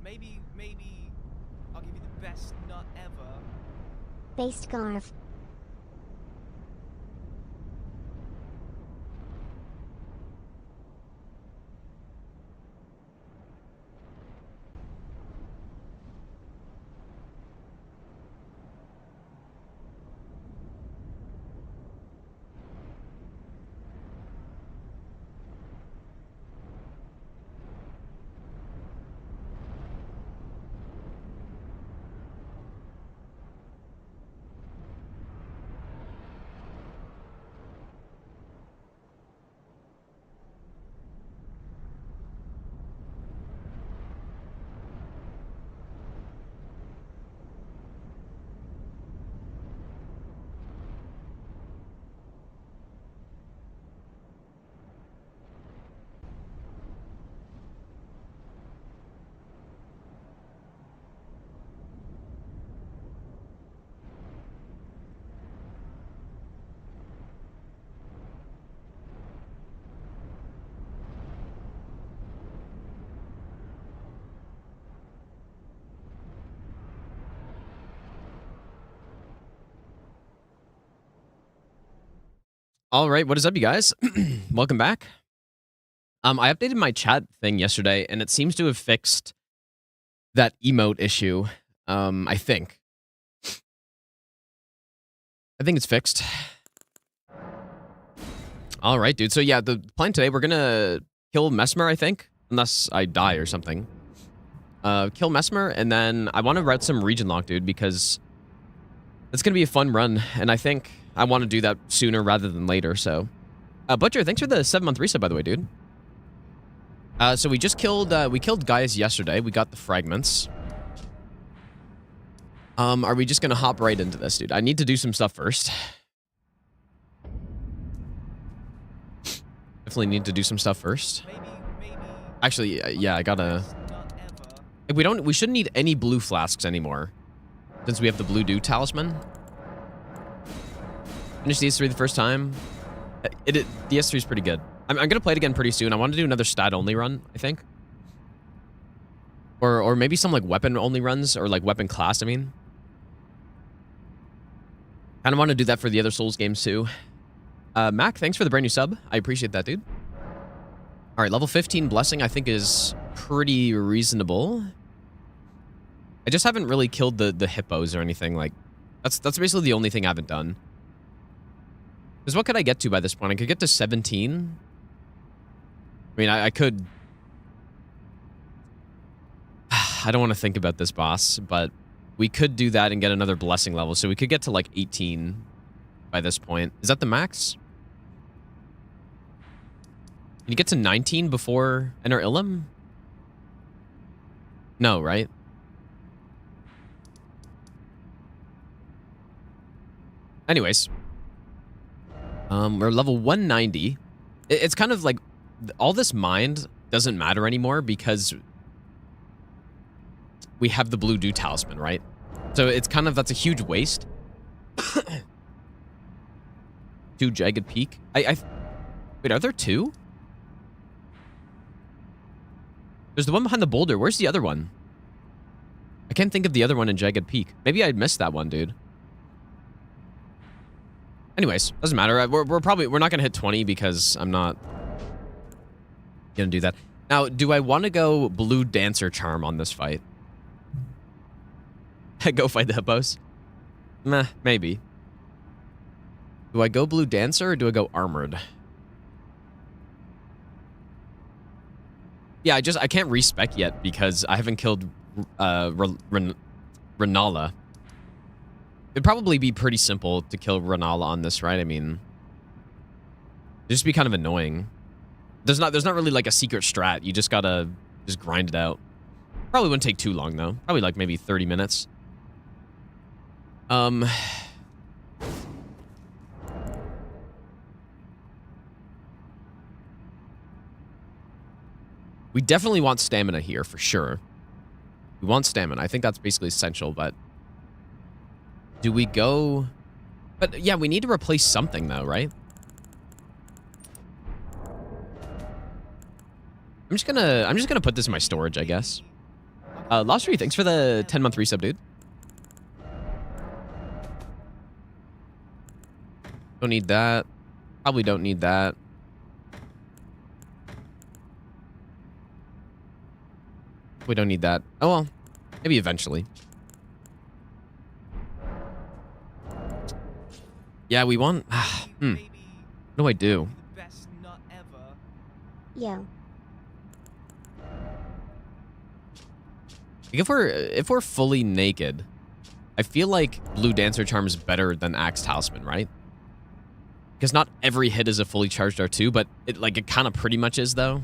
Maybe I'll give you the best nut ever. Based Garv. All right, what is up, you guys? Welcome back. I updated my chat thing yesterday, and it seems to have fixed that emote issue. I think it's fixed. All right, dude. So yeah, the plan today, we're gonna kill Mesmer, I think, unless I die or something. Kill Mesmer, and then I want to route some Regionlocked, dude, because it's gonna be a fun run, and I think I want to do that sooner rather than later. So, Butcher, thanks for the 7-month reset, by the way, dude. So we just killed Gaius yesterday. We got the fragments. Are we just gonna hop right into this, dude? I need to do some stuff first. Definitely need to do some stuff first. Actually, yeah, I gotta. We shouldn't need any blue flasks anymore, since we have the blue dew talisman. Finished the S3 the first time. The S3 is pretty good. I'm gonna play it again pretty soon. I want to do another stat only run, I think, or maybe some like weapon only runs, or like weapon class. I mean, kind of want to do that for the other Souls games too. Mac, thanks for the brand new sub. I appreciate that, dude. All right, level 15 blessing I think is pretty reasonable. I just haven't really killed the hippos or anything. Like, that's basically the only thing I haven't done. Because what could I get to by this point? I could get to 17. I mean, I could. I don't want to think about this, boss, but we could do that and get another blessing level. So we could get to like 18 by this point. Is that the max? Can you get to 19 before Enter Ilum? No, right? Anyways. We're level 190. It's kind of like all this mind doesn't matter anymore because we have the blue dew talisman, right? So it's kind of, that's a huge waste. 2 Jagged Peak. Wait, are there 2? There's the one behind the boulder. Where's the other one? I can't think of the other one in Jagged Peak. Maybe I missed that one, dude. Anyways, doesn't matter. We're not gonna hit 20 because I'm not gonna do that. Now, do I want to go blue dancer charm on this fight? Go fight the hippos? Meh, maybe. Do I go blue dancer or do I go armored? Yeah, I can't respec yet because I haven't killed Renala. It'd probably be pretty simple to kill Renala on this, right? I mean, it'd just be kind of annoying. There's not really like a secret strat. You just gotta just grind it out. Probably wouldn't take too long though. Probably like maybe 30 minutes. We definitely want stamina here for sure. We want stamina. I think that's basically essential, but do we go? But yeah, we need to replace something though, right? I'm just gonna put this in my storage, I guess. Lost Tree, thanks for the 10-month resub, dude. Don't need that. Probably don't need that. We don't need that. Oh, well. Maybe eventually. Yeah, we want... What do I do? Yo. If we're fully naked, I feel like Blue Dancer Charm is better than Axe Talisman, right? Because not every hit is a fully charged R2, but it kind of pretty much is, though.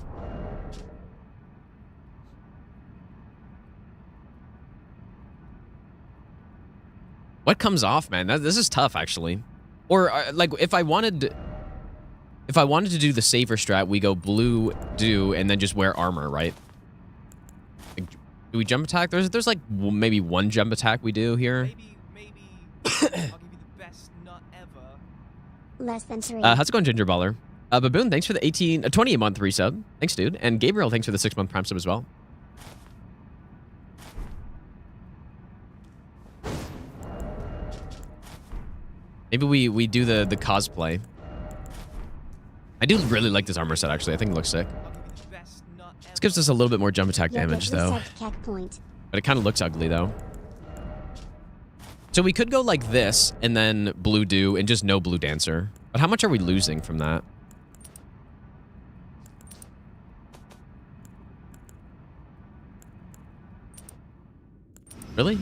What comes off, man? This is tough, actually. Or like, if I wanted to do the safer strat, we go blue, do, and then just wear armor, right? Like, do we jump attack? There's like maybe one jump attack we do here. Maybe I'll give you the best nut ever. Less than 3. How's it going, Ginger Baller? Baboon, thanks for the 28-month resub. Thanks, dude. And Gabriel, thanks for the 6-month prime sub as well. Maybe we do the cosplay. I do really like this armor set, actually. I think it looks sick. This gives us a little bit more jump attack damage, though. But it kind of looks ugly, though. So we could go like this, and then blue do, and just no blue dancer. But how much are we losing from that? Really?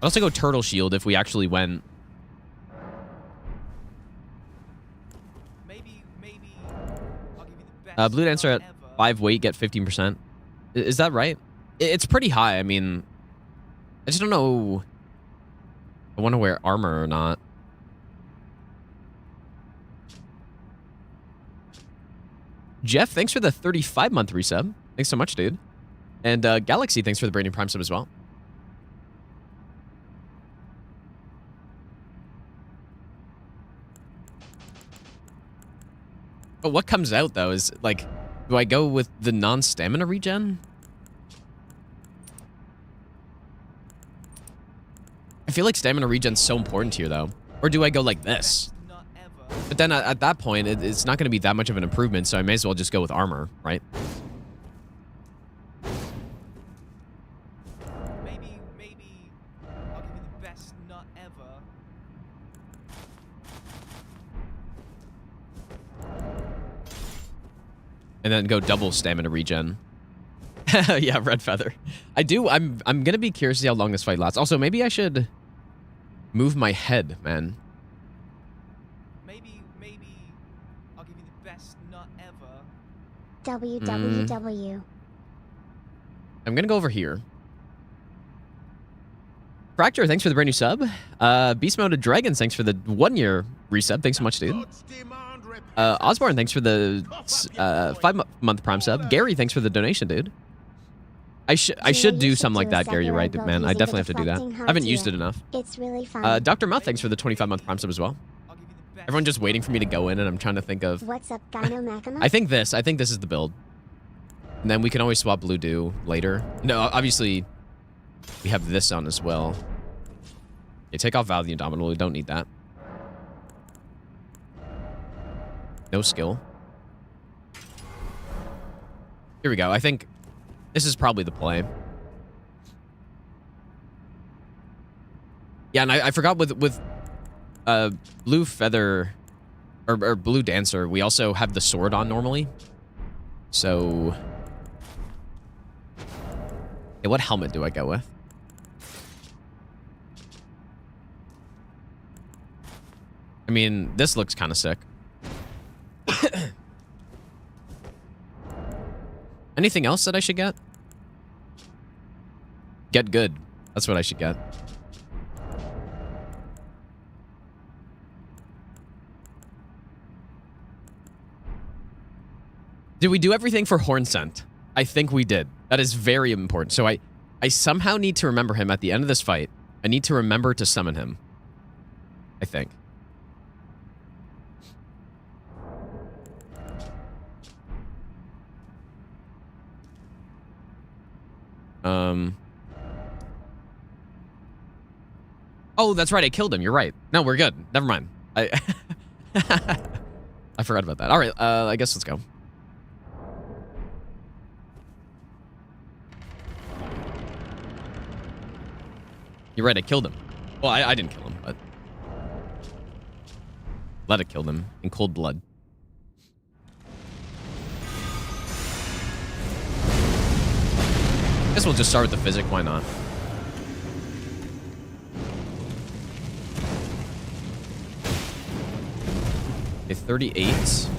I'd also go Turtle Shield if we actually went. Maybe I'll give you the best Blue Dancer at nut ever. 5 weight, get 15%. Is that right? It's pretty high. I mean, I just don't know if I want to wear armor or not. Jeff, thanks for the 35-month resub. Thanks so much, dude. And Galaxy, thanks for the brand new prime sub as well. But what comes out, though, is, like, do I go with the non-stamina regen? I feel like stamina regen's so important here, though. Or do I go like this? Best nut ever. But then at that point, it's not going to be that much of an improvement, so I may as well just go with armor, right? Maybe I'll give you the best nut ever. And then go double stamina regen. Yeah, red feather. I'm gonna be curious to see how long this fight lasts. Also, maybe I should move my head, man. Maybe I'll give you the best nut ever. WWW. I'm gonna go over here. Fracture, thanks for the brand new sub. Beast Mode Dragons, thanks for the 1-year resub. Thanks so much, dude. Osborne, thanks for the 5-month prime sub. Gary, thanks for the donation, dude. I should do something like that, Gary. You're right, man. I definitely have to do that. I haven't used it enough. It's really fun. Dr. Muff, thanks for the 25-month prime sub as well. I'll give you the best. Everyone just waiting for me to go in, and I'm trying to think of... What's up, Gyno Macama? I think this is the build. And then we can always swap blue do later. No, obviously, we have this on as well. Okay, take off Val the Indomitable. We don't need that. No skill. Here we go. I think this is probably the play. Yeah, and I forgot with blue feather or blue dancer, we also have the sword on normally. So, yeah, what helmet do I go with? I mean, this looks kind of sick. Anything else that I should get? Get good. That's what I should get. Did we do everything for Horn Scent? I think we did. That is very important. So I somehow need to remember him at the end of this fight. I need to remember to summon him. I think. Um. Oh, that's right. I killed him. You're right. No, we're good. Never mind. I I forgot about that. All right. I guess let's go. You're right. I killed him. Well, I didn't kill him, but let it kill him in cold blood. Guess we'll just start with the physic. Why not? Okay, 38.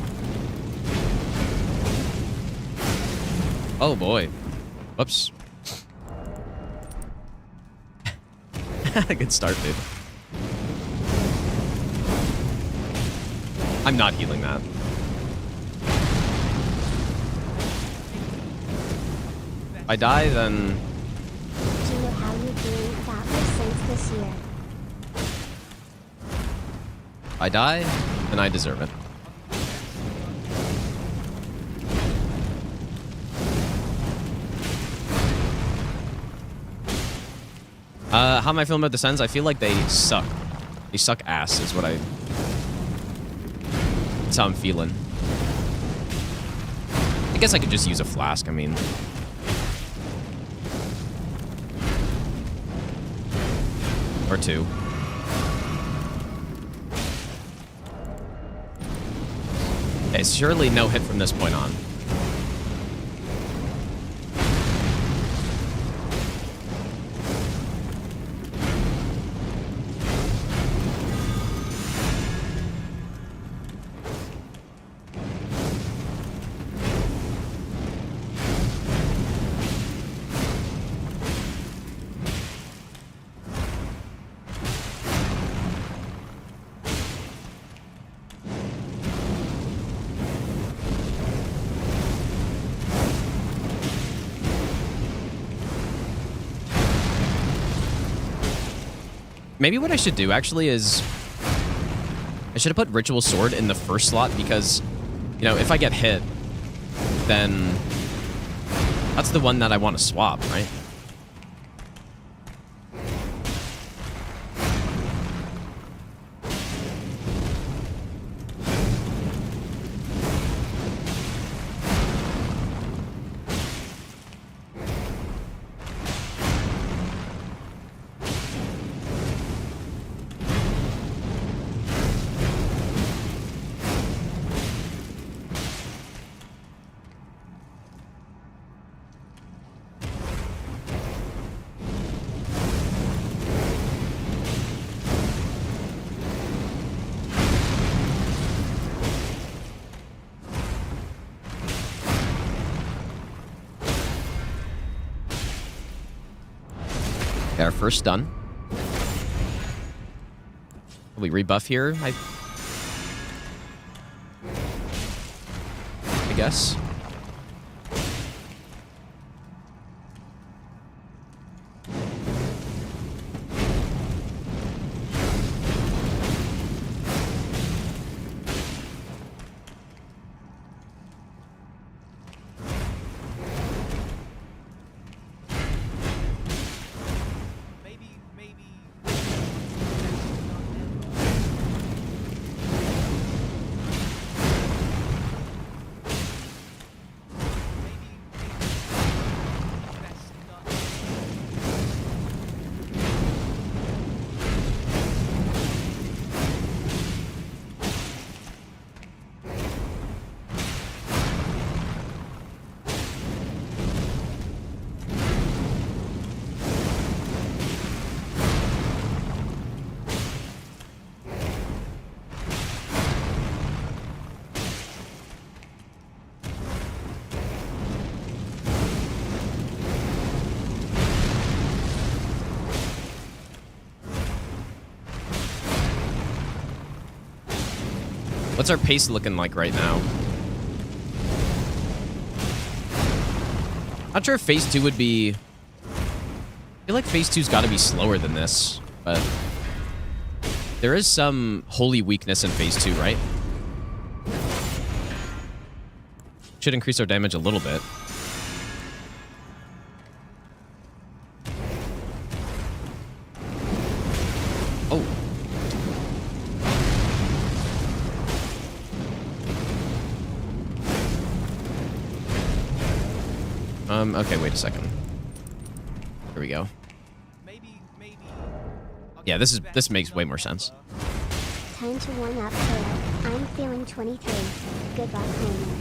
Oh boy. Whoops. Good start, dude. I'm not healing that. If I die, then... Do you know how you doing about my sins this year? If I die, then I deserve it. How am I feeling about the Sens? I feel like they suck. They suck ass is what I... That's how I'm feeling. I guess I could just use a flask, I mean... Or two. Okay, surely no hit from this point on. Maybe what I should do, actually, is... I should have put Ritual Sword in the first slot, because, you know, if I get hit, then... That's the one that I want to swap, right? Okay, our first stun. Will we rebuff here? I guess. What's our pace looking like right now? Not sure if phase 2 would be... I feel like phase 2's got to be slower than this, but... There is some holy weakness in phase 2, right? Should increase our damage a little bit. Okay, wait a second. Here we go. Maybe. I'll Yeah, give you the this best makes way nut more sense. ever. Time to one up Taylor. I'm feeling 23. Good luck, homie.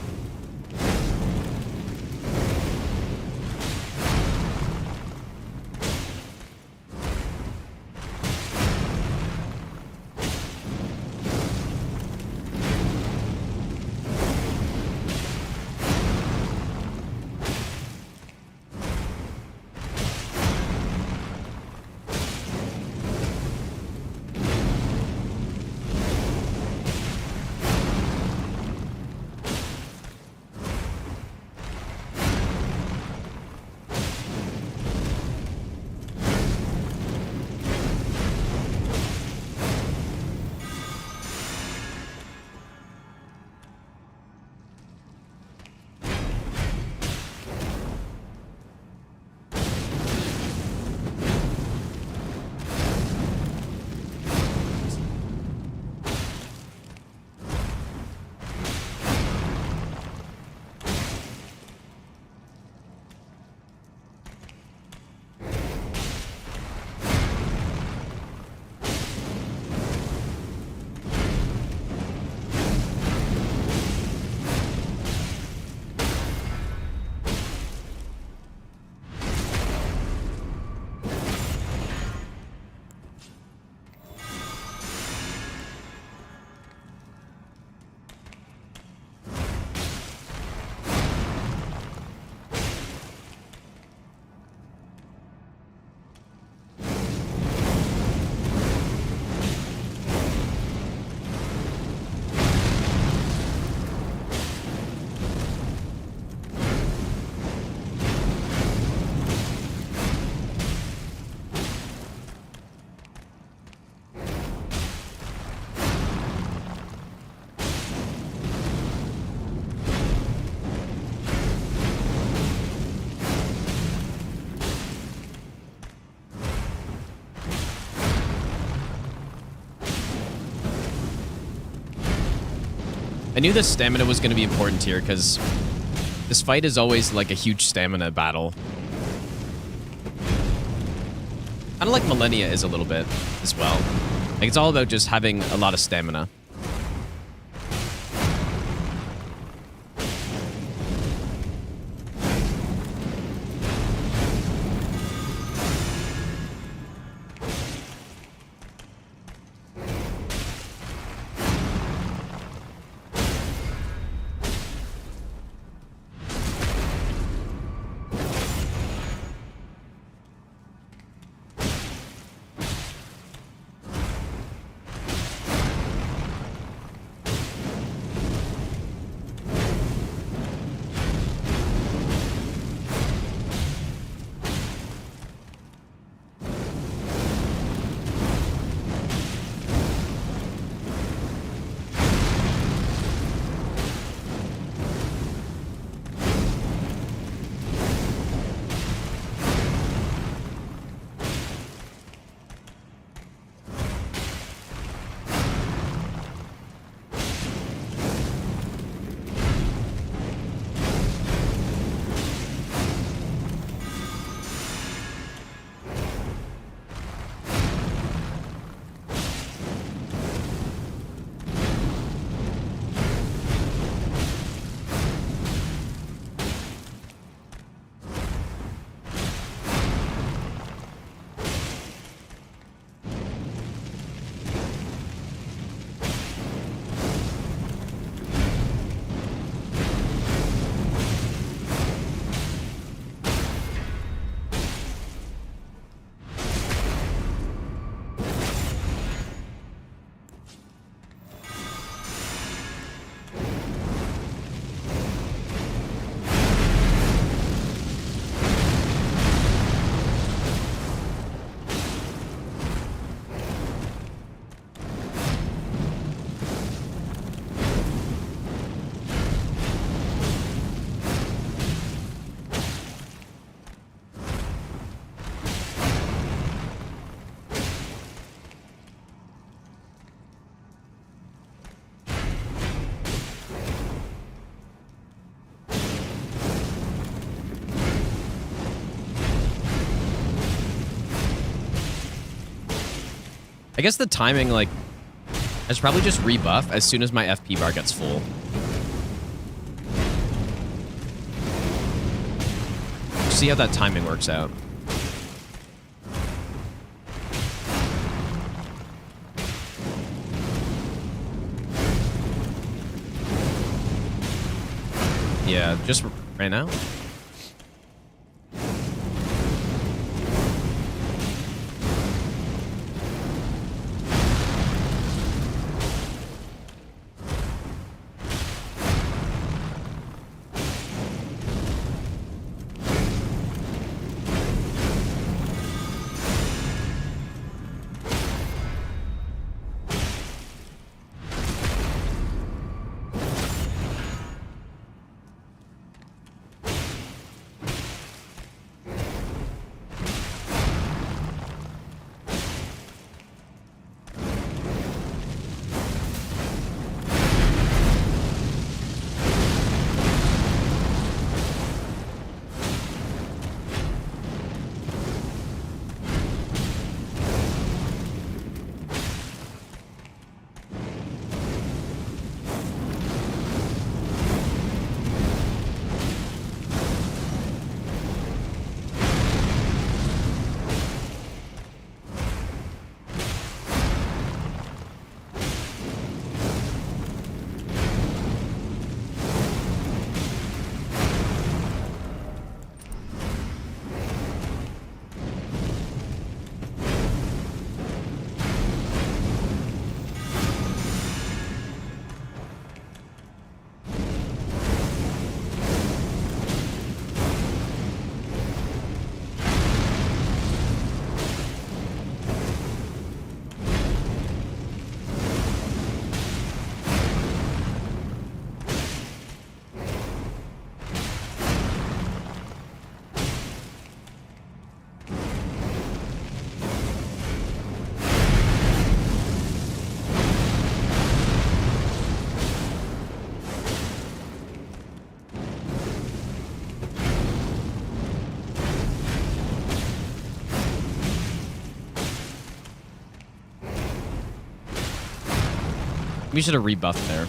I knew the stamina was going to be important here because this fight is always like a huge stamina battle. Kind of like Millennia is a little bit as well. Like it's all about just having a lot of stamina. I guess the timing, like, I should probably just rebuff as soon as my FP bar gets full. See how that timing works out. Yeah, just right now. We should have rebuffed there.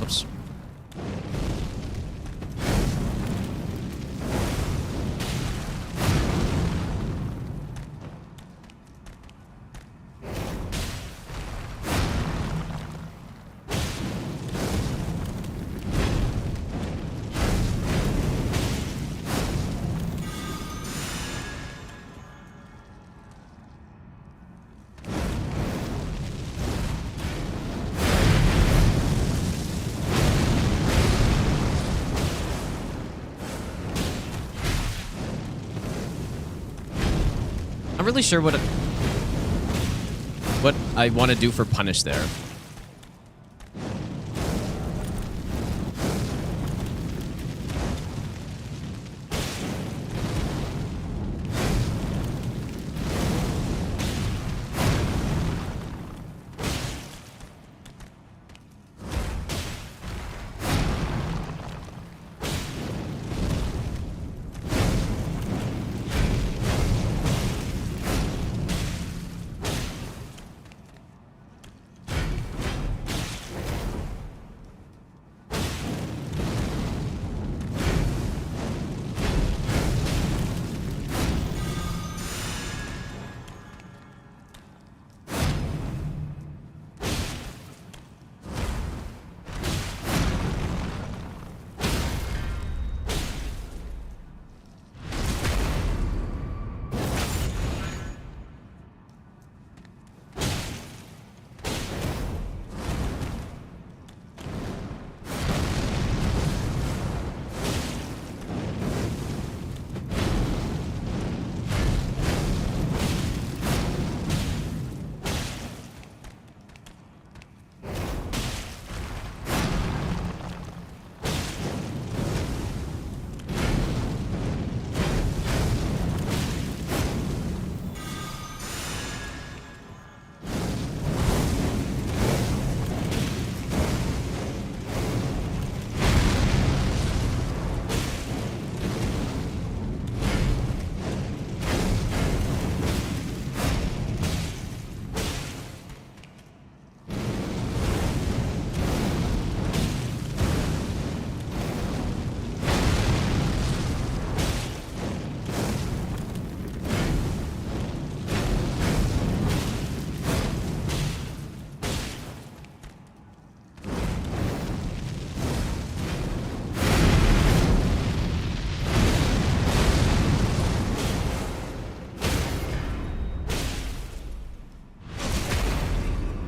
Oops. I'm really sure what I want to do for punish there.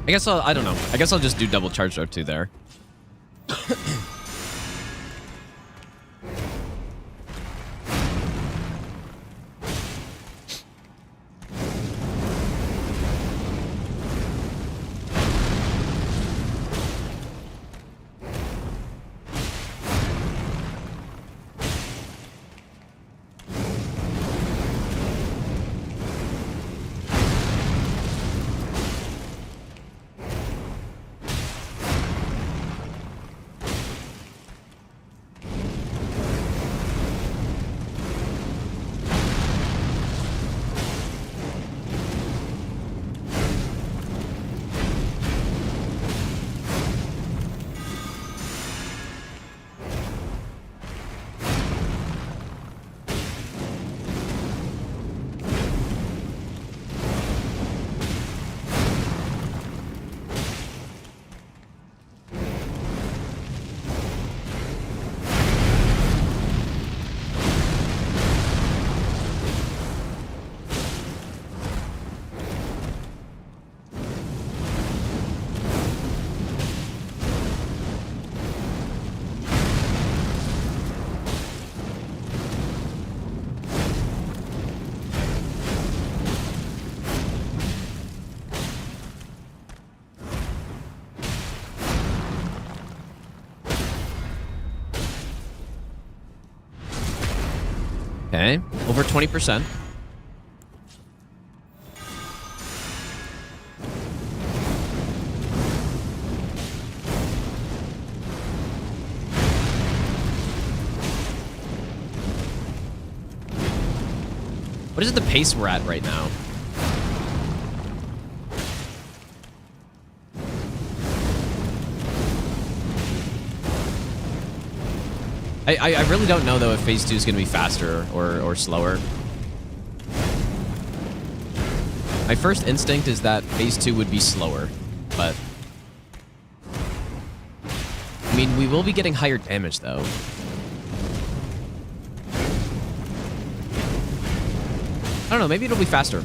I don't know. I guess I'll just do double charge drive 2 there. Okay, over 20%. What is the pace we're at right now? I really don't know, though, if Phase 2 is going to be faster or slower. My first instinct is that Phase 2 would be slower, but... I mean, we will be getting higher damage, though. I don't know, maybe it'll be faster.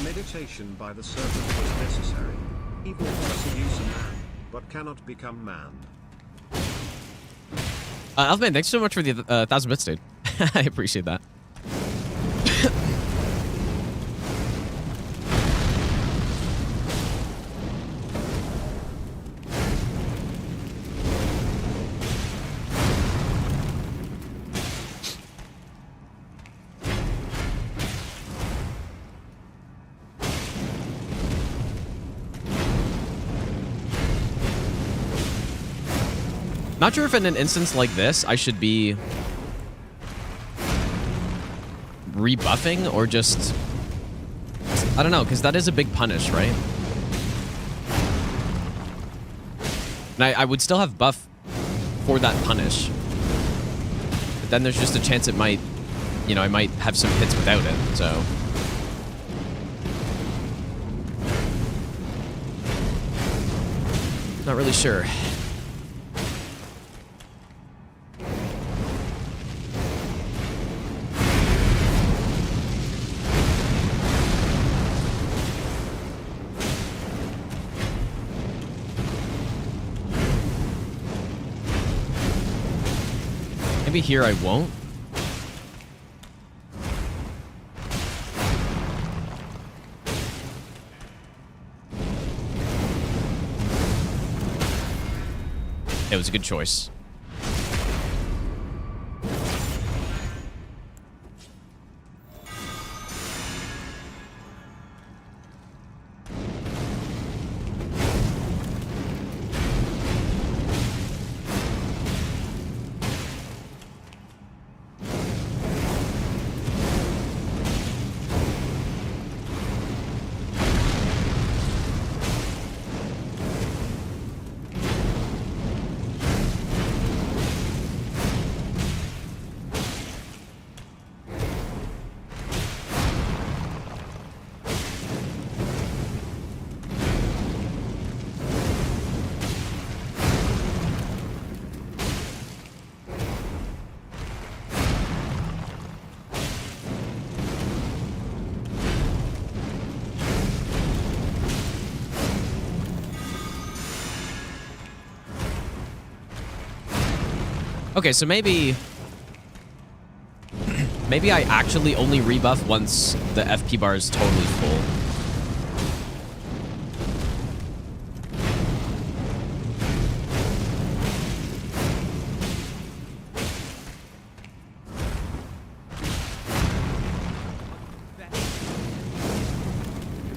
Meditation by the serpent was necessary. Evil can seduce a man, but cannot become man. Elfman, thanks so much for the 1,000 bits, dude. I appreciate that. Not sure if in an instance like this, I should be rebuffing or just... I don't know, because that is a big punish, right? And I would still have buff for that punish. But then there's just a chance it might, you know, I might have some hits without it, so... Not really sure. Maybe here I won't. It was a good choice. Okay, so maybe I actually only rebuff once the FP bar is totally full.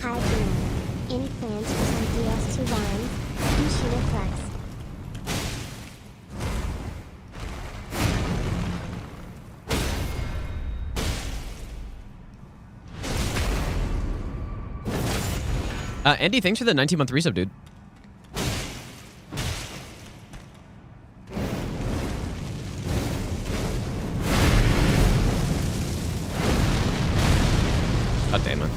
Hi, Janelle. Any plans for some DS2 lines? Kushina Flex. Andy, thanks for the 19-month resub, dude. God damn it.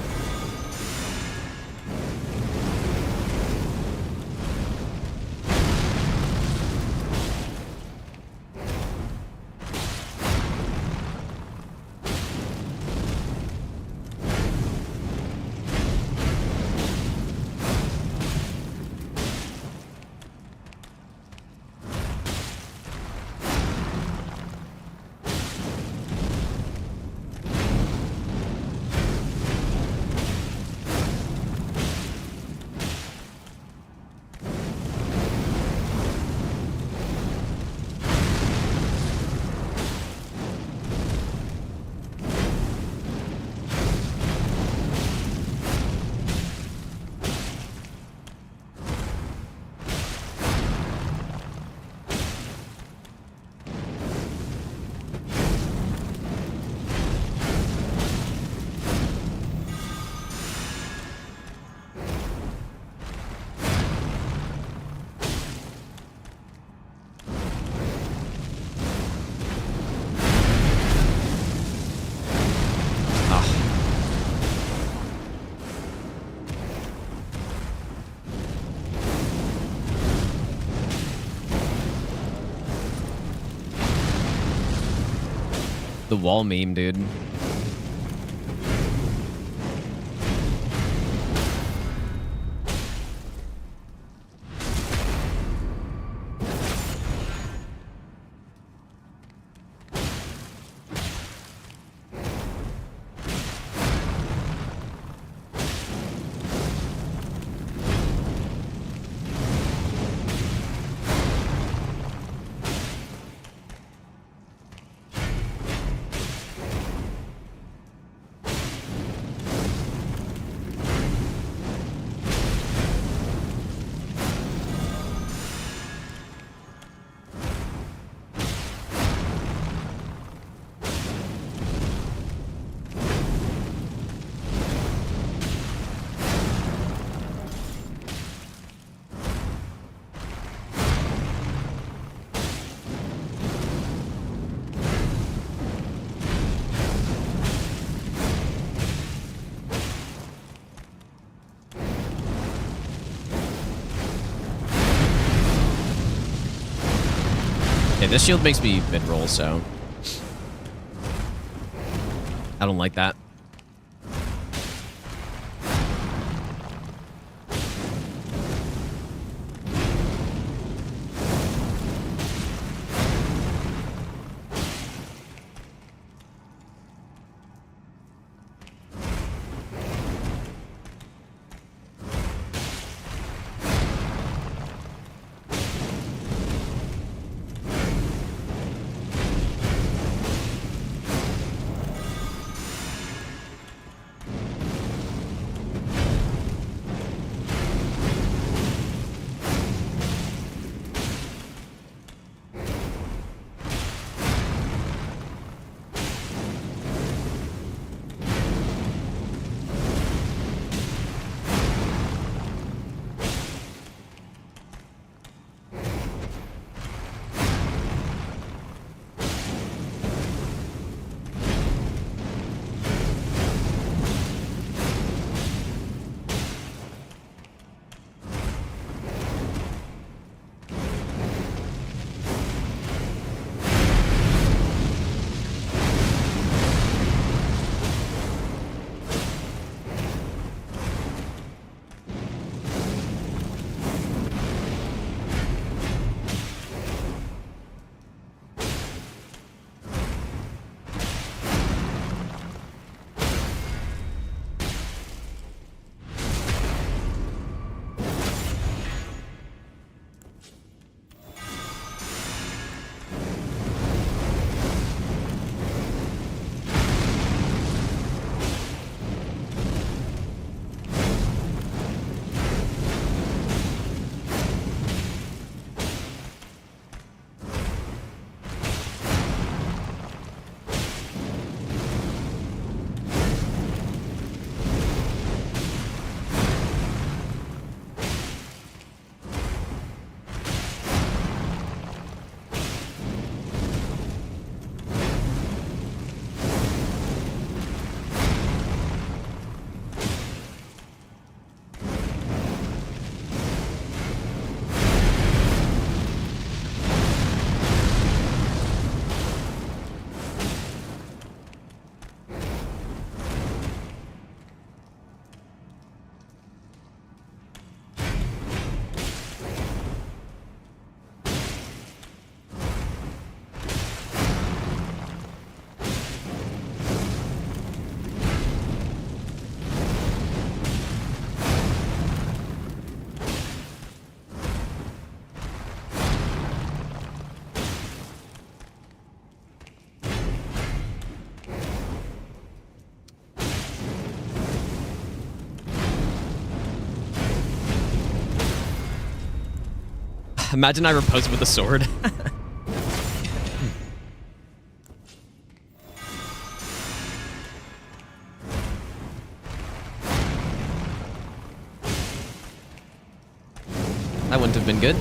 The wall meme, dude. Okay, this shield makes me mid-roll, so... I don't like that. Imagine I repose with a sword. That wouldn't have been good.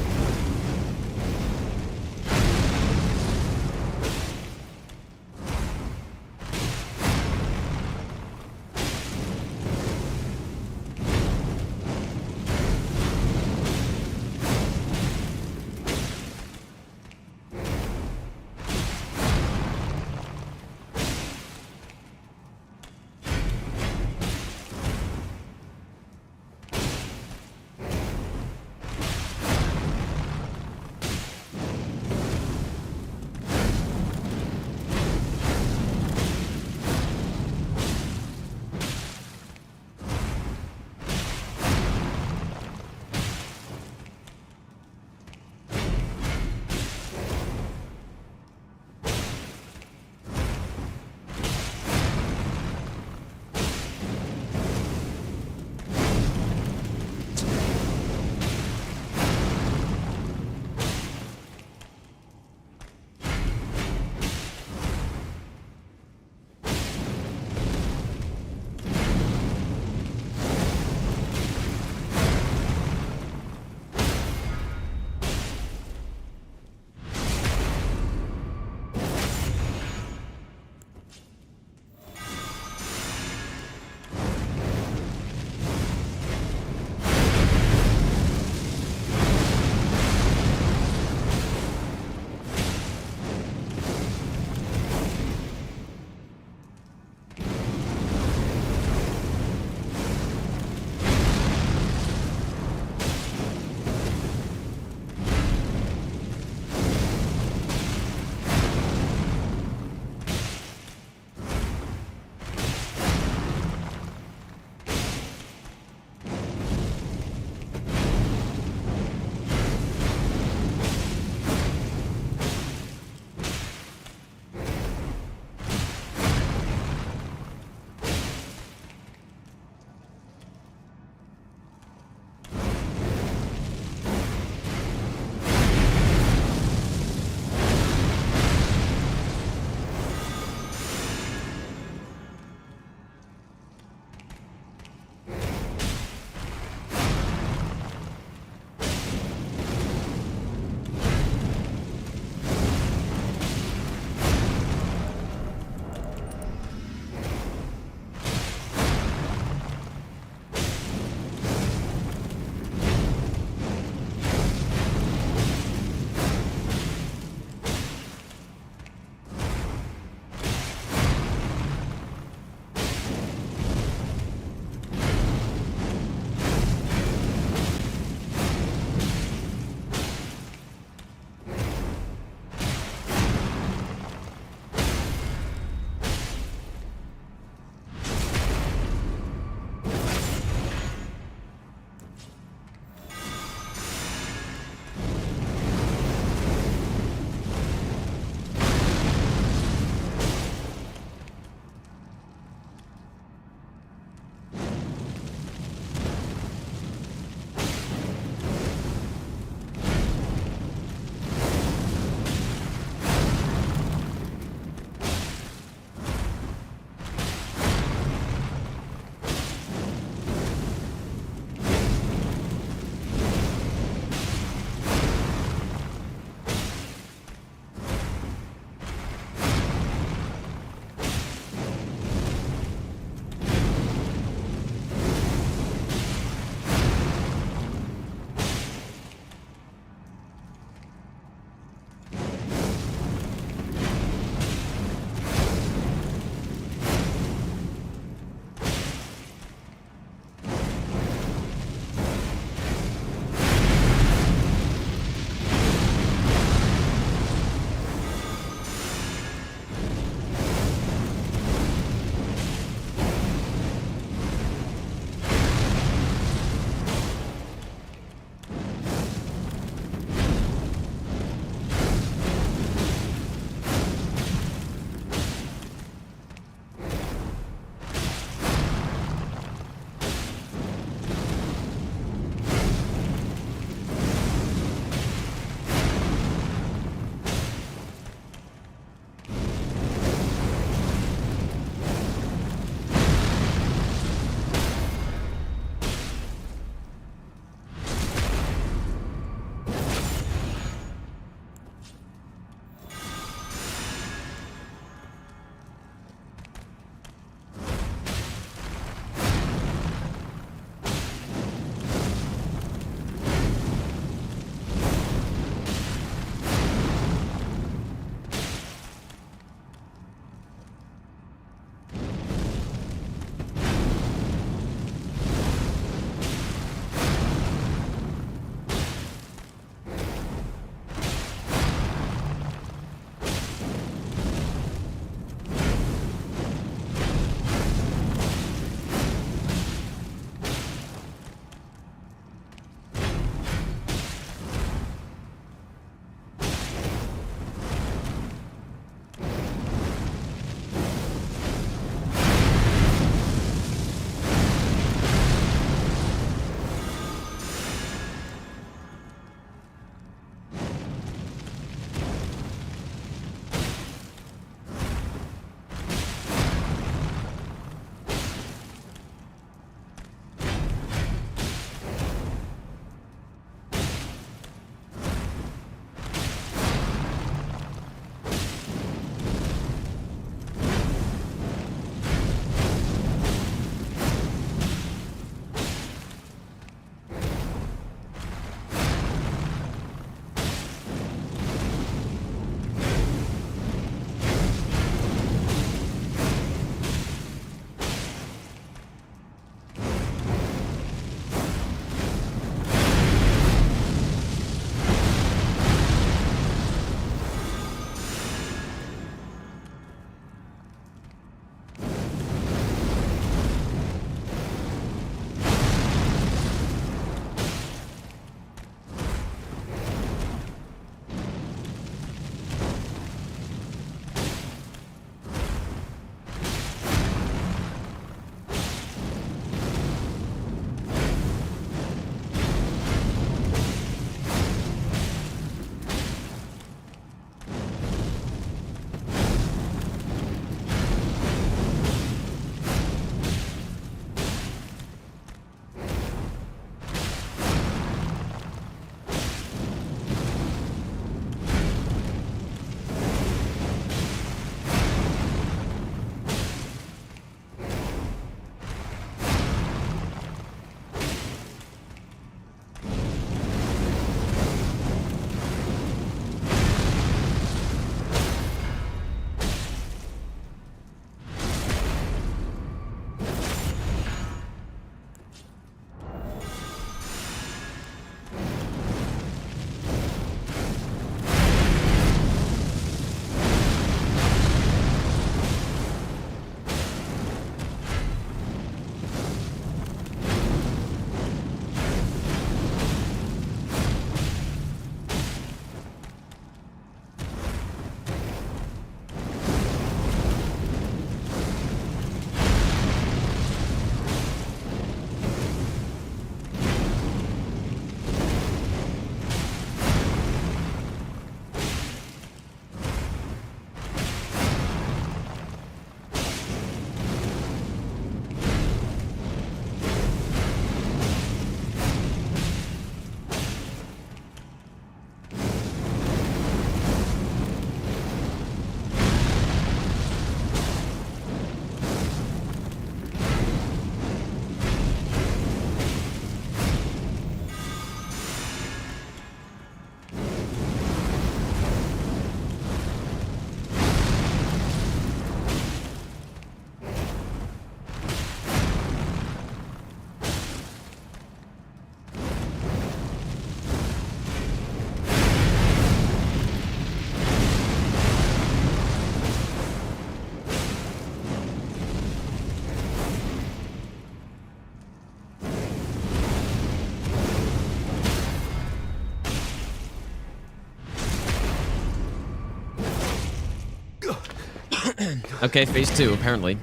Okay, phase 2, apparently.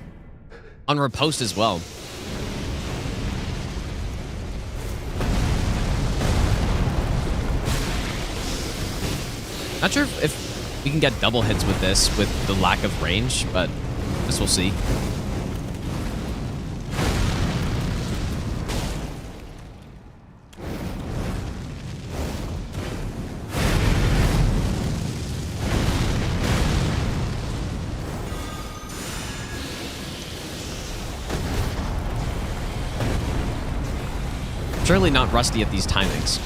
On riposte as well. Not sure if we can get double hits with this, with the lack of range, but this we'll see. Surely not rusty at these timings.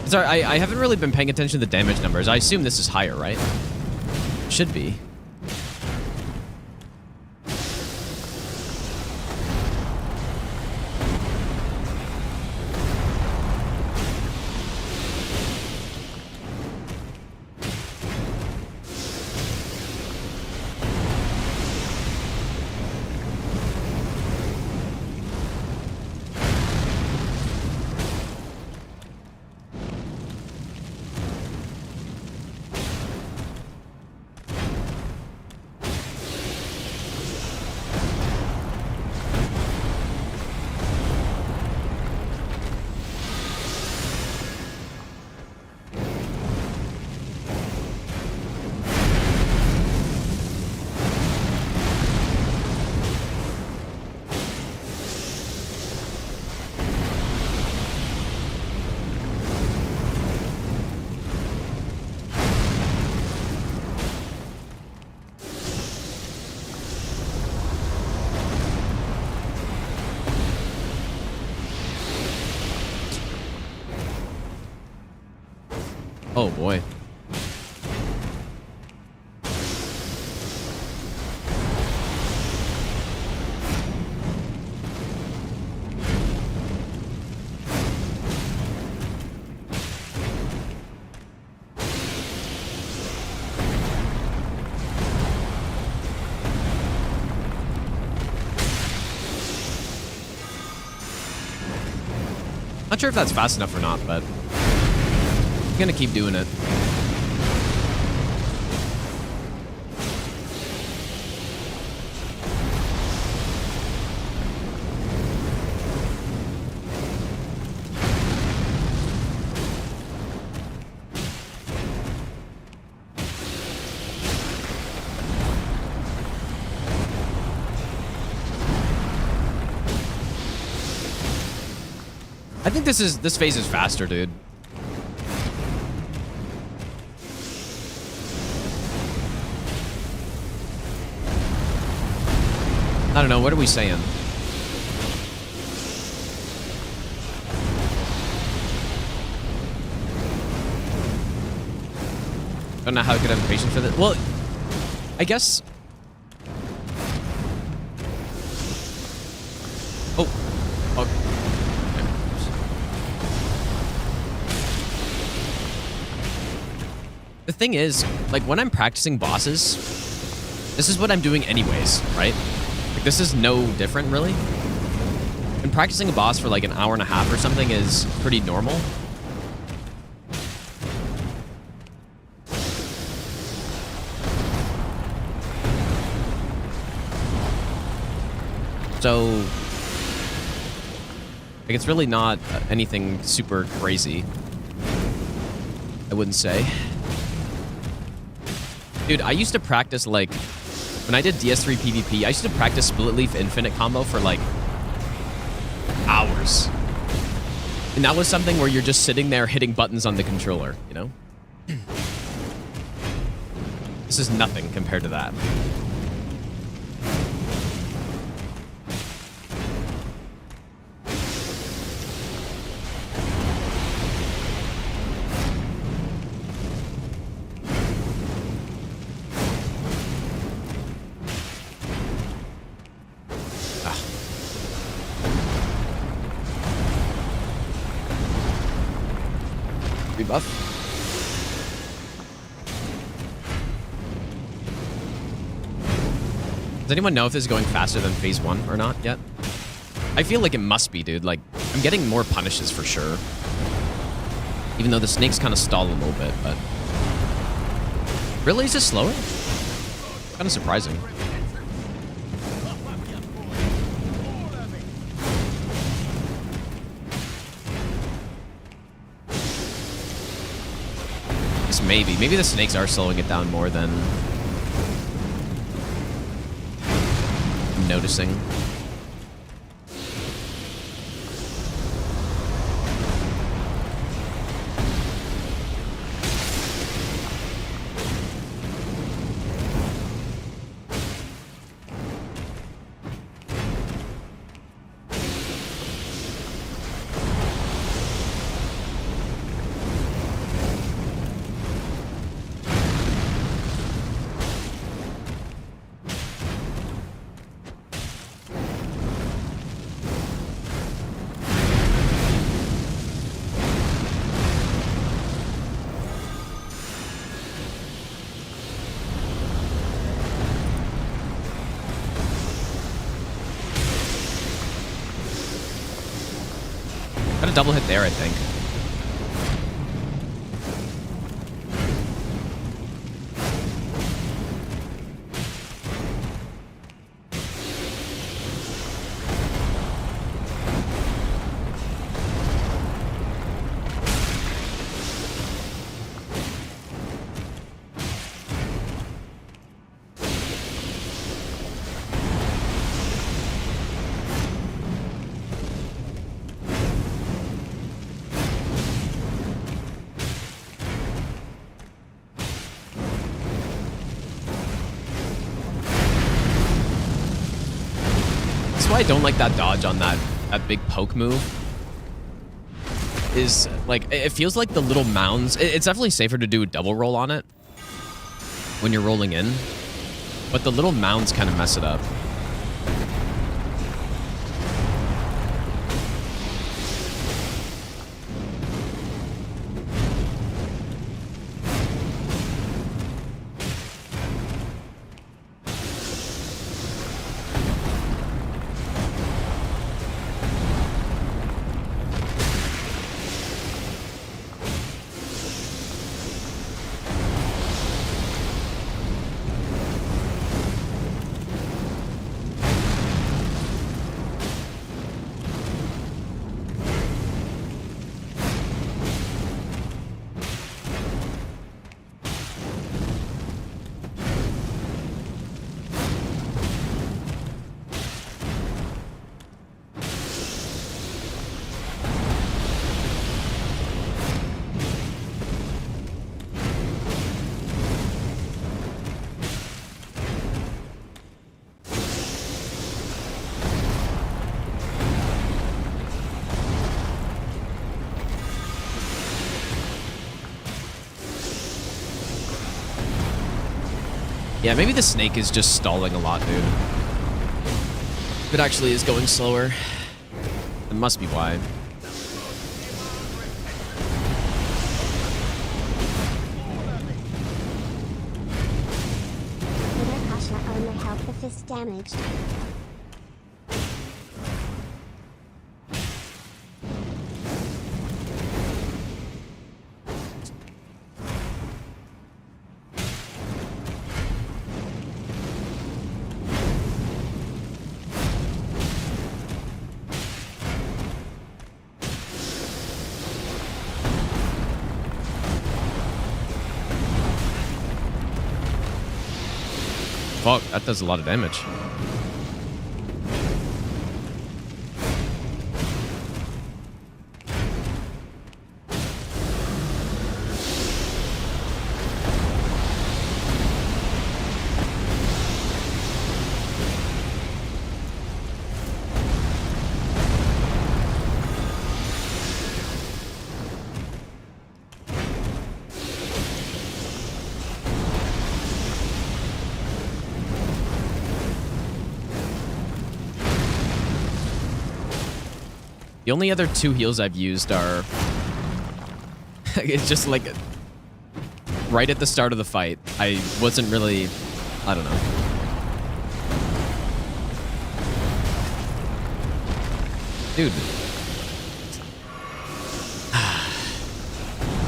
Sorry, I haven't really been paying attention to the damage numbers. I assume this is higher, right? Should be. Oh boy. Not sure if that's fast enough or not, but I'm gonna keep doing it. I think this phase is faster, dude. I don't know, what are we saying? Don't know how I could have patience for this. Well, I guess. Oh. Okay. The thing is, like, when I'm practicing bosses, this is what I'm doing anyways, right? Like, this is no different, really. And practicing a boss for like an hour and a half or something is pretty normal. So, like, it's really not anything super crazy, I wouldn't say. Dude, I used to practice, like, When I did DS3 PvP, I used to practice Split Leaf Infinite combo for like hours. And that was something where you're just sitting there hitting buttons on the controller, you know? This is nothing compared to that. Rebuff. Does anyone know if this is going faster than phase 1 or not yet? I feel like it must be, dude. Like, I'm getting more punishes for sure. Even though the snakes kind of stall a little bit, but... Really? Is this slower? Kind of surprising. Maybe. Maybe the snakes are slowing it down more than I'm noticing. Got a double hit there, I think. That's why I don't like that dodge on that big poke move. Is, like, it feels like the little mounds... It's definitely safer to do a double roll on it when you're rolling in, but the little mounds kind of mess it up. Yeah, maybe the snake is just stalling a lot, dude. If it actually is going slower, it must be why. Kasha armor help if it's damaged. fuck, that does a lot of damage. The only other 2 heals I've used are... it's just like... right at the start of the fight. I wasn't really... I don't know. Dude.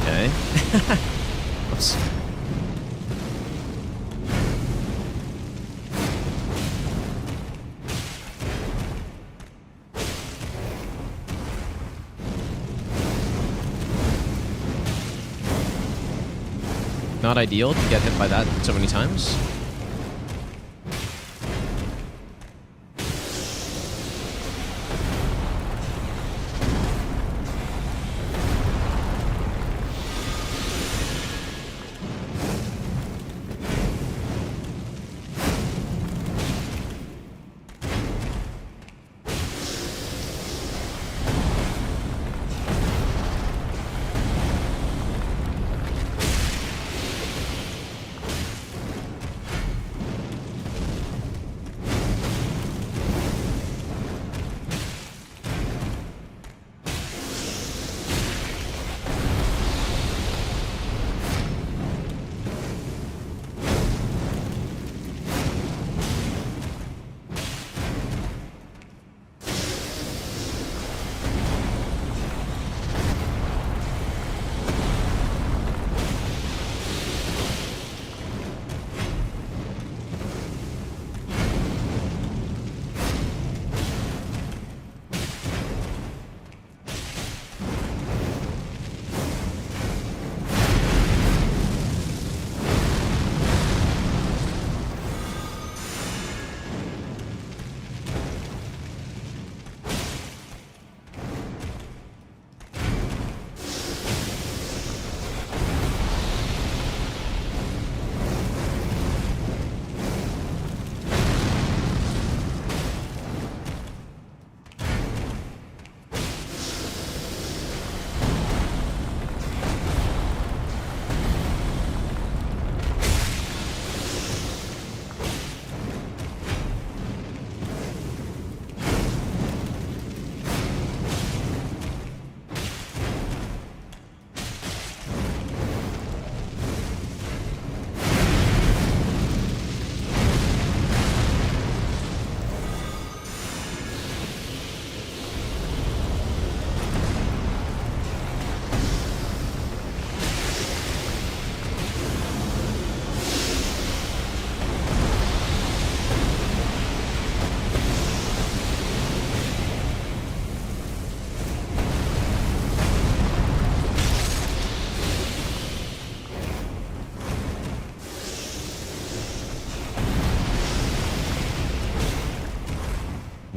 Okay. Whoops. Not ideal to get hit by that so many times.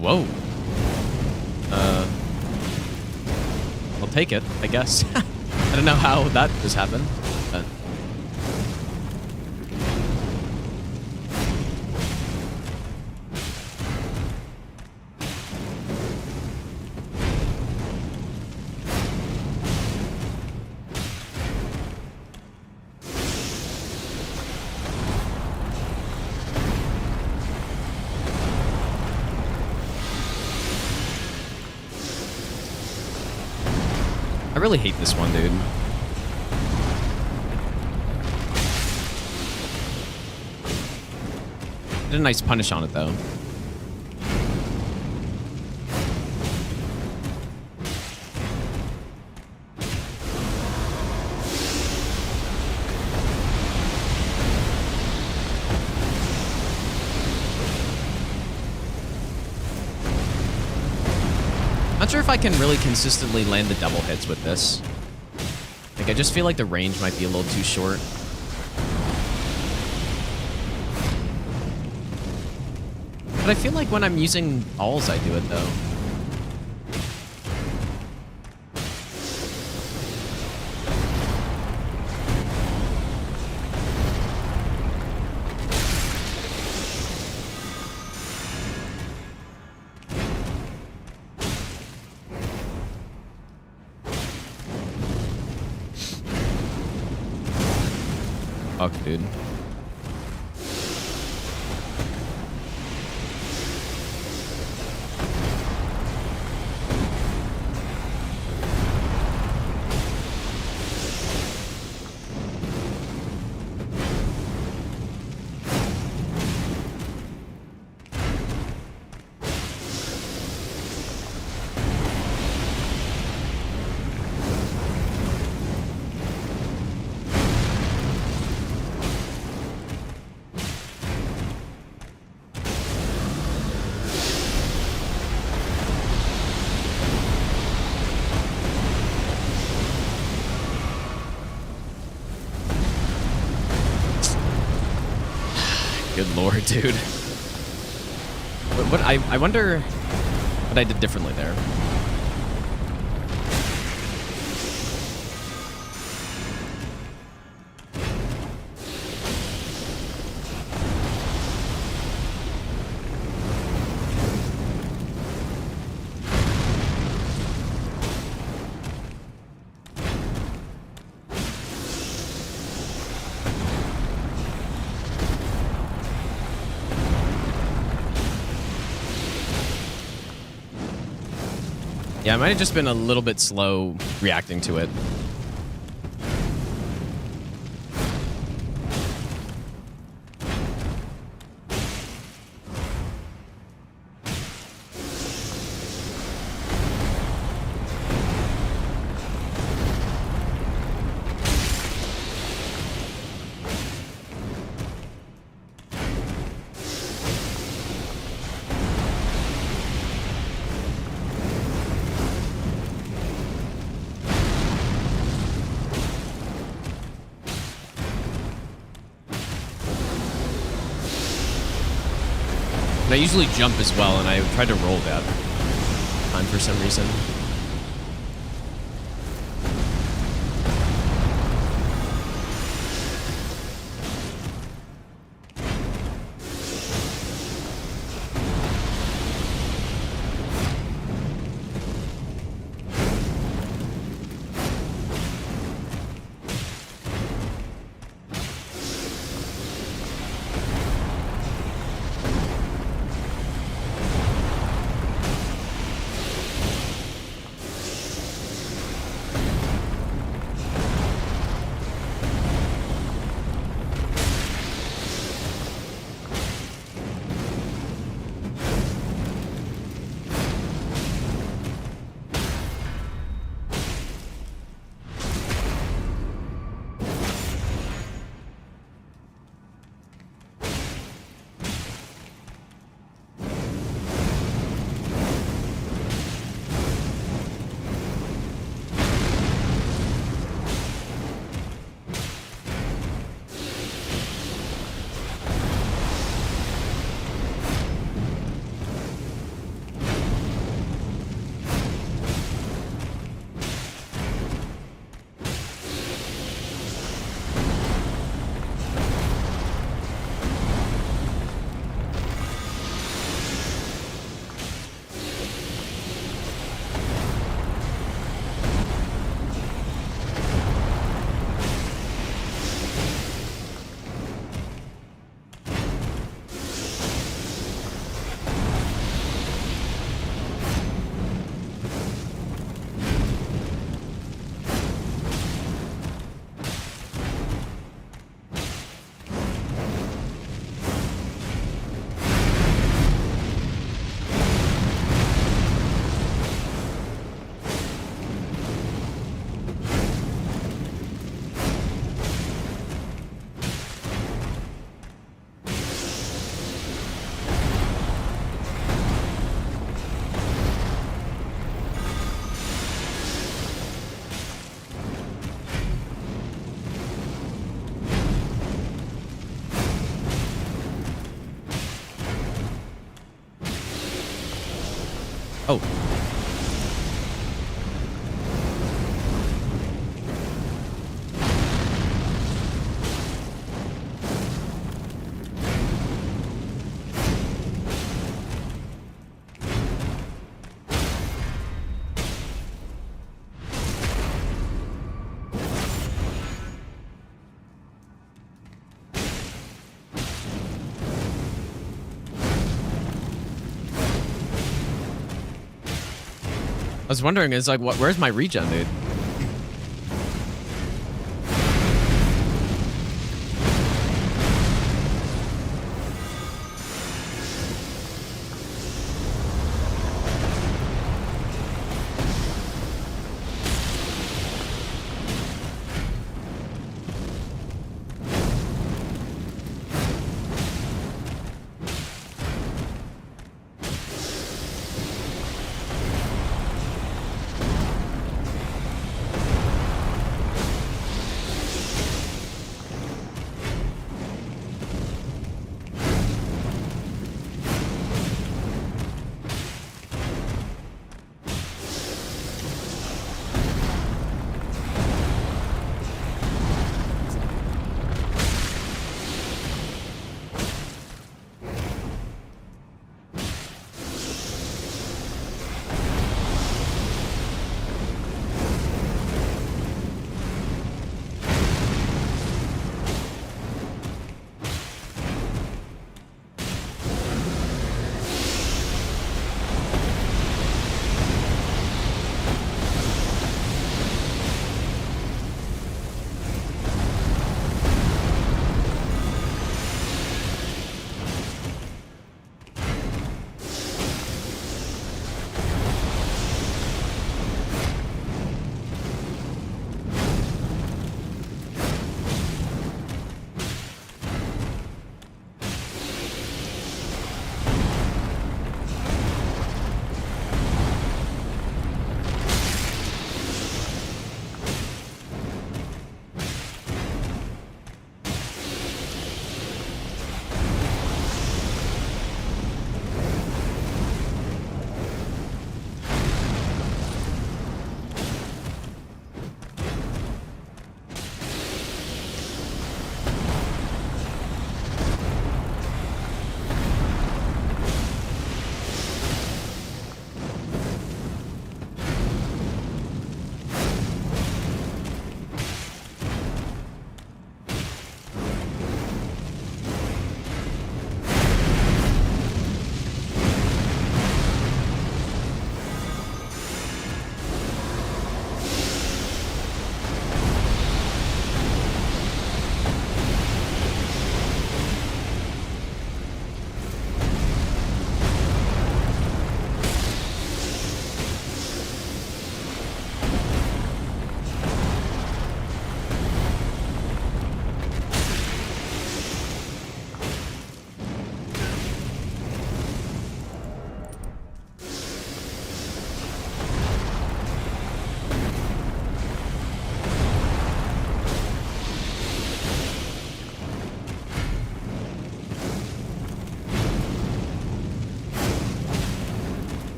Whoa. I'll take it, I guess. I don't know how that just happened, but... I really hate this one, dude. Did a nice punish on it, though. Not sure if I can really consistently land the double hits with this. Like, I just feel like the range might be a little too short. But I feel like when I'm using alls, I do it, though. Fuck, dude. Good lord, dude. What I wonder what I did differently there. Yeah, I might have just been a little bit slow reacting to it. And I usually jump as well, and I tried to roll that time for some reason. Oh. I was wondering, is like, where's my regen, dude?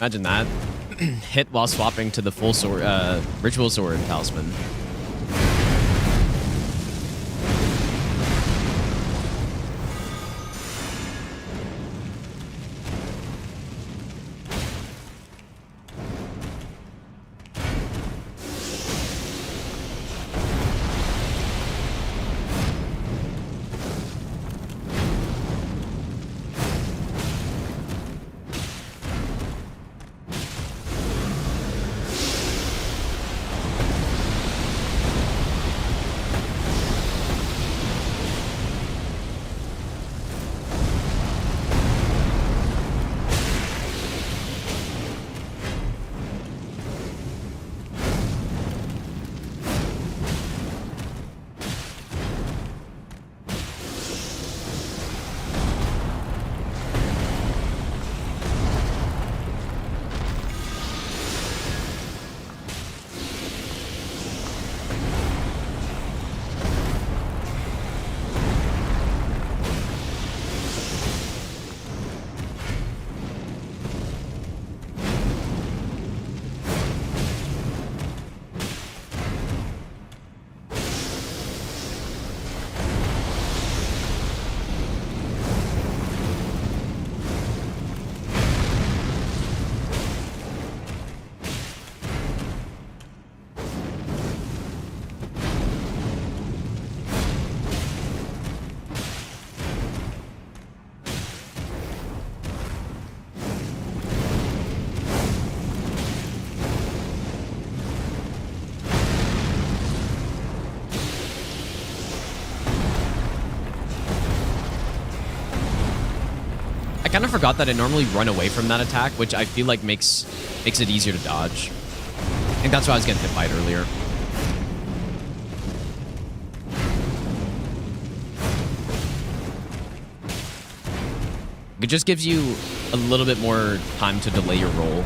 Imagine that. Hit while swapping to the full sword, ritual sword talisman. I kind of forgot that I normally run away from that attack, which I feel like makes it easier to dodge. I think that's why I was getting hit by it earlier. It just gives you a little bit more time to delay your roll.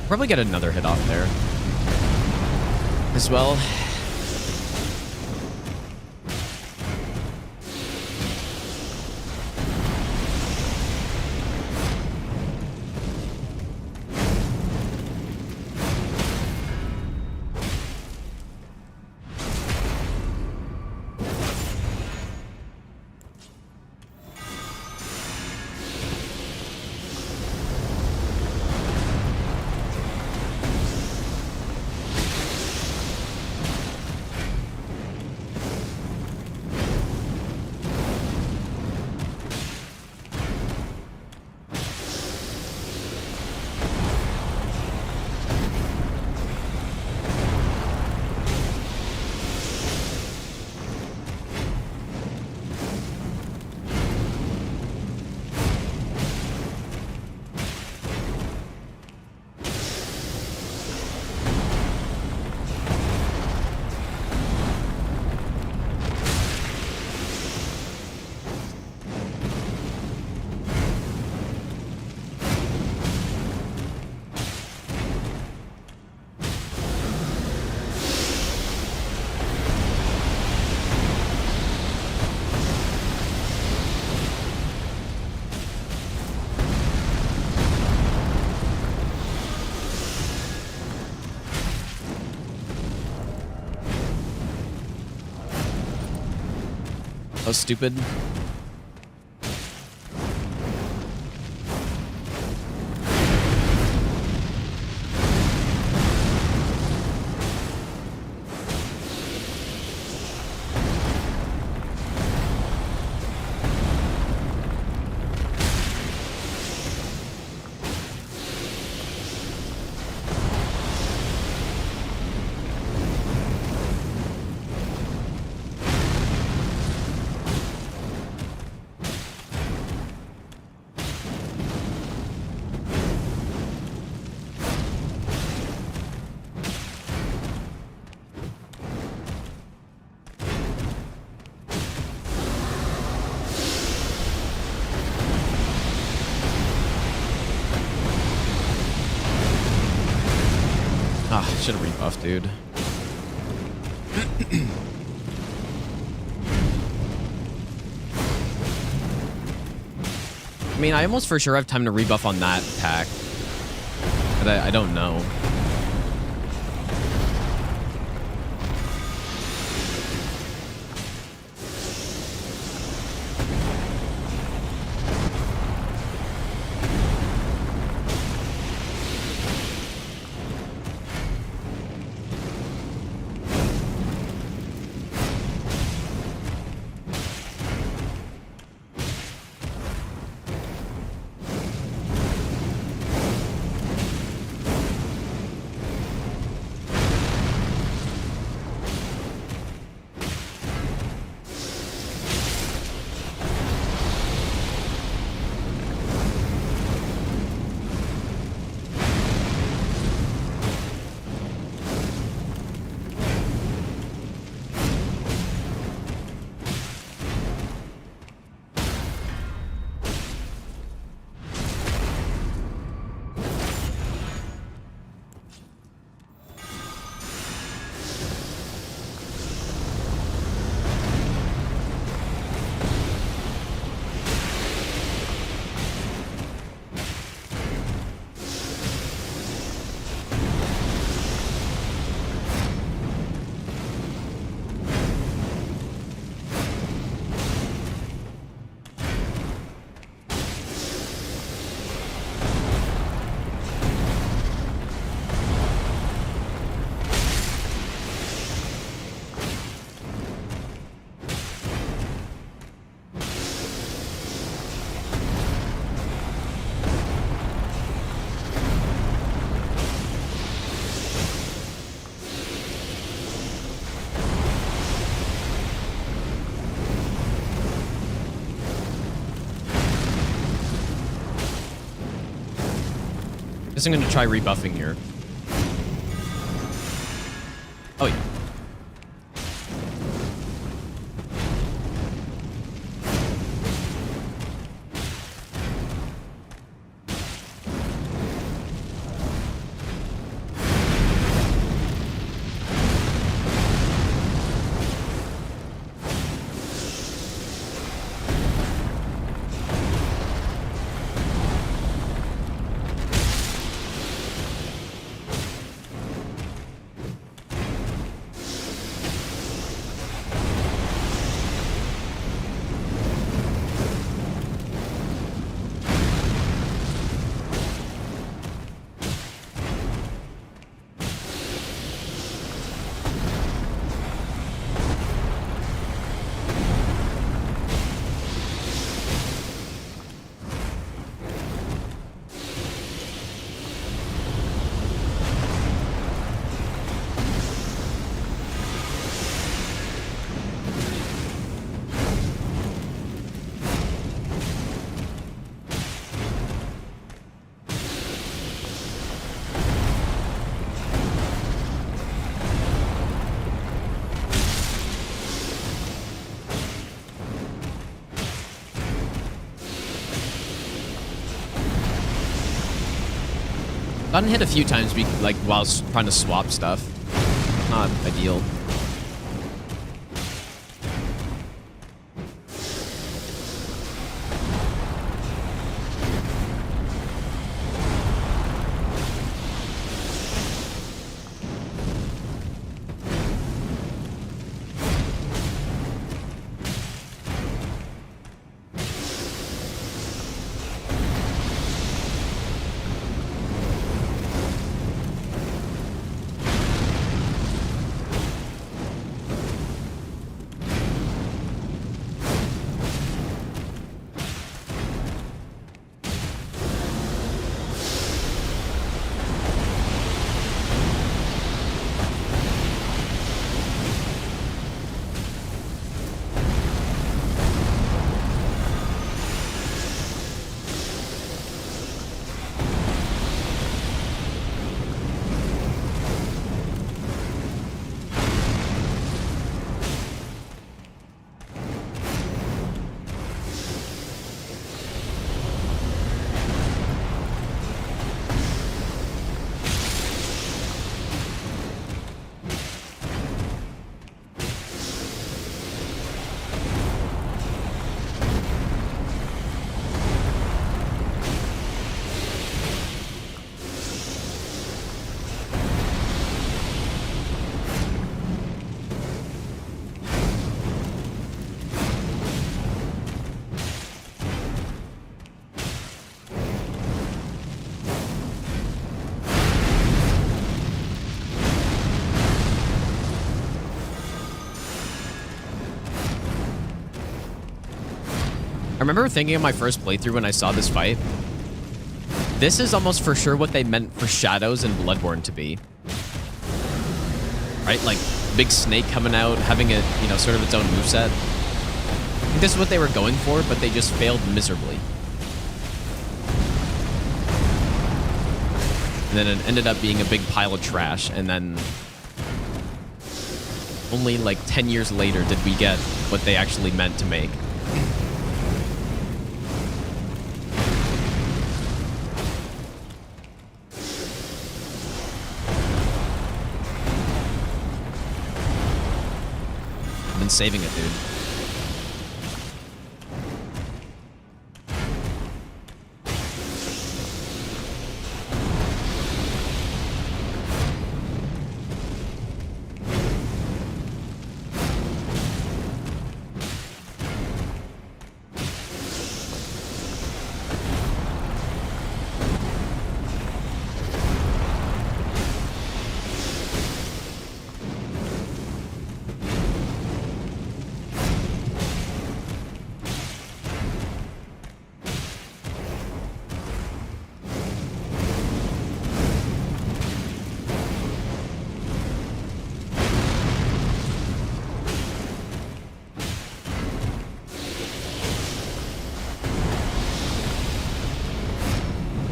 Probably get another hit off there as well. That was stupid. Ah, should have rebuffed, dude. I mean, I almost for sure have time to rebuff on that attack. But I don't know. Guess I'm gonna try rebuffing here. Oh yeah. Gotten hit a few times, like while trying to swap stuff. Not ideal. remember thinking of my first playthrough when I saw this fight. This is almost for sure what they meant for Shadows and Bloodborne to be. Right? Like, big snake coming out, having it, you know, sort of its own moveset. I think this is what they were going for, but they just failed miserably. And then it ended up being a big pile of trash, and then only like 10 years later did we get what they actually meant to make. I've been saving it, dude.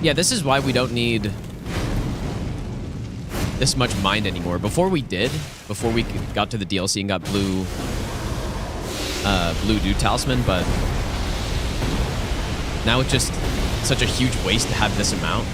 Yeah, this is why we don't need this much mind anymore. Before we got to the DLC and got blue dude talisman, but now it's just such a huge waste to have this amount.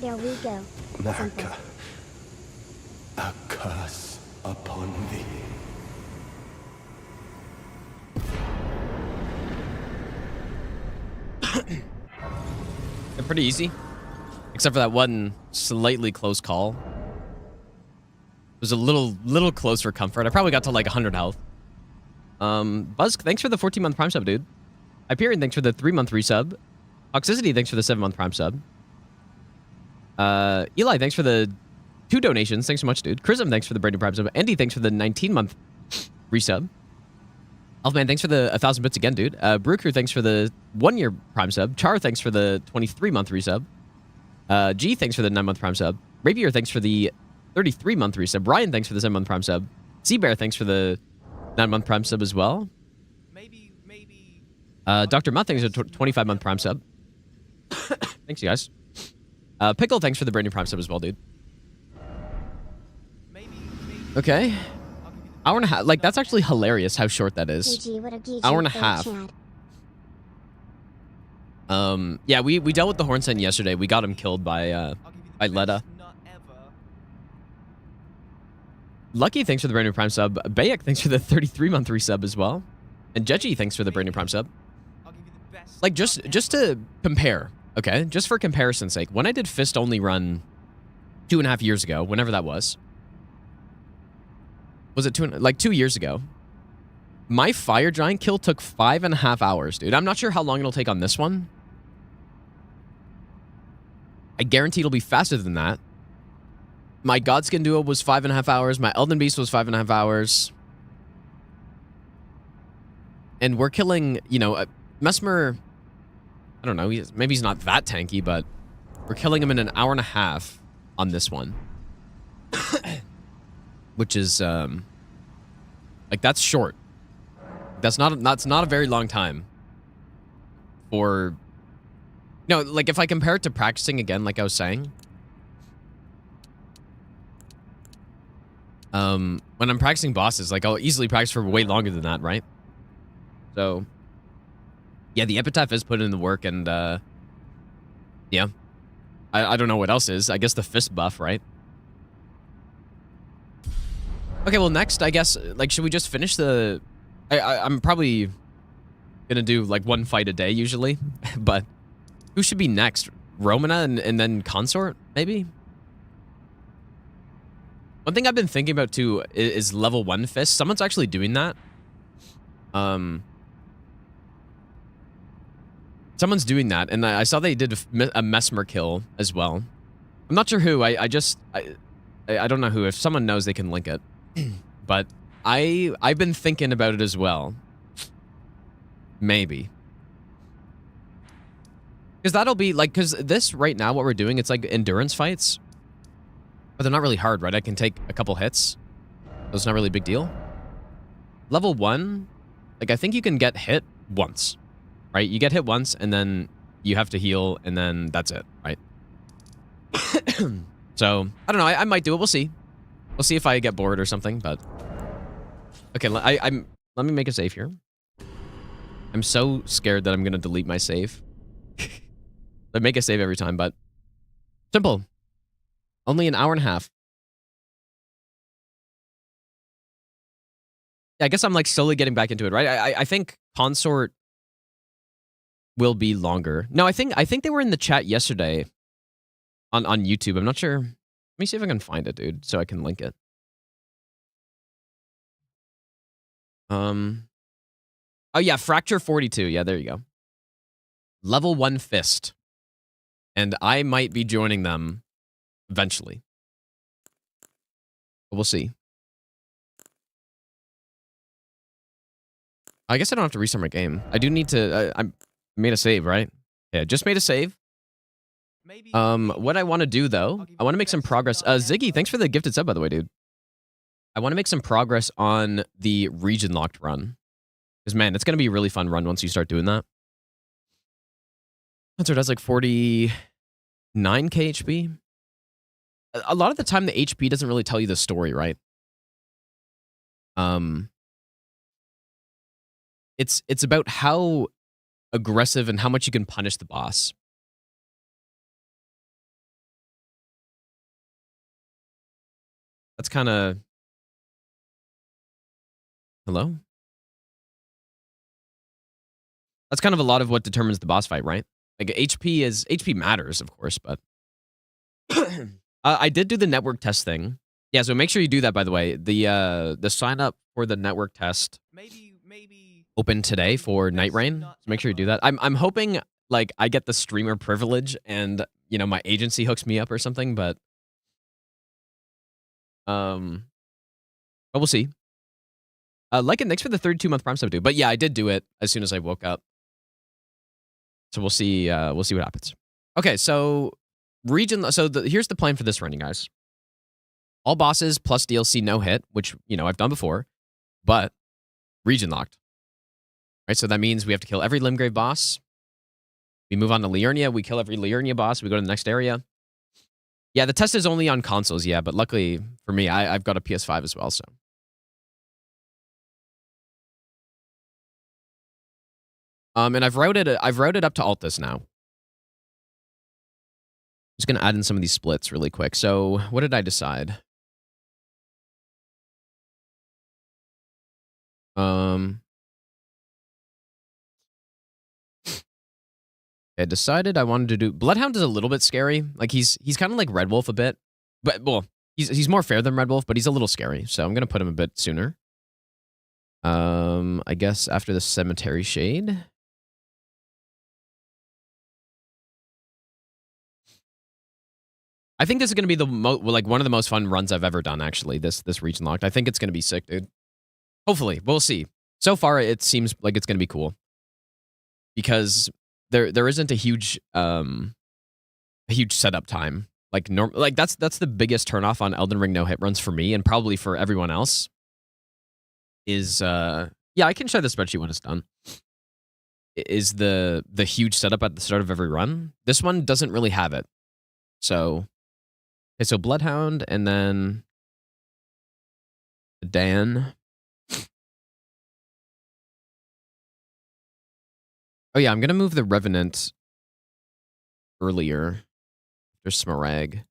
Here we go. Simple. Naka, a curse upon thee. They're pretty easy. Except for that one slightly close call. It was a little close for comfort. I probably got to like 100 health. Buzz, thanks for the 14-month Prime sub, dude. Hyperion, thanks for the 3-month resub. Toxicity, thanks for the 7-month Prime sub. Eli, thanks for the 2 donations. Thanks so much, dude. Chrism, thanks for the brand new Prime sub. Andy, thanks for the 19-month resub. Elfman, thanks for the 1,000 bits again, dude. Brew Crew, thanks for the 1-year Prime sub. Char, thanks for the 23-month resub. G, thanks for the 9-month Prime sub. Rapier, thanks for the 33-month resub. Ryan, thanks for the 7-month Prime sub. Seabear, thanks for the 9-month Prime sub as well. Maybe. Dr. Mutt, thanks for the 25-month Prime sub. Thanks, you guys. Pickle, thanks for the brand new Prime sub as well, dude. Maybe. Okay. Hour and a half. Like, that's actually hilarious how short that is. GG, what a GG Hour and a for half. Chad. Yeah, we dealt with the Hornsent yesterday. We got him killed by Letta. Not ever. Lucky, thanks for the brand new Prime sub. Bayek, thanks for the 33-month resub as well. And Jeji, thanks for the brand new Prime sub. I'll give you the best. Like, just to compare, okay? Just for comparison's sake, when I did Fist Only Run 2.5 years ago, whenever that was it 2 years ago? My Fire Giant kill took 5.5 hours, dude. I'm not sure how long it'll take on this one. I guarantee it'll be faster than that. My Godskin Duo was 5.5 hours. My Elden Beast was 5.5 hours. And we're killing, you know, Mesmer. I don't know. Maybe he's not that tanky, but we're killing him in an hour and a half on this one. Which is, like, that's short. That's not a very long time. For, no, like, if I compare it to practicing again, like I was saying, when I'm practicing bosses, like, I'll easily practice for way longer than that, right? So, yeah, the Epitaph is put in the work, and, yeah. I don't know what else is. I guess the Fist buff, right? Okay, well, next, I guess, like, should we just finish the... I'm probably gonna do, like, 1 fight a day, usually. But who should be next? Romana and then Consort, maybe? One thing I've been thinking about, too, is level 1 Fist. Someone's actually doing that. Someone's doing that, and I saw they did a Mesmer kill as well. I'm not sure who. I don't know who. If someone knows, they can link it. But I've been thinking about it as well. Maybe. Because that'll be, like, because this, right now, what we're doing, it's like endurance fights. But they're not really hard, right? I can take a couple hits. So it's not really a big deal. Level 1, like, I think you can get hit once. Right? You get hit once, and then you have to heal, and then that's it, right? So, I don't know. I might do it. We'll see. We'll see if I get bored or something, but... Okay, let me make a save here. I'm so scared that I'm going to delete my save. I make a save every time, but... Simple. Only an hour and a half. Yeah, I guess I'm, like, slowly getting back into it, right? I think Consort will be longer. No, I think they were in the chat yesterday on YouTube. I'm not sure. Let me see if I can find it, dude, so I can link it. Oh yeah, Fracture 42. Yeah, there you go. Level 1 Fist. And I might be joining them eventually. But we'll see. I guess I don't have to restart my game. I do need to I made a save, right? Yeah, just made a save. Maybe. What I want to do, though, I want to make some progress. Ziggy, thanks for the gifted sub, by the way, dude. I want to make some progress on the Regionlocked run. Because, man, it's going to be a really fun run once you start doing that. So it does, like, 49k HP. A lot of the time, the HP doesn't really tell you the story, right? It's about how aggressive and how much you can punish the boss. That's kind of... Hello? That's kind of a lot of what determines the boss fight, right? Like HP matters, of course, but I did do the network test thing. Yeah, so make sure you do that, by the way. The sign up for the network test Maybe open today for Night Rain. So make sure you do that. I'm hoping like I get the streamer privilege and my agency hooks me up or something, but we'll see. Like and thanks for the 32-month Prime sub, dude. But yeah, I did do it as soon as I woke up. So we'll see what happens. Okay, so here's the plan for this run, you guys. All bosses plus DLC no hit, which I've done before, but region locked. Right, so that means we have to kill every Limgrave boss. We move on to Liurnia, we kill every Liurnia boss, we go to the next area. Yeah, the test is only on consoles, yeah, but luckily for me, I've got a PS5 as well, so. And I've routed up to Altus now. Just gonna add in some of these splits really quick. So what did I decide? I decided I wanted to do... Bloodhound is a little bit scary. Like, he's kind of like Red Wolf a bit. But, well, he's more fair than Red Wolf, but he's a little scary. So I'm going to put him a bit sooner. I guess after the Cemetery Shade. I think this is going to be one of the most fun runs I've ever done, actually, this region locked. I think it's going to be sick, dude. Hopefully. We'll see. So far, it seems like it's going to be cool. Because... There isn't a huge setup time. Like that's the biggest turnoff on Elden Ring no hit runs for me and probably for everyone else. Is yeah, I can share the spreadsheet when it's done. Is the huge setup at the start of every run. This one doesn't really have it. So okay, so Bloodhound and then Dan. Oh yeah, I'm gonna move the Revenant earlier. There's Smarag.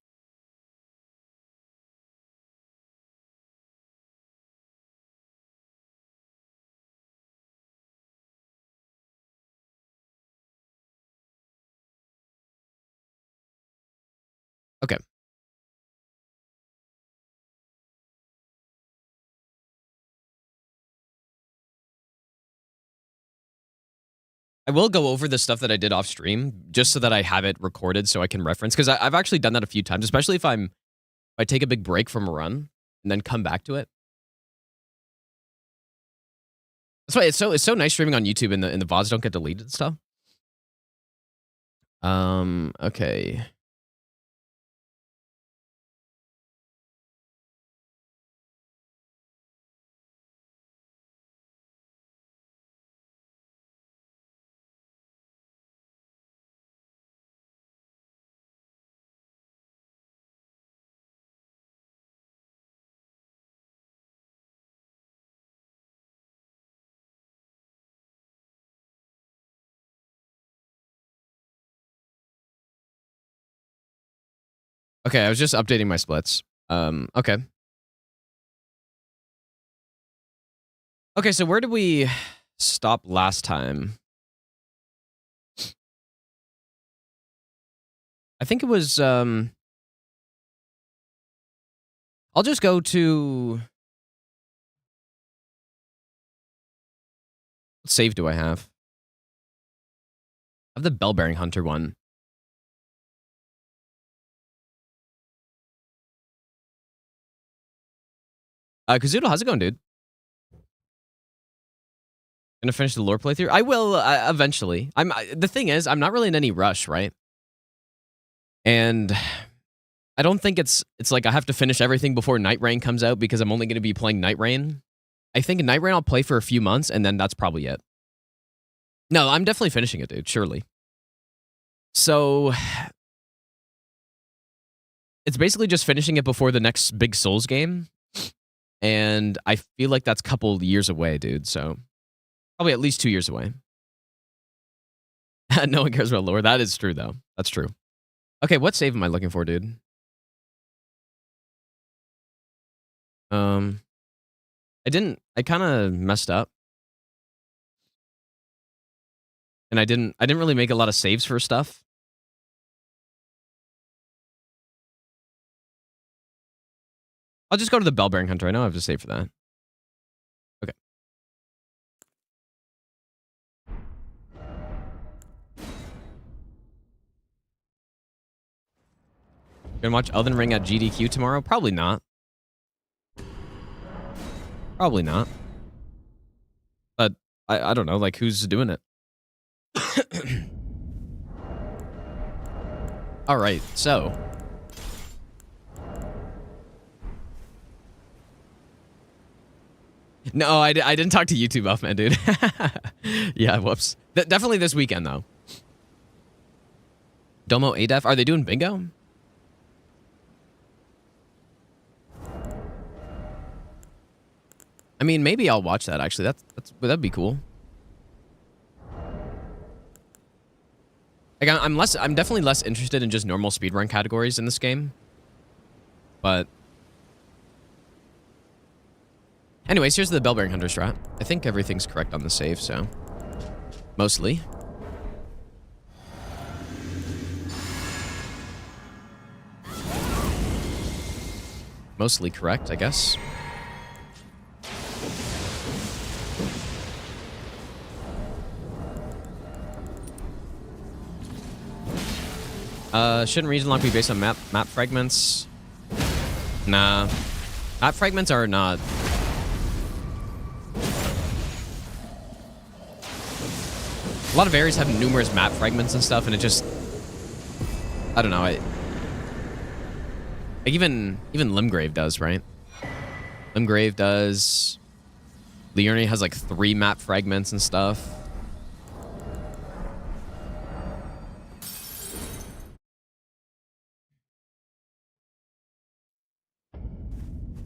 Okay. I will go over the stuff that I did off stream just so that I have it recorded so I can reference, because I've actually done that a few times, especially if I take a big break from a run and then come back to it. That's why it's so nice streaming on YouTube and the VODs don't get deleted and stuff. Okay. Okay, I was just updating my splits. Okay. Okay, so where did we stop last time? I think it was, I'll just go to... What save do I have? I have the Bell-Bearing Hunter one. Kazuto, how's it going, dude? Gonna finish the lore playthrough? I will eventually. The thing is, I'm not really in any rush, right? And I don't think it's like I have to finish everything before Night Rain comes out because I'm only going to be playing Night Rain. I think Night Rain I'll play for a few months and then that's probably it. No, I'm definitely finishing it, dude. Surely. So it's basically just finishing it before the next big Souls game. And I feel like that's a couple years away, dude. So probably at least 2 years away. No one cares about lore. That is true, though. That's true. Okay, what save am I looking for, dude? I kind of messed up. And I didn't really make a lot of saves for stuff. I'll just go to the Bell-bearing Hunter. I know I have to save for that. Okay. Gonna watch Elden Ring at GDQ tomorrow? Probably not. Probably not. But I don't know, like, who's doing it? All right, so. No, I didn't talk to YouTube off, man, dude. Yeah, whoops. Definitely this weekend, though. Domo ADEF, are they doing bingo? I mean, maybe I'll watch that, actually. That'd be cool. Like, I'm definitely less interested in just normal speedrun categories in this game. But anyways, here's the Bell-bearing Hunter strat. I think everything's correct on the save, so mostly. Mostly correct, I guess. Shouldn't region lock be based on map fragments? Nah. Map fragments are not. A lot of areas have numerous map fragments and stuff, and it just, I don't know. Like even Limgrave does, right? Limgrave does. Liurnia has like 3 map fragments and stuff.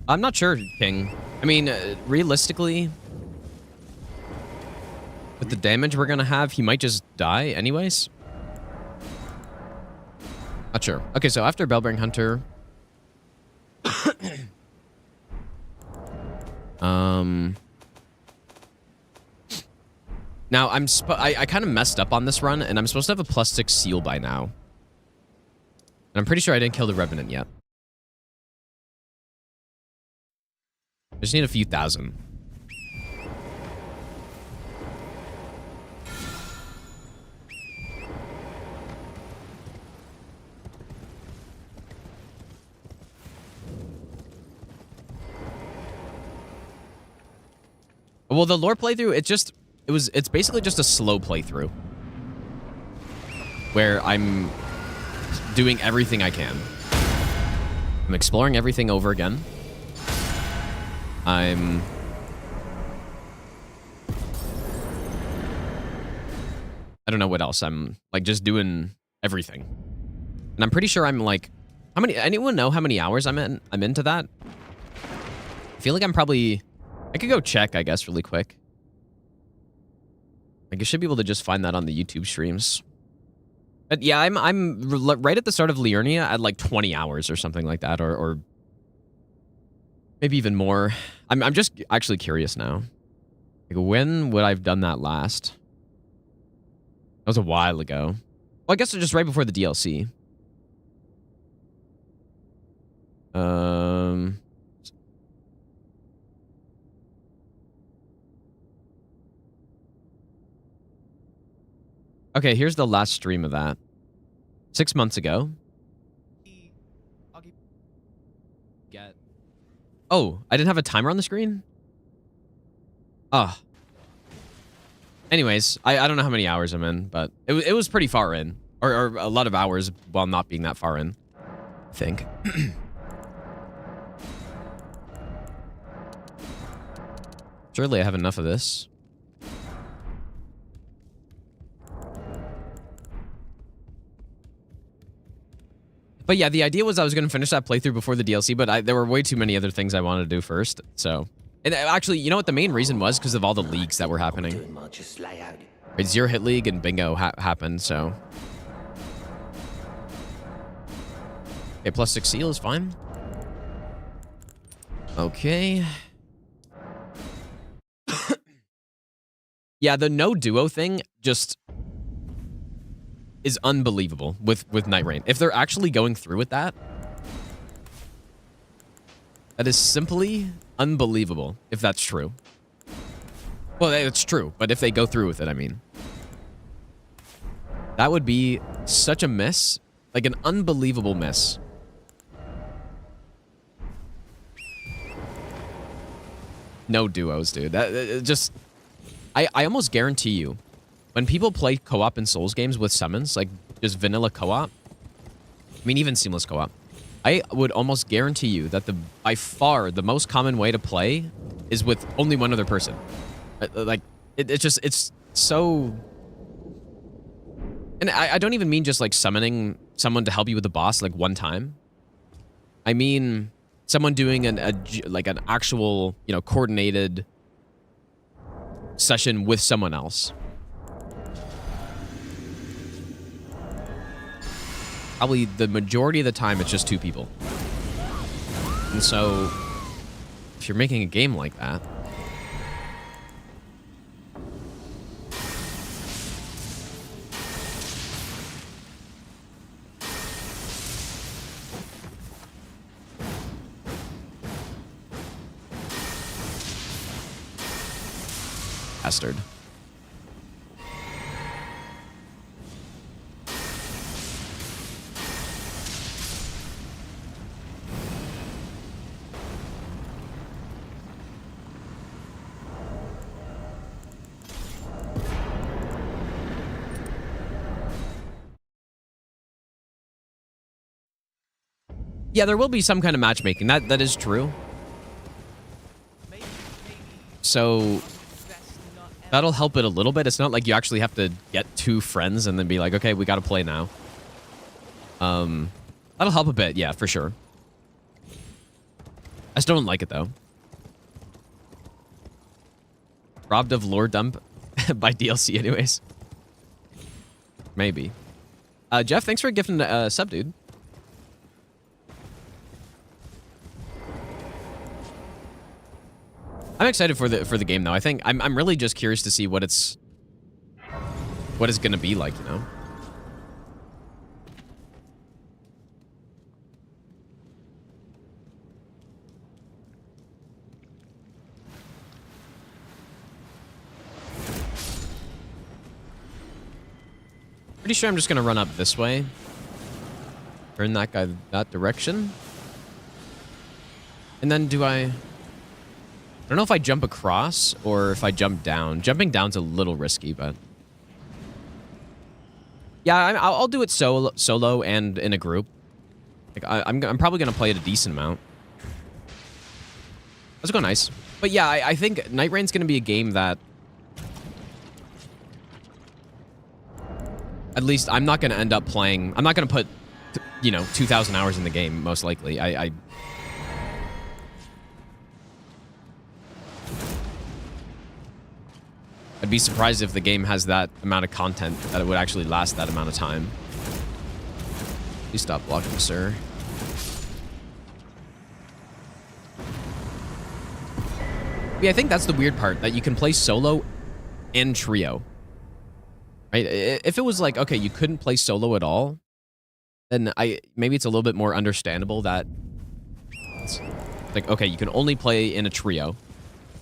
I'm not sure, King. I mean, realistically, with the damage we're gonna have, he might just die anyways. Not sure. Okay, so after Bell-bearing Hunter, now I kind of messed up on this run, and I'm supposed to have a +6 seal by now. And I'm pretty sure I didn't kill the Revenant yet. I just need a few thousand. Well, the lore playthrough, it's basically just a slow playthrough. Where I'm doing everything I can. I'm exploring everything over again. I don't know what else. I'm like just doing everything. And I'm pretty sure I'm like, anyone know how many hours I'm into that? I feel like I could go check, I guess, really quick. Like, I should be able to just find that on the YouTube streams. But yeah, I'm right at the start of Liurnia at like 20 hours or something like that, or maybe even more. I'm just actually curious now. Like, when would I have done that last? That was a while ago. Well, I guess just right before the DLC. Okay, here's the last stream of that. 6 months ago. Oh, I didn't have a timer on the screen? Oh. Anyways, I don't know how many hours I'm in, but it was pretty far in. Or a lot of hours while not being that far in, I think. Surely I have enough of this. But yeah, the idea was I was going to finish that playthrough before the DLC, but there were way too many other things I wanted to do first. So, and actually, you know what the main reason was? Because of all the leagues that were happening. Right, Zero Hit League and Bingo happened, so. Okay, +6 seal is fine. Okay. Yeah, the no duo thing just is unbelievable with Night Rain. If they're actually going through with that, that is simply unbelievable if that's true. Well, it's true, but if they go through with it, I mean. That would be such a miss. Like an unbelievable miss. No duos, dude. That just... I almost guarantee you, when people play co-op in Souls games with summons, like just vanilla co-op, I mean even seamless co-op, I would almost guarantee you that by far the most common way to play is with only one other person. Like it's so... And I don't even mean just like summoning someone to help you with the boss like one time. I mean someone doing an actual, you know, coordinated session with someone else. Probably the majority of the time it's just two people. And so if you're making a game like that, bastard. Yeah, there will be some kind of matchmaking. That is true. So that'll help it a little bit. It's not like you actually have to get two friends and then be like, okay, we got to play now. That'll help a bit, yeah, for sure. I still don't like it though. Robbed of lore dump by DLC, anyways. Maybe. Jeff, thanks for gifting a sub, dude. I'm excited for the game though. I think I'm really just curious to see what it's gonna be like, you know. Pretty sure I'm just gonna run up this way. Turn that guy that direction. And then I don't know if I jump across or if I jump down. Jumping down's a little risky, but... Yeah, I'll do it solo and in a group. Like I'm probably going to play it a decent amount. Let's go nice. But yeah, I think Night Rain's going to be a game that... At least I'm not going to end up playing... I'm not going to put, you know, 2,000 hours in the game, most likely. I'd be surprised if the game has that amount of content that it would actually last that amount of time. Please stop blocking, sir. Yeah, I think that's the weird part, that you can play solo and trio. Right? If it was like, okay, you couldn't play solo at all, then maybe it's a little bit more understandable that it's like, okay, you can only play in a trio.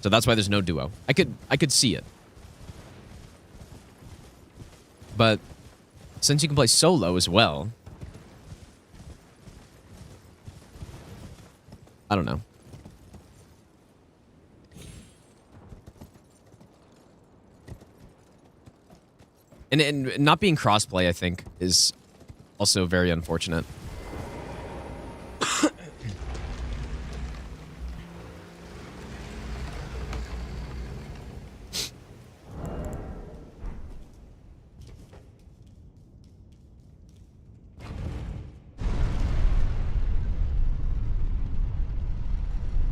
So that's why there's no duo. I could see it. But since you can play solo as well, I don't know. And not being crossplay, I think, is also very unfortunate.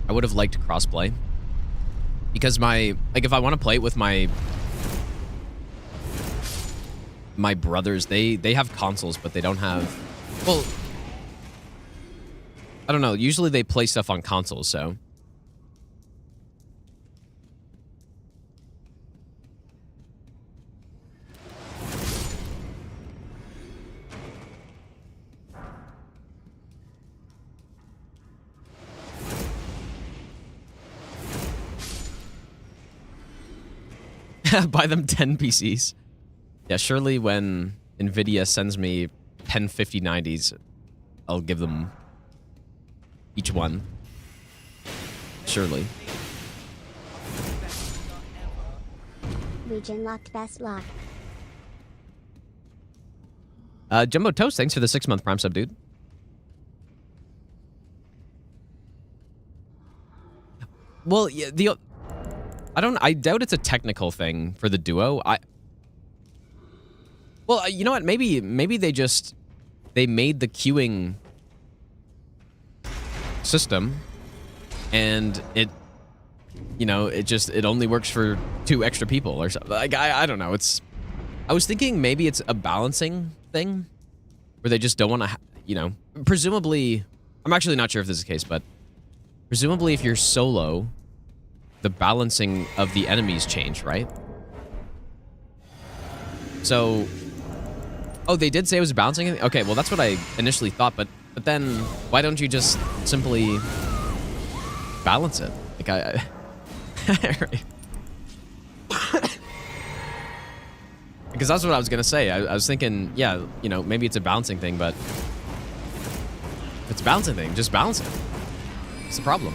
I would have liked crossplay because if I want to play it with my brothers, they have consoles, but they don't have, well, I don't know. Usually they play stuff on consoles, so Buy them 10 PCs. Yeah, surely when NVIDIA sends me 10 5090s, I'll give them each one. Surely. Best nut ever. Regionlocked best lock. Jumbo Toast, thanks for the 6-month Prime sub, dude. Well, yeah, I doubt it's a technical thing for the Duo. Well, you know what? Maybe they made the queuing system, and it only works for 2 extra people or something. Like I don't know. I was thinking maybe it's a balancing thing, where they just don't want to, presumably. I'm actually not sure if this is the case, but presumably if you're solo, the balancing of the enemies change, right? So, oh, they did say it was balancing. Okay, well that's what I initially thought, but then why don't you just simply balance it? Like because that's what I was gonna say. I was thinking, yeah, maybe it's a balancing thing, but if it's a balancing thing, just balance it. What's the problem?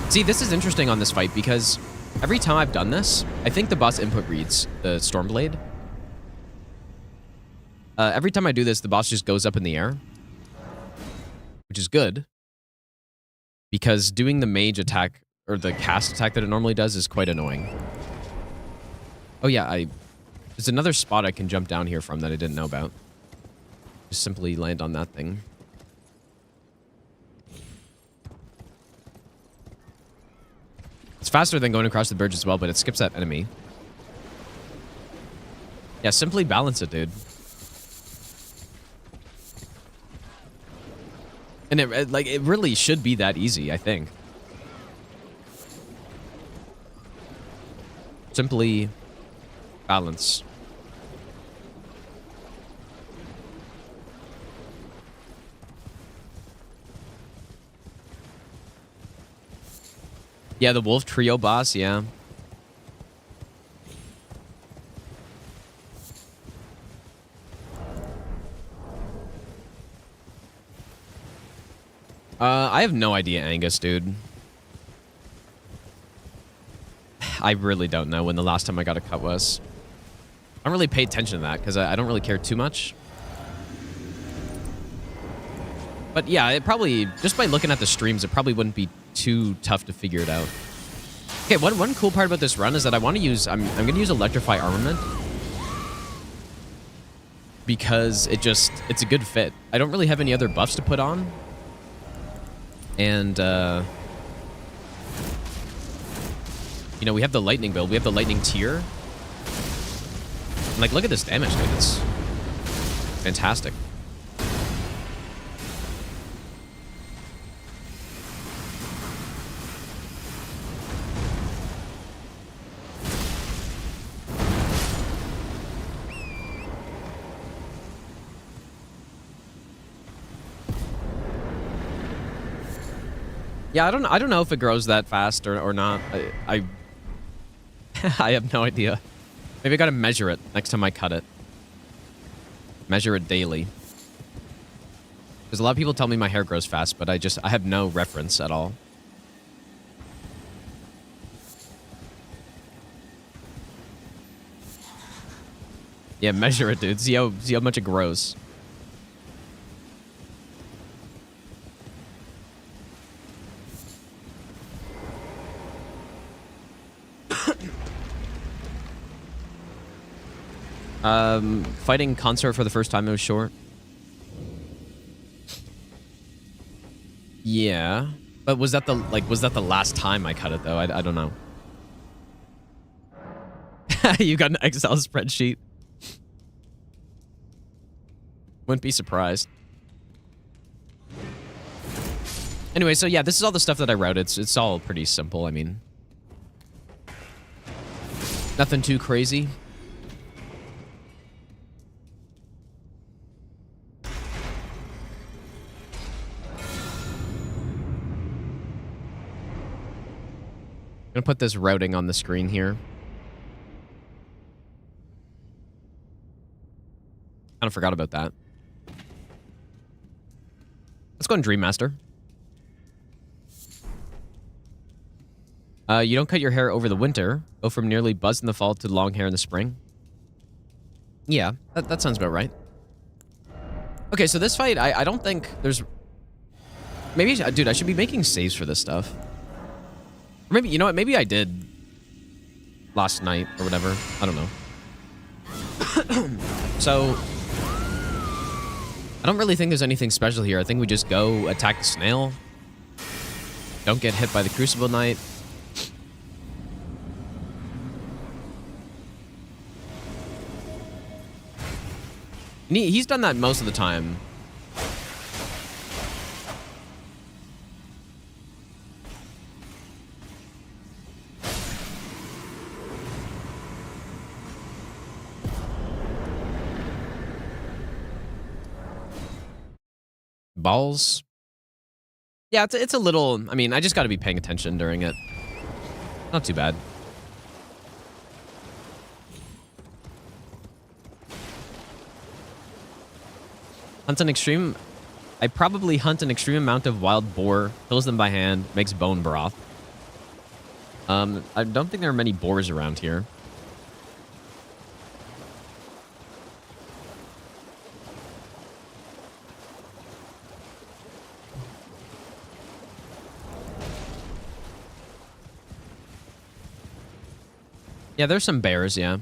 See, this is interesting on this fight because every time I've done this, I think the boss input reads the Stormblade. Every time I do this, the boss just goes up in the air, which is good because doing the mage attack or the cast attack that it normally does is quite annoying. Oh yeah, there's another spot I can jump down here from that I didn't know about. Just simply land on that thing. It's faster than going across the bridge as well, but it skips that enemy. Yeah, simply balance it, dude. And it really should be that easy, I think. Simply balance. Yeah, the wolf trio boss, yeah. I have no idea, Angus, dude. I really don't know when the last time I got a cut was. I don't really pay attention to that because I don't really care too much. But yeah, it probably, just by looking at the streams, it probably wouldn't be too tough to figure it out. Okay, one cool part about this run is that I want to use, I'm going to use Electrify Armament. Because it's a good fit. I don't really have any other buffs to put on. And, we have the lightning build. We have the lightning tier. And, like, look at this damage, dude. It's fantastic. Yeah, I don't know if it grows that fast or not. I I have no idea. Maybe I gotta measure it next time I cut it. Measure it daily. Because a lot of people tell me my hair grows fast, but I have no reference at all. Yeah, measure it, dude. See how much it grows. Fighting Consort for the first time, it was short. Yeah. But was that the last time I cut it, though? I don't know. You got an Excel spreadsheet. Wouldn't be surprised. Anyway, so yeah, this is all the stuff that I wrote. It's all pretty simple, I mean. Nothing too crazy. gonna put this routing on the screen here. Kind of forgot about that. Let's go on Dream Master. You don't cut your hair over the winter. Go from nearly buzzed in the fall to long hair in the spring. Yeah, that sounds about right. Okay, so this fight, I don't think there's... Maybe, dude, I should be making saves for this stuff. Or maybe, you know what? Maybe I did last night or whatever. I don't know. So, I don't really think there's anything special here. I think we just go attack the snail. Don't get hit by the Crucible Knight. He's done that most of the time. Balls. Yeah, it's a little... I mean, I just got to be paying attention during it. Not too bad. Hunt an extreme... I probably hunt an extreme amount of wild boar, kills them by hand, makes bone broth. I don't think there are many boars around here. Yeah, there's some bears, yeah.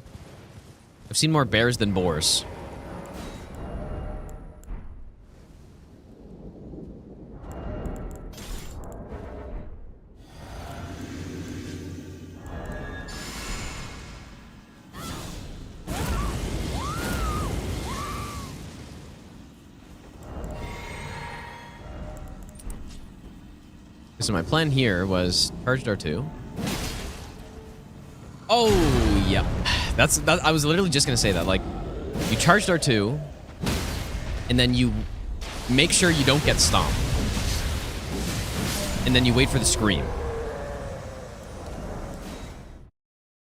I've seen more bears than boars. So my plan here was charged R2. Oh, yeah. I was literally just going to say that. Like, you charged R2, and then you make sure you don't get stomped. And then you wait for the scream.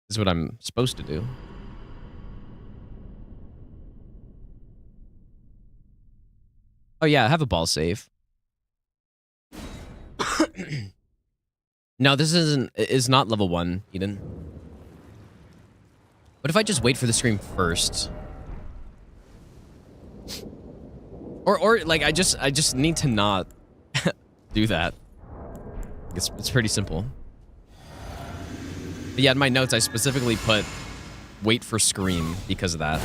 This is what I'm supposed to do. Oh, yeah, I have a ball save. No, this is not level 1, Eden. What if I just wait for the scream first? Or like I just need to not do that. It's pretty simple. But yeah, in my notes I specifically put wait for scream because of that.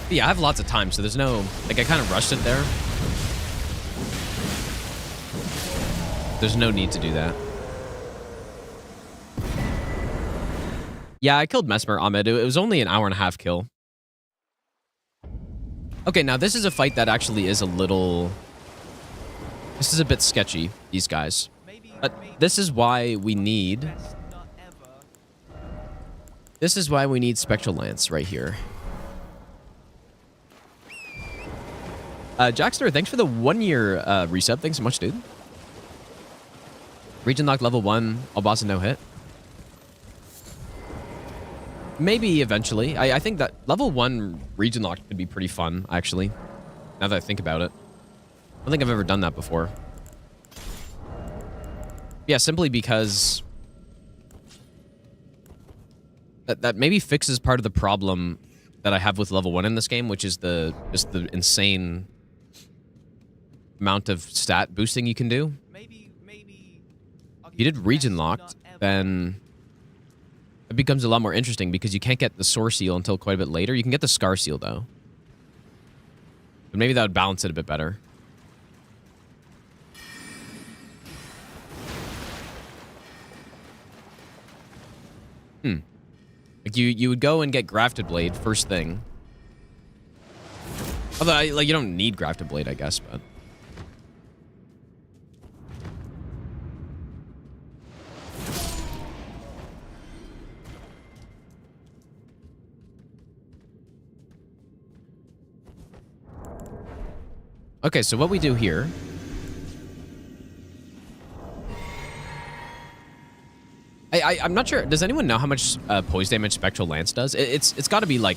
But yeah, I have lots of time, so there's no... Like, I kind of rushed it there. There's no need to do that. Yeah, I killed Mesmer, Ahmed. It was only an hour and a half kill. Okay, now this is a fight that actually is a little... This is a bit sketchy, these guys. But this is why we need... This is why we need Spectral Lance right here. Jackster, thanks for the 1-year resub. Thanks so much, dude. Regionlocked level 1, all boss and no hit. Maybe eventually. I think that level 1 Regionlocked could be pretty fun, actually. Now that I think about it. I don't think I've ever done that before. Yeah, simply because... That maybe fixes part of the problem that I have with level 1 in this game, which is just the insane amount of stat boosting you can do. If you did Regionlocked, then it becomes a lot more interesting because you can't get the Sore Seal until quite a bit later. You can get the Scar Seal, though. But maybe that would balance it a bit better. Like you would go and get Grafted Blade first thing. Although, like, you don't need Grafted Blade, I guess, but... Okay, so what we do here... I'm not sure. Does anyone know how much poise damage Spectral Lance does? It's got to be like...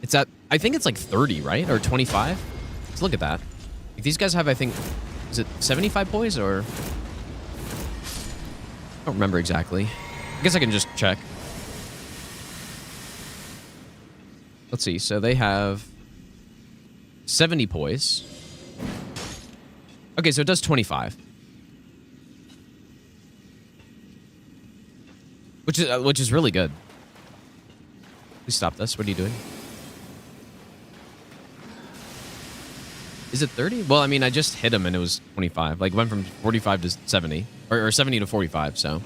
It's at... I think it's like 30, right? Or 25? Let's look at that. Like these guys have, I think... Is it 75 poise or... I don't remember exactly. I guess I can just check. Let's see. So they have 70 poise. Okay, so it does 25. Which is really good. Please stop this. What are you doing? Is it 30? Well, I mean, I just hit him and it was 25. Like, went from 45 to 70. Or 70 to 45, so.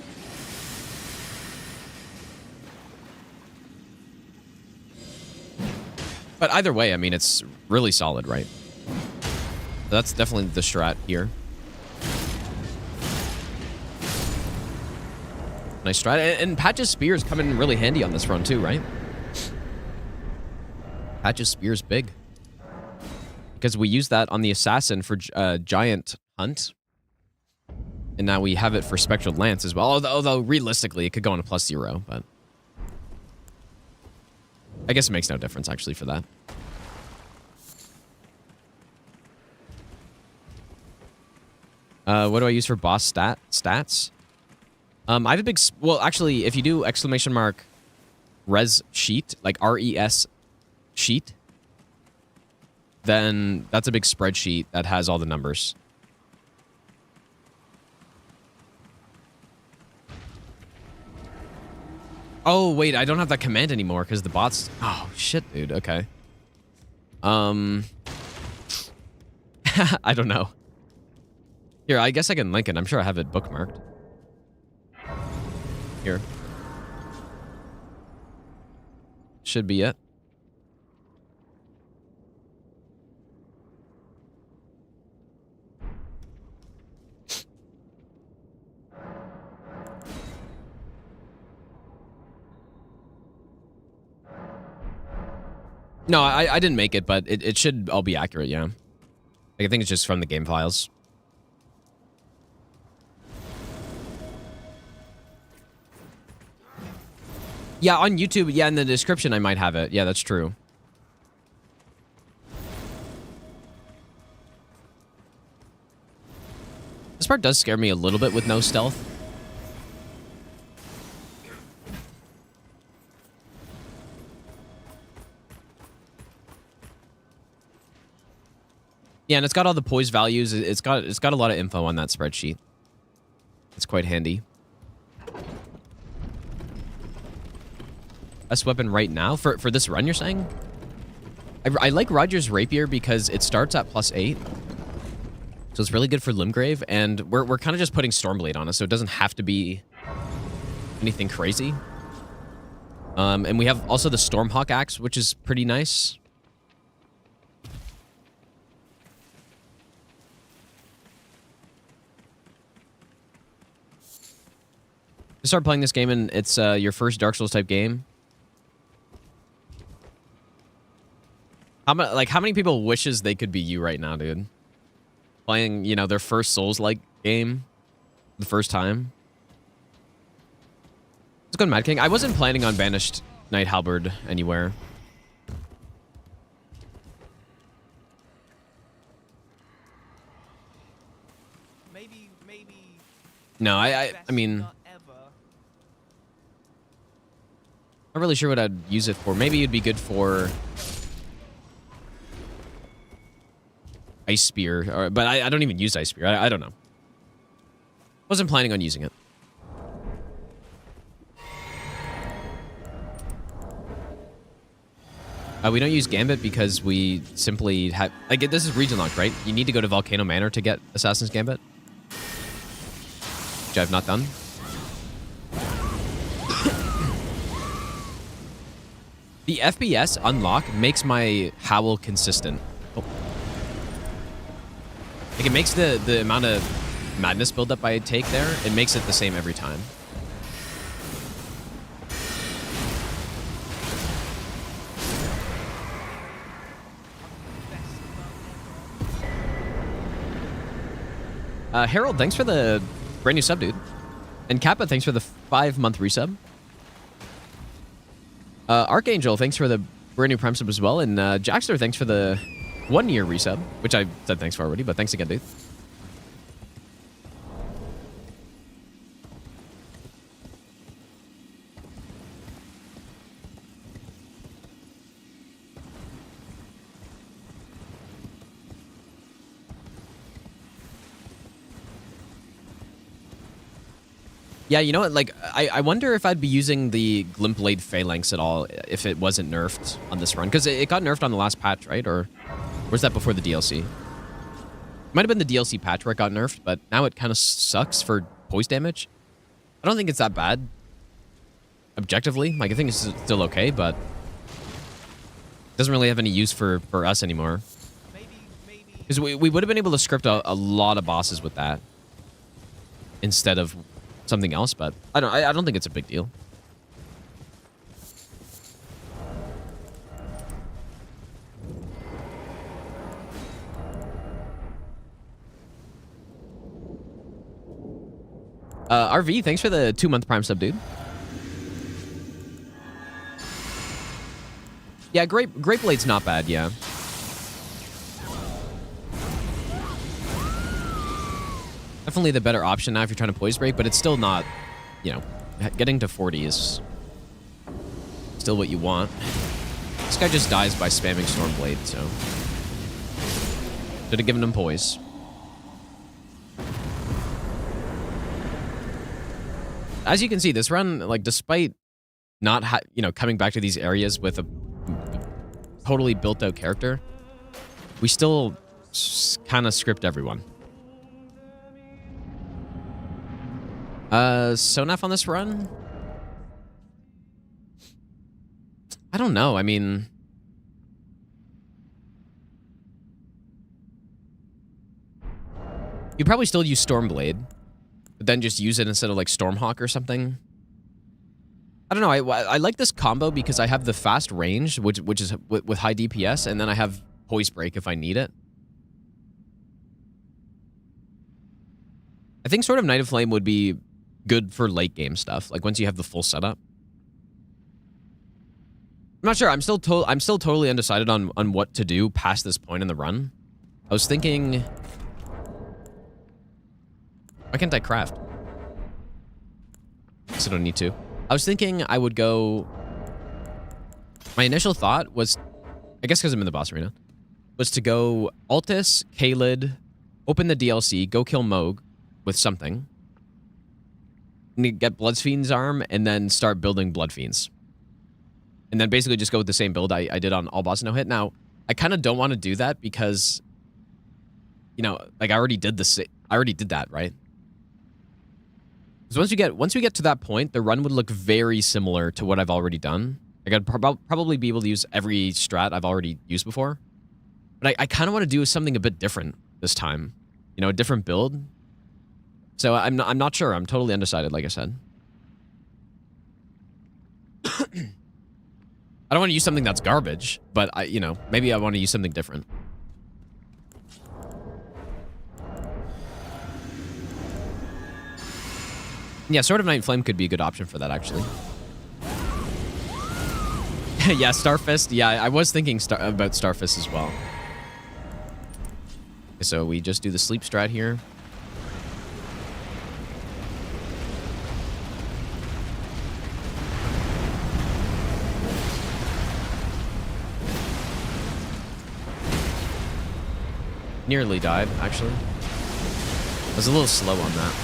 But either way, I mean, it's really solid, right? That's definitely the strat here. Nice strat. And Patch's Spears come in really handy on this run, too, right? Patch's Spear's big. Because we use that on the Assassin for Giant Hunt. And now we have it for Spectral Lance as well. Although realistically, it could go on a +0, but... I guess it makes no difference, actually, for that. What do I use for boss stats? I have a big... Well, actually, if you do !res sheet, like RES sheet, then that's a big spreadsheet that has all the numbers. Oh, wait, I don't have that command anymore because the bots... Oh, shit, dude. Okay. I don't know. Here, I guess I can link it. I'm sure I have it bookmarked. Here. Should be it. No, I didn't make it, but it should all be accurate, yeah. Like, I think it's just from the game files. Yeah, on YouTube, yeah, in the description I might have it. Yeah, that's true. This part does scare me a little bit with no stealth. Yeah, and it's got all the poise values. It's got a lot of info on that spreadsheet. It's quite handy. Best weapon right now for this run, you're saying? I like Roger's Rapier because it starts at +8. So it's really good for Limgrave, and we're kind of just putting Stormblade on us, so it doesn't have to be anything crazy. And we have also the Stormhawk Axe, which is pretty nice. You start playing this game and it's your first Dark Souls type game. How many people wishes they could be you right now, dude? Playing, you know, their first Souls-like game the first time. Let's go to Mad King. I wasn't planning on Banished Knight Halberd anywhere. Maybe. No, I mean, not really sure what I'd use it for. Maybe it'd be good for Ice Spear, but I don't even use Ice Spear. I don't know. Wasn't planning on using it. We don't use Gambit because we simply have... Like, this is Regionlocked, right? You need to go to Volcano Manor to get Assassin's Gambit. Which I've not done. The FPS unlock makes my Howl consistent. Oh. Like, it makes the amount of madness buildup I take there, it makes it the same every time. Harold, thanks for the brand new sub, dude. And Kappa, thanks for the 5-month resub. Archangel, thanks for the brand new prime sub as well. And Jackster, thanks for the 1-year resub, which I said thanks for already, but thanks again, dude. Yeah, you know what? Like, I wonder if I'd be using the Glintblade Phalanx at all if it wasn't nerfed on this run. Because it got nerfed on the last patch, right? Or was that before the DLC? Might have been the DLC patch where it got nerfed, but now it kind of sucks for poise damage. I don't think it's that bad. Objectively. Like, I think it's still okay, but it doesn't really have any use for us anymore. Because we would have been able to script a lot of bosses with that instead of something else, but I don't think it's a big deal. RV, thanks for the 2-month prime sub, dude. Yeah, Great Blade's not bad, yeah. Definitely the better option now if you're trying to poise break, but it's still not, you know, getting to 40 is still what you want. This guy just dies by spamming Stormblade, so should have given him poise. As you can see, this run, like, despite not, you know, coming back to these areas with a totally built-out character, we still kind of script everyone. Sonaf on this run? I don't know. I mean, you probably still use Stormblade, but then just use it instead of like Stormhawk or something. I don't know. I like this combo because I have the fast range, which is with high DPS, and then I have poise break if I need it. I think sort of Night of Flame would be good for late game stuff, like once you have the full setup. I'm not sure. I'm still totally undecided on what to do past this point in the run. I was thinking, why can't I craft? Guess I don't need to. I was thinking I would go. My initial thought was, I guess because I'm in the boss arena, was to go Altus, Kaled, open the DLC, go kill Moog with something, get Bloodfiend's arm, and then start building Bloodfiends. And then basically just go with the same build I did on all boss no hit. Now, I kind of don't want to do that because, you know, like I already did that, right? Because once we get to that point, the run would look very similar to what I've already done. Like I'd probably be able to use every strat I've already used before. But I kind of want to do something a bit different this time. You know, a different build. So I'm not sure. I'm totally undecided, like I said. I don't want to use something that's garbage, but you know, maybe I want to use something different. Yeah, Sword of Night and Flame could be a good option for that, actually. Yeah, Starfist. Yeah, I was thinking about Starfist as well. So we just do the sleep strat here. Nearly died, actually. I was a little slow on that.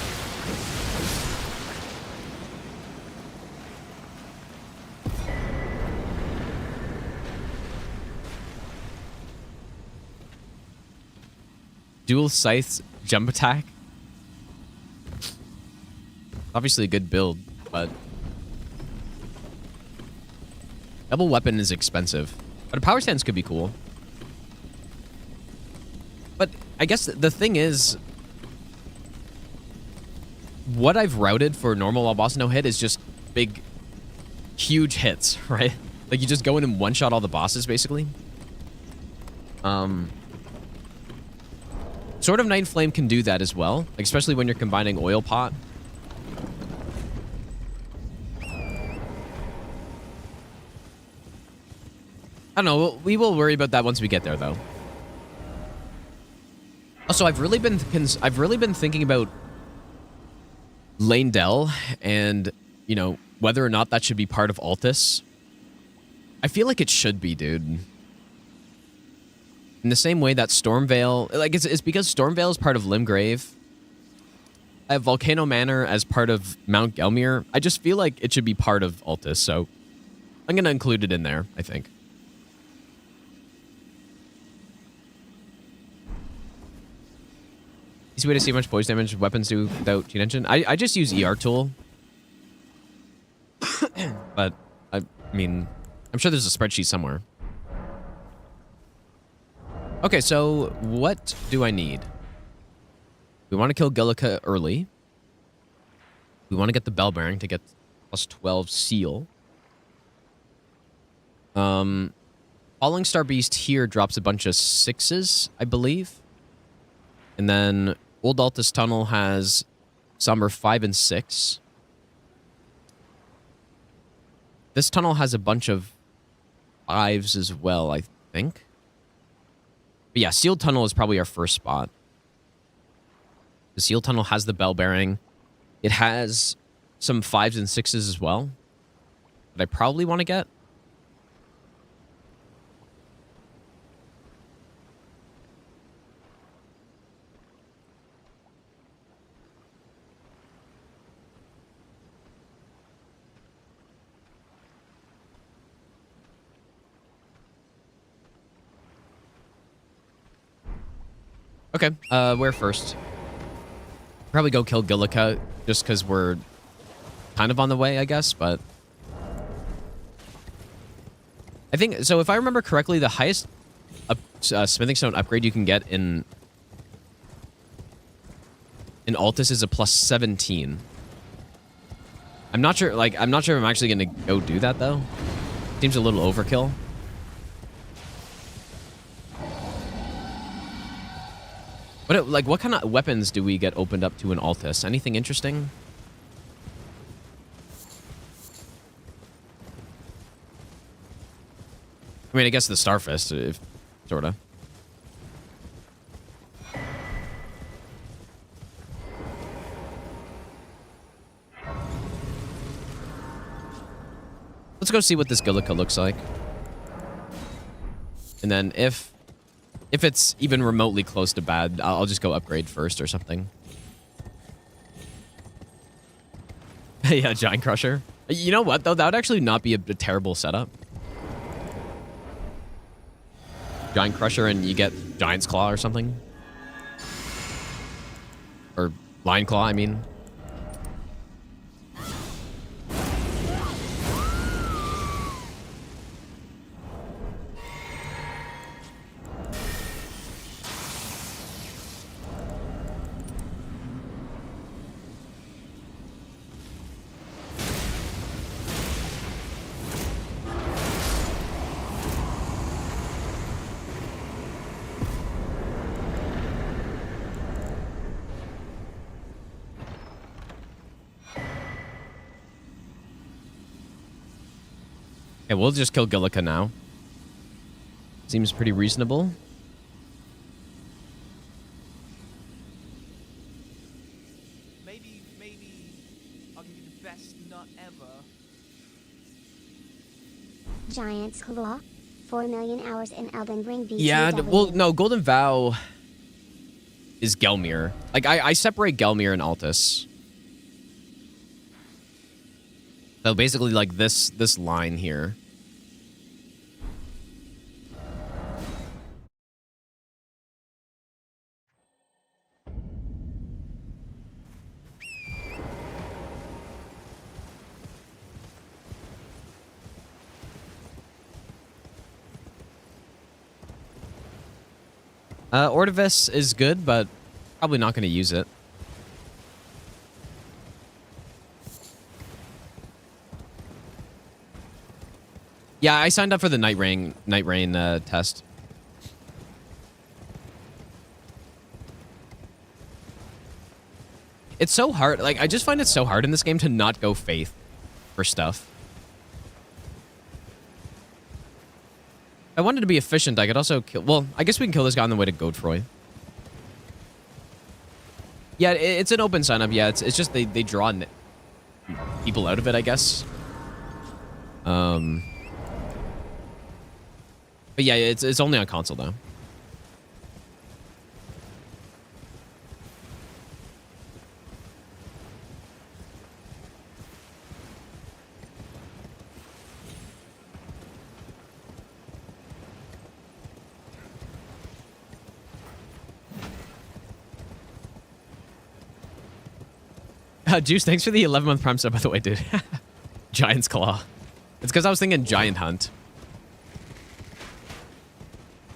Dual Scythes jump attack. Obviously a good build, but double weapon is expensive. But a power stance could be cool. But I guess the thing is, what I've routed for normal all boss no hit is just big, huge hits, right? Like you just go in and one-shot all the bosses, basically. Sword of Night Flame can do that as well, like, especially when you're combining Oil Pot. I don't know. We will worry about that once we get there, though. Also, I've really been thinking about Lane Dell and, you know, whether or not that should be part of Altus. I feel like it should be, dude. In the same way that Stormvale, like, it's because Stormvale is part of Limgrave. I have Volcano Manor as part of Mount Gelmir. I just feel like it should be part of Altus, so I'm gonna include it in there, I think. Easy way to see how much poison damage weapons do without Gene Engine. I just use ER tool. But, I mean, I'm sure there's a spreadsheet somewhere. Okay, so what do I need? We want to kill Gillica early. We want to get the Bell Bearing to get plus 12 seal. Falling Star Beast here drops a bunch of 6s, I believe. And then Old Altus Tunnel has some are 5 and 6. This tunnel has a bunch of 5s as well, I think. But yeah, Sealed Tunnel is probably our first spot. The Sealed Tunnel has the Bell Bearing. It has some 5s and 6s as well that I probably want to get. Okay, where first? Probably go kill Gillica, just because we're kind of on the way, I guess, but... I think, so if I remember correctly, the highest Smithing Stone upgrade you can get in Altus is a plus 17. I'm not sure, like, I'm not sure if I'm actually going to go do that, though. Seems a little overkill. What kind of weapons do we get opened up to in Altus? Anything interesting? I mean, I guess the Starfist, if sorta. Let's go see what this Gillica looks like. And then if it's even remotely close to bad, I'll just go upgrade first or something. Yeah, Giant Crusher. You know what, though? That would actually not be a terrible setup. Giant Crusher and you get Giant's Claw or something. Or Lion Claw, I mean. Okay, we'll just kill Gillica now. Seems pretty reasonable. Maybe I'll give you the best nut ever. Giant's Claw. 4 million hours in Elden Ring BTW. Yeah, well, no, Golden Vow is Gelmir. Like, I separate Gelmir and Altus. So basically, like, this line here. Ordivis is good, but probably not going to use it. Yeah, I signed up for the Night Rain test. It's so hard. Like, I just find it so hard in this game to not go faith for stuff. If I wanted to be efficient, I could also kill... Well, I guess we can kill this guy on the way to Godefroy. Yeah, it's an open sign-up. Yeah, it's just they draw people out of it, I guess. But yeah, it's only on console, though. Juice, thanks for the 11-month Prime sub, by the way, dude. Giant's Claw. It's because I was thinking Giant Hunt.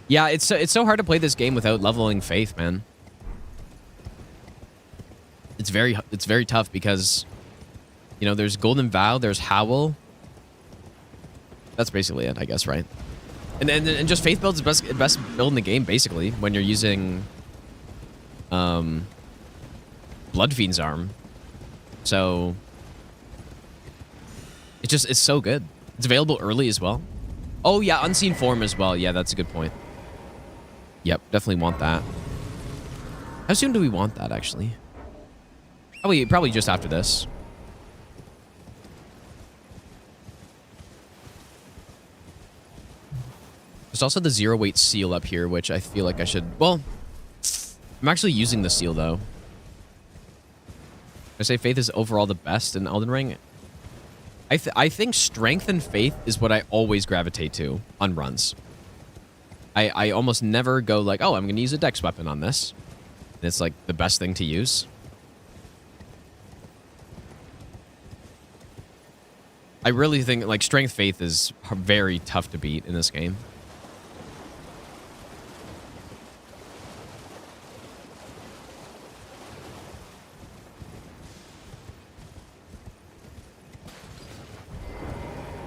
Yeah, it's so hard to play this game without leveling Faith, man. It's very tough because, you know, there's Golden Vow, there's Howl. That's basically it, I guess, right? And just Faith build's best build in the game, basically, when you're using Blood Fiend's Arm. So it's so good. It's available early as well. Oh yeah, Unseen Form as well. Yeah, that's a good point. Yep, definitely want that. How soon do we want that, actually? Probably just after this. There's also the 0-weight seal up here, which I feel like I should... Well, I'm actually using the seal, though. I say Faith is overall the best in Elden Ring. I think Strength and Faith is what I always gravitate to on runs. I almost never go like, oh, I'm going to use a dex weapon on this. And it's like the best thing to use. I really think like Strength Faith is very tough to beat in this game.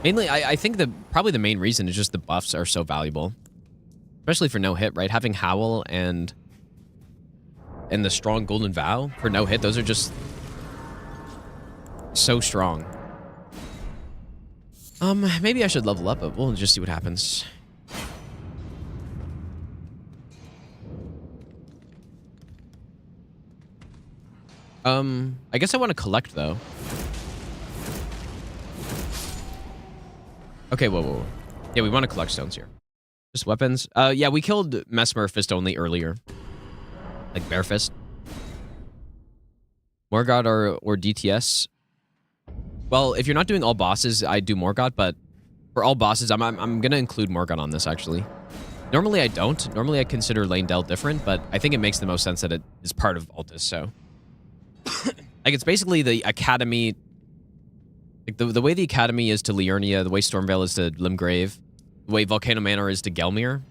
Mainly, I think probably the main reason is just the buffs are so valuable. Especially for no hit, right? Having Howl and the strong Golden Vow for no hit, those are just so strong. Maybe I should level up, but we'll just see what happens. I guess I want to collect, though. Okay, whoa. Yeah, we want to collect stones here. Just weapons. Yeah, we killed Mesmer Fist only earlier. Like Bare Fist. Morgott or DTS. Well, if you're not doing all bosses, I do Morgott, but for all bosses, I'm going to include Morgott on this, actually. Normally, I don't. Normally, I consider Lane Del different, but I think it makes the most sense that it is part of Altus, so... like, it's basically the Academy... Like, the way the Academy is to Liurnia, the way Stormveil is to Limgrave, the way Volcano Manor is to Gelmir,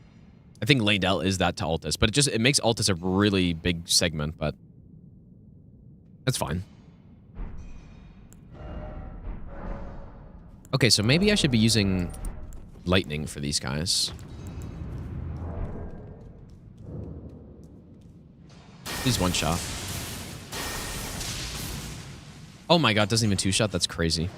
I think Lane Del is that to Altus, but it makes Altus a really big segment, but that's fine. Okay, so maybe I should be using lightning for these guys. Please one shot. Oh my god, doesn't even two shot? That's crazy.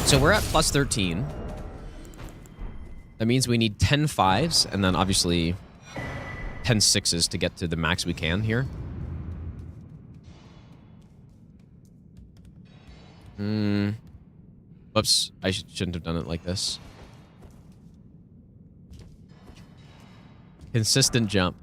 So we're at plus 13. That means we need 10 5s and then obviously 10 6s to get to the max we can here. Whoops, I shouldn't have done it like this. Consistent jump.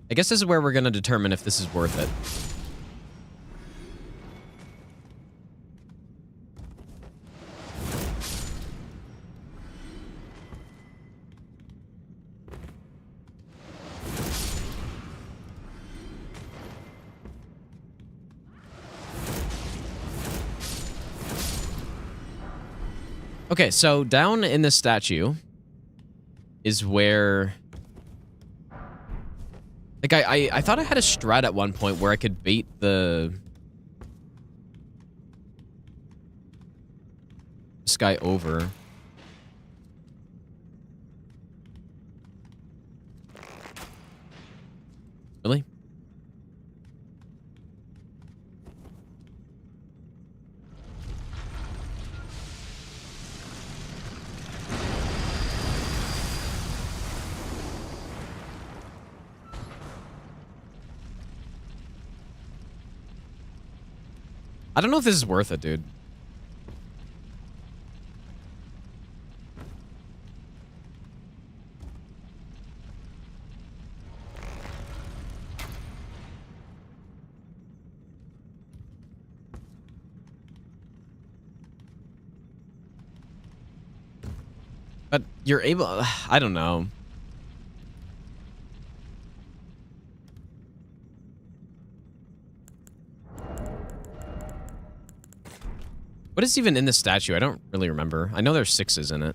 I guess this is where we're going to determine if this is worth it. Okay, so down in the statue is where... Like, I thought I had a strat at one point where I could bait the... this guy over. Really? I don't know if this is worth it, dude. But you're able... I don't know. What is even in the statue? I don't really remember. I know there's 6s in it.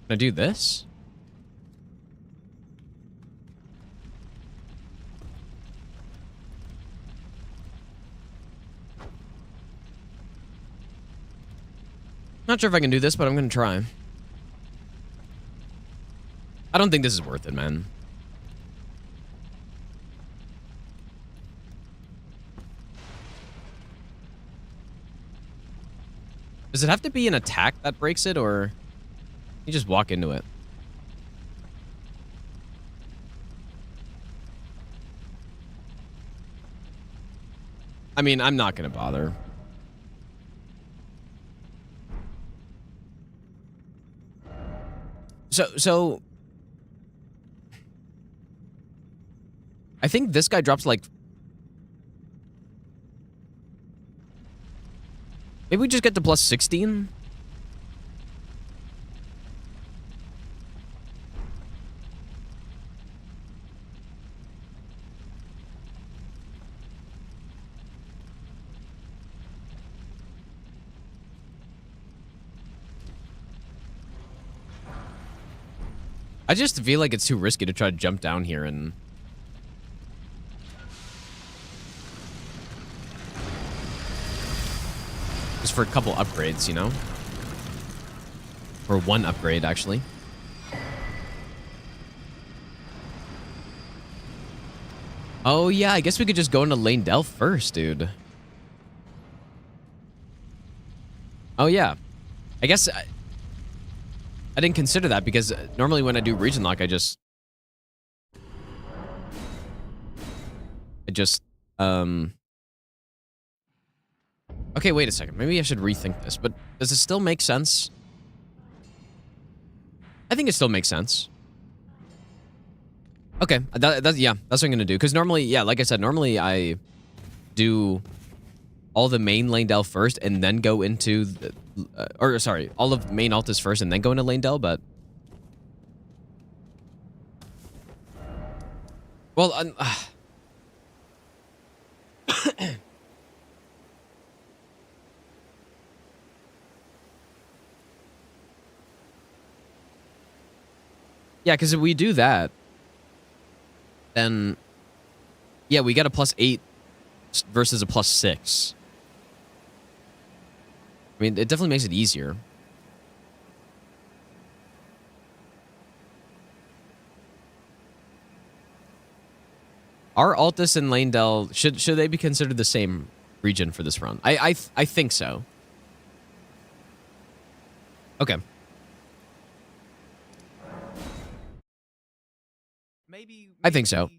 Can I do this? Not sure if I can do this, but I'm gonna try. I don't think this is worth it, man. Does it have to be an attack that breaks it, or you just walk into it? I mean, I'm not gonna bother. So I think this guy drops like... Maybe we just get to plus 16? I just feel like it's too risky to try to jump down here and... just for a couple upgrades, you know? Or one upgrade, actually. Oh, yeah, I guess we could just go into Lane Delph first, dude. Oh, yeah. I guess... I didn't consider that because normally when I do region lock, I just... Okay, wait a second. Maybe I should rethink this, but does it still make sense? I think it still makes sense. Okay, yeah, that's what I'm gonna do. Because normally, yeah, like I said, normally I do all the main Lane Delph first and then go into the, or sorry, all of main Altus first and then go into Lane Delph, but well, yeah, because if we do that, then yeah, we get a plus 8 versus a plus 6. I mean, it definitely makes it easier. Are Altus and Lane Delph, should they be considered the same region for this run? I think so. Okay. Maybe I think so.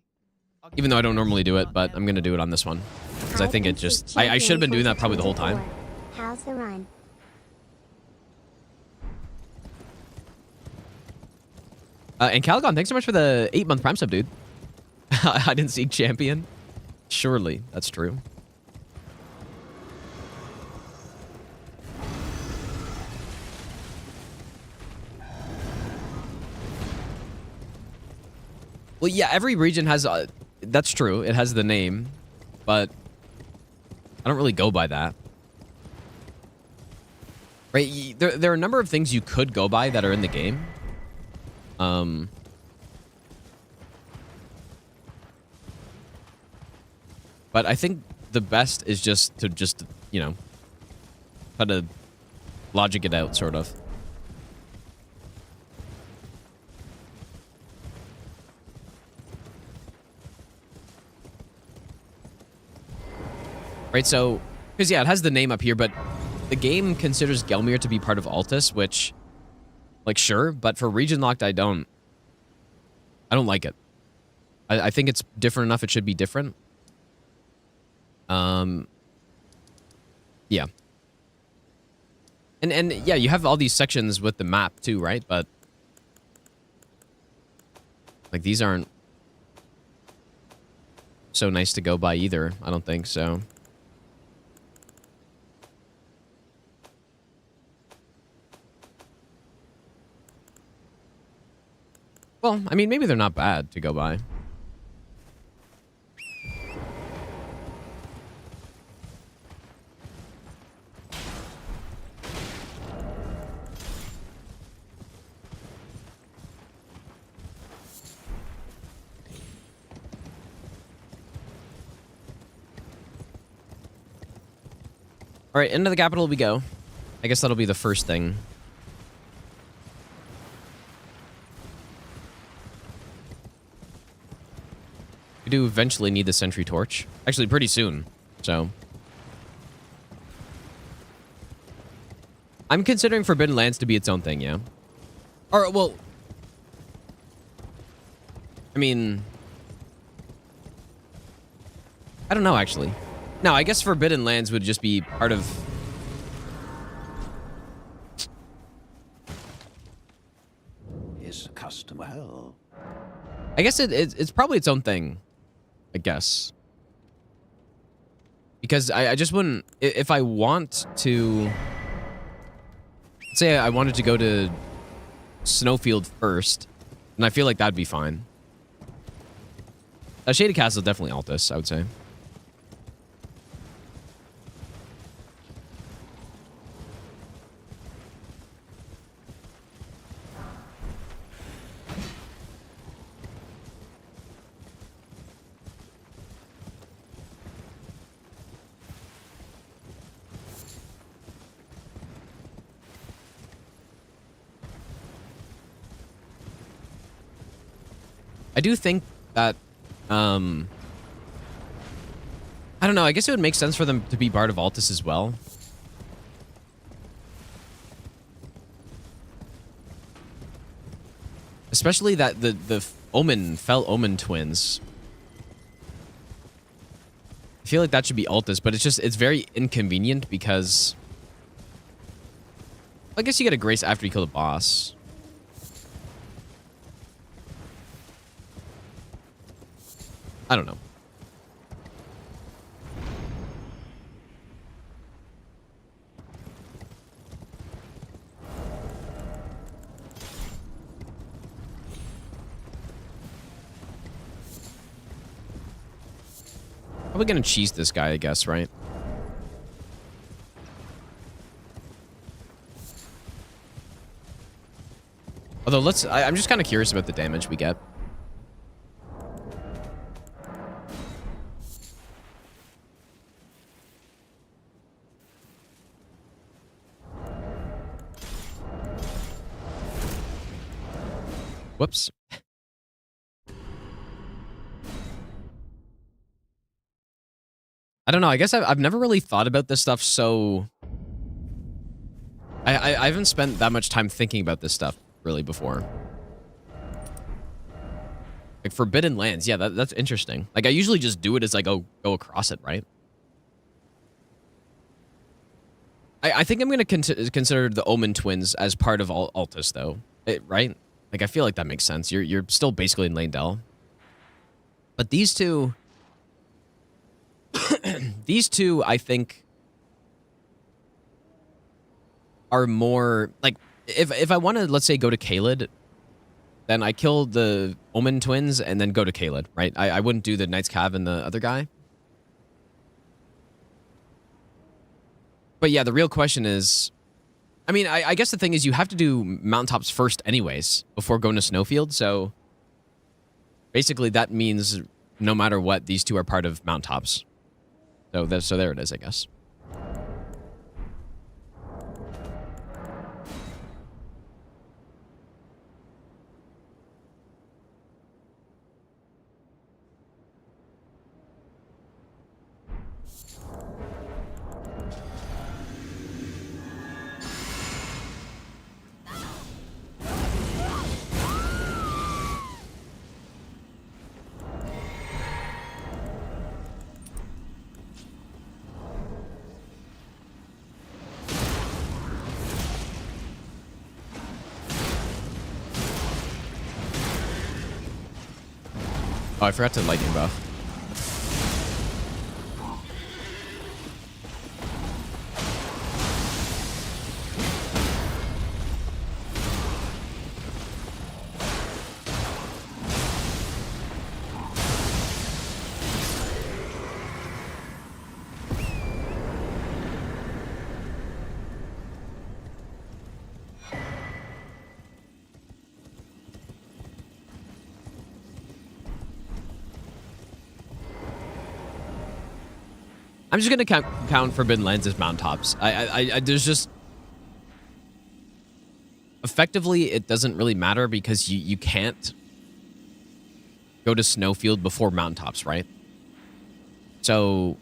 Even though I don't normally do it, but I'm going to do it on this one. Because I think it just... I should have been doing that probably the whole time. How's the run? And Calgon, thanks so much for the 8-month Prime sub, dude. I didn't see champion. Surely, that's true. Well, yeah, every region has... that's true. It has the name. But I don't really go by that. Right? There are a number of things you could go by that are in the game. But I think the best is just to you know, try to logic it out, sort of. Right, so... Because, yeah, it has the name up here, but the game considers Gelmir to be part of Altus, which... Like, sure, but for Regionlocked, I don't like it. I think it's different enough, it should be different. Yeah. And yeah, you have all these sections with the map too, right? But like these aren't so nice to go by either, I don't think so. Well, I mean, maybe they're not bad to go by. All right, into the capital we go. I guess that'll be the first thing. We do eventually need the sentry torch. Actually, pretty soon. So I'm considering Forbidden Lands to be its own thing, yeah. Or, well... I mean... I don't know, actually. No, I guess Forbidden Lands would just be part of... Is custom well? I guess it's probably its own thing. I guess. Because I just wouldn't... If I want to... Say I wanted to go to Snowfield first, and I feel like that'd be fine. Shaded Castle is definitely Altus, I would say. I do think that, I don't know, I guess it would make sense for them to be part of Altus as well. Especially that the Fell Omen twins. I feel like that should be Altus, but it's very inconvenient because... I guess you get a grace after you kill the boss. I don't know. Probably gonna cheese this guy, I guess, right? Although, I'm just kind of curious about the damage we get. Whoops. I don't know. I guess I've never really thought about this stuff so... I haven't spent that much time thinking about this stuff, really, before. Like, Forbidden Lands. Yeah, that's interesting. Like, I usually just do it as I go across it, right? I think I'm going to consider the Omen twins as part of Altus, though. Right? Like, I feel like that makes sense. You're still basically in Lane-Dell. But these two... these two, I think... are more... Like, if I want to, let's say, go to Caelid... then I kill the Omen twins and then go to Kaled, right? I wouldn't do the Knight's Cav and the other guy. But yeah, the real question is, I mean, I guess the thing is you have to do mountaintops first anyways before going to Snowfield. So basically that means no matter what, these two are part of mountaintops. So there it is, I guess. Oh, I forgot to lightning buff. I'm just gonna count Forbidden Lands as mountaintops. There's just effectively it doesn't really matter because you can't go to Snowfield before mountaintops, right? So,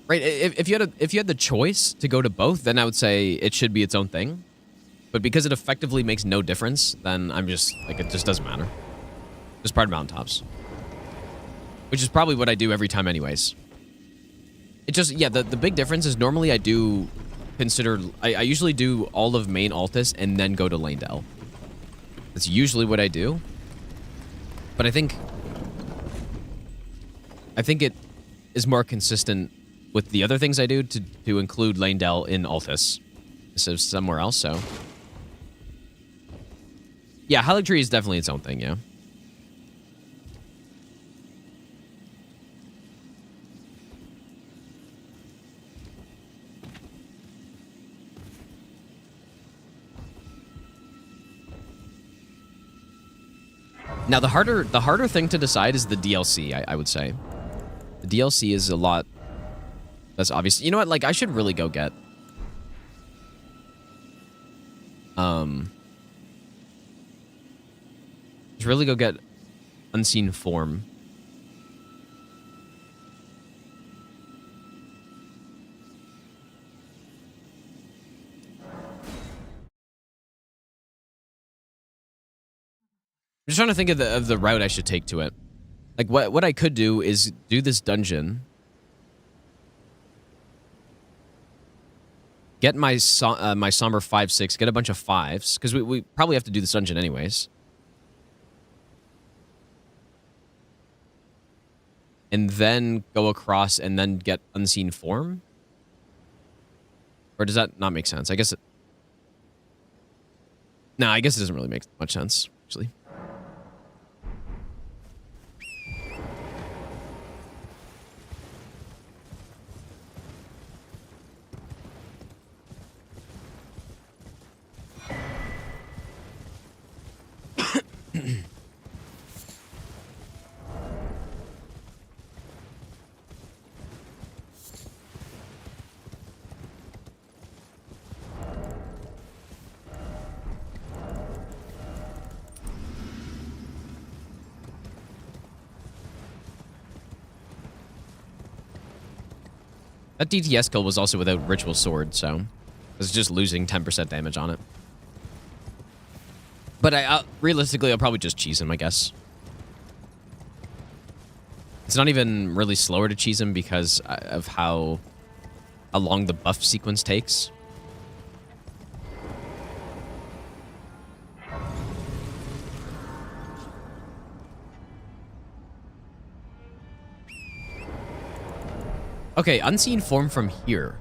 right, if you had the choice to go to both, then I would say it should be its own thing. But because it effectively makes no difference, then I'm just like it just doesn't matter. Just part of mountaintops, which is probably what I do every time, anyways. It just, yeah, the big difference is normally I do consider, I usually do all of main Altus and then go to Lanedale. That's usually what I do. But I think it is more consistent with the other things I do to include Lanedale in Altus. So somewhere else, so. Yeah, Haligtree is definitely its own thing, yeah. Now, the harder thing to decide is the DLC, I would say. The DLC is a lot... That's obvious. You know what? Like, I should really go get... Should really go get Unseen Form. I'm just trying to think of the route I should take to it. Like, what I could do is do this dungeon. Get my Somber 5/6, get a bunch of 5s, because we probably have to do this dungeon anyways. And then go across and then get Unseen Form? Or does that not make sense? I guess it... No, I guess it doesn't really make much sense, actually. That DTS kill was also without Ritual Sword, so I was just losing 10% damage on it. But realistically, I'll probably just cheese him, I guess. It's not even really slower to cheese him because of how long the buff sequence takes. Okay, Unseen Form from here.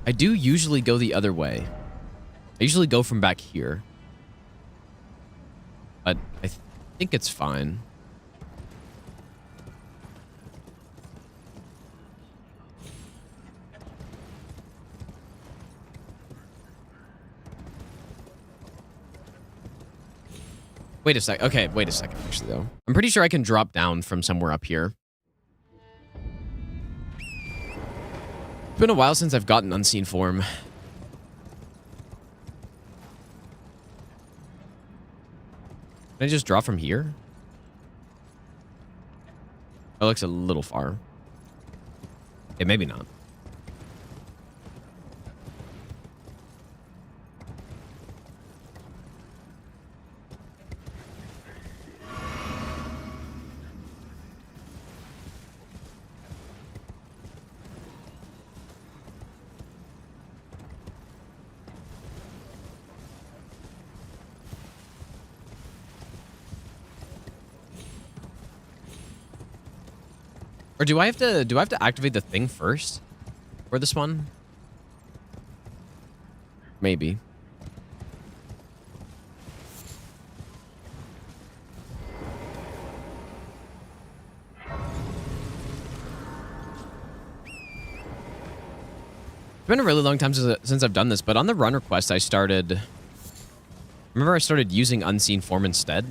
I do usually go the other way. I usually go from back here. but I think it's fine. Wait a sec. Okay, wait a second, actually, though. I'm pretty sure I can drop down from somewhere up here. It's been a while since I've gotten Unseen Form. Can I just drop from here? That looks a little far. Okay, maybe not. Or do I have to activate the thing first for this one? Maybe. It's been a really long time since I've done this, but on the runner quest I started... Remember I started using Unseen Form instead?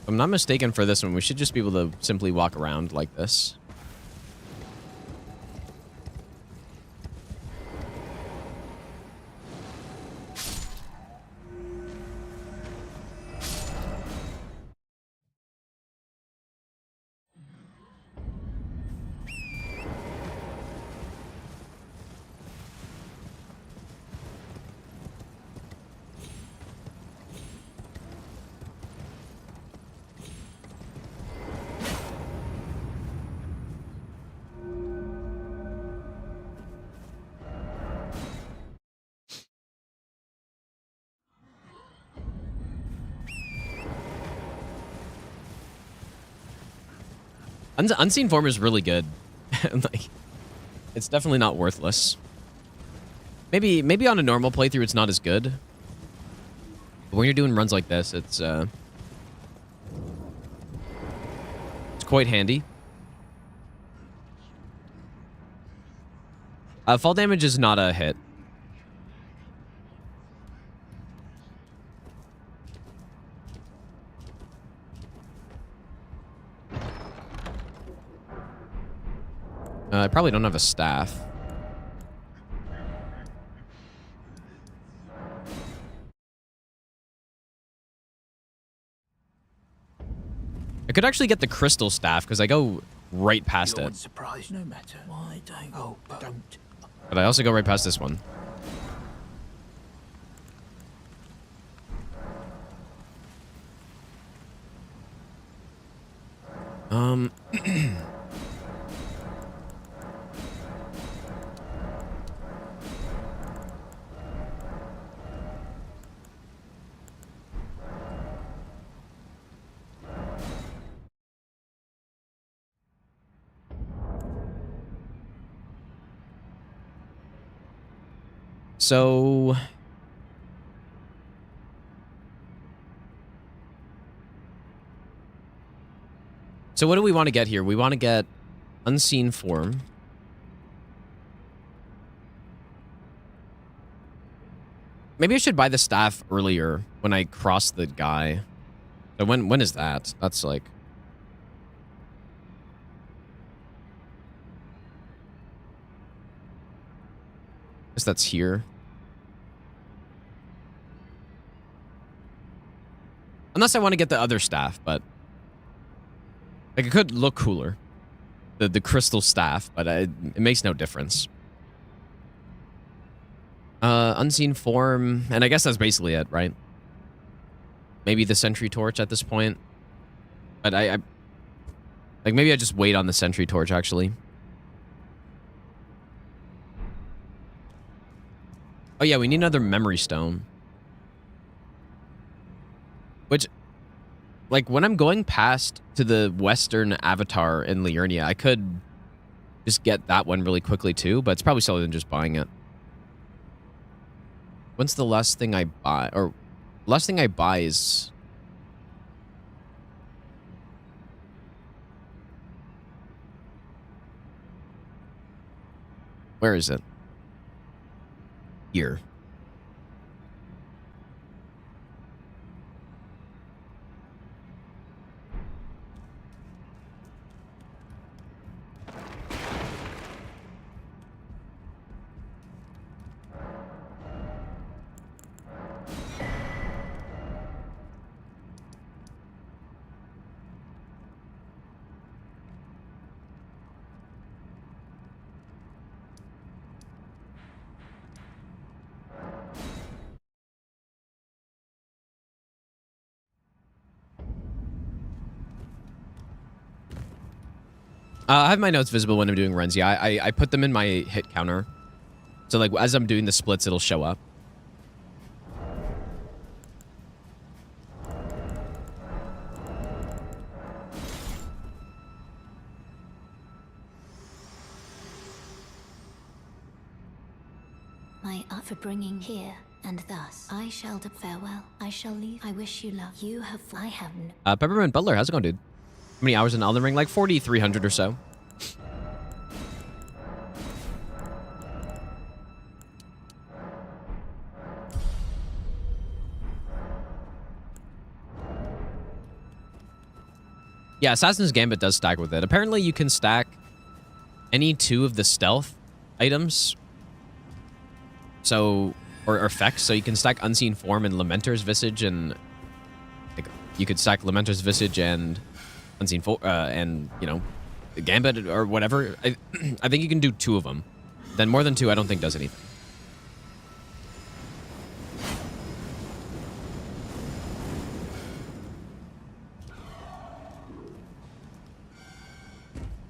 If I'm not mistaken for this one, we should just be able to simply walk around like this. Unseen Form is really good. Like, it's definitely not worthless. Maybe on a normal playthrough it's not as good. But when you're doing runs like this, it's quite handy. Fall damage is not a hit. I probably don't have a staff. I could actually get the crystal staff because I go right past it. Surprised no matter. Why don't? Oh, don't. But I also go right past this one. So what do we want to get here? We want to get Unseen Form. Maybe I should buy the staff earlier when I cross the guy. So when is that? That's like... I guess that's here. Unless I want to get the other staff, but... Like, it could look cooler. The crystal staff, but it makes no difference. Unseen Form, and I guess that's basically it, right? Maybe the Sentry Torch at this point. But I like, maybe I just wait on the Sentry Torch, actually. Oh yeah, we need another memory stone. Which, like, when I'm going past to the western avatar in Liurnia, I could just get that one really quickly too, but it's probably slower than just buying it. When's the last thing I buy? Or last thing I buy is... Where is it? Here. I have my notes visible when I'm doing runs. Yeah, I put them in my hit counter. So, like, as I'm doing the splits, it'll show up. My art for bringing here, and thus I shall farewell. I shall leave. I wish you luck. You have. I have no. Peppermint Butler, how's it going, dude? How many hours in Elden Ring? Like 4,300 or so. Yeah, Assassin's Gambit does stack with it. Apparently, you can stack any 2 of the stealth items. So, or effects. So you can stack Unseen Form and Lamenter's Visage, and like, you could stack Lamenter's Visage and Unseen Form, and, you know, Gambit or whatever. I think you can do 2 of them. Then more than 2, I don't think does anything.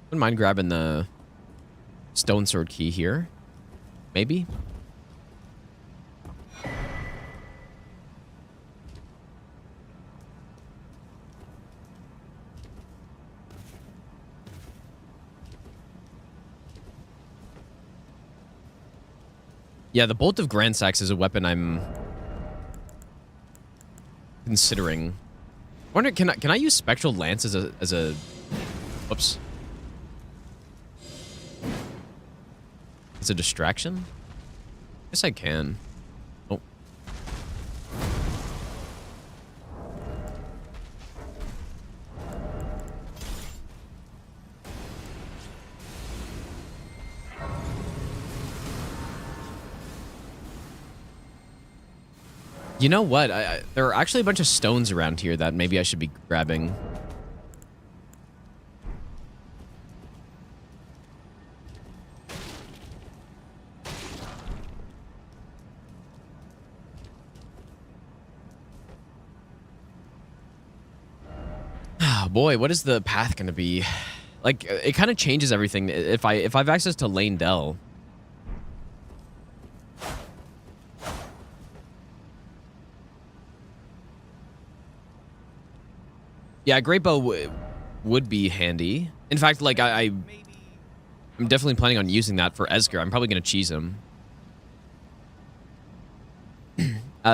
Wouldn't mind grabbing the Stone Sword key here. Maybe. Yeah, the Bolt of Grandsax is a weapon I'm considering. I wonder, can I use Spectral Lance as a whoops. As a distraction? Guess I can. Oh. You know what? There are actually a bunch of stones around here that maybe I should be grabbing. Oh boy, what is the path going to be? Like, it kind of changes everything. If I have access to Lane Dell. Yeah, Great Bow would be handy. In fact, like, I'm definitely planning on using that for Esger. I'm probably going to cheese him.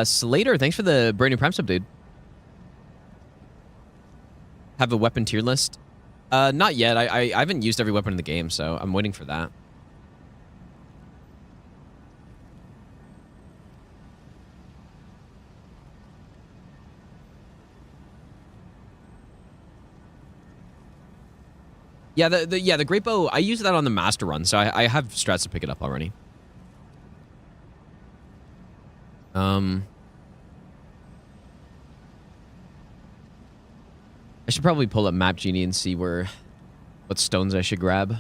Slater, thanks for the brand new Prime sub, dude. Have a weapon tier list? Not yet. I haven't used every weapon in the game, so I'm waiting for that. Yeah, the Great Bow, I use that on the Master Run, so I have strats to pick it up already. I should probably pull up Map Genie and see what stones I should grab.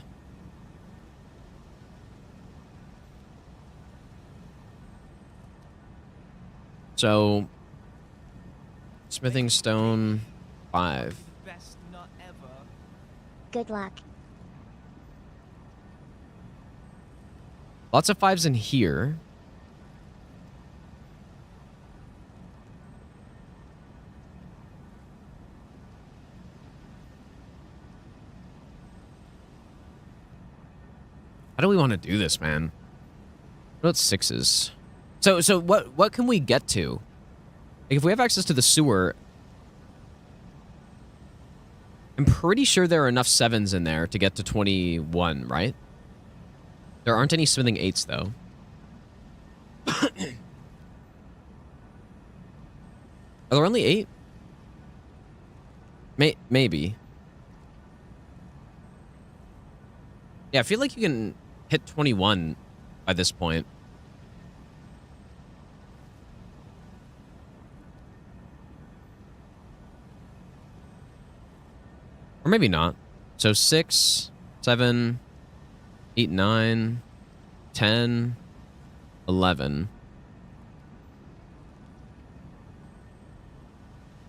So, Smithing Stone 5. Best nut ever. Good luck. Lots of 5s in here. How do we want to do this, man? What about 6s? So what can we get to? Like, if we have access to the sewer, I'm pretty sure there are enough 7s in there to get to 21, right? There aren't any smithing 8s, though. Are there only 8? Maybe. Yeah, I feel like you can hit 21 by this point. Or maybe not. So 6, 7, 8, 9, 10, 11.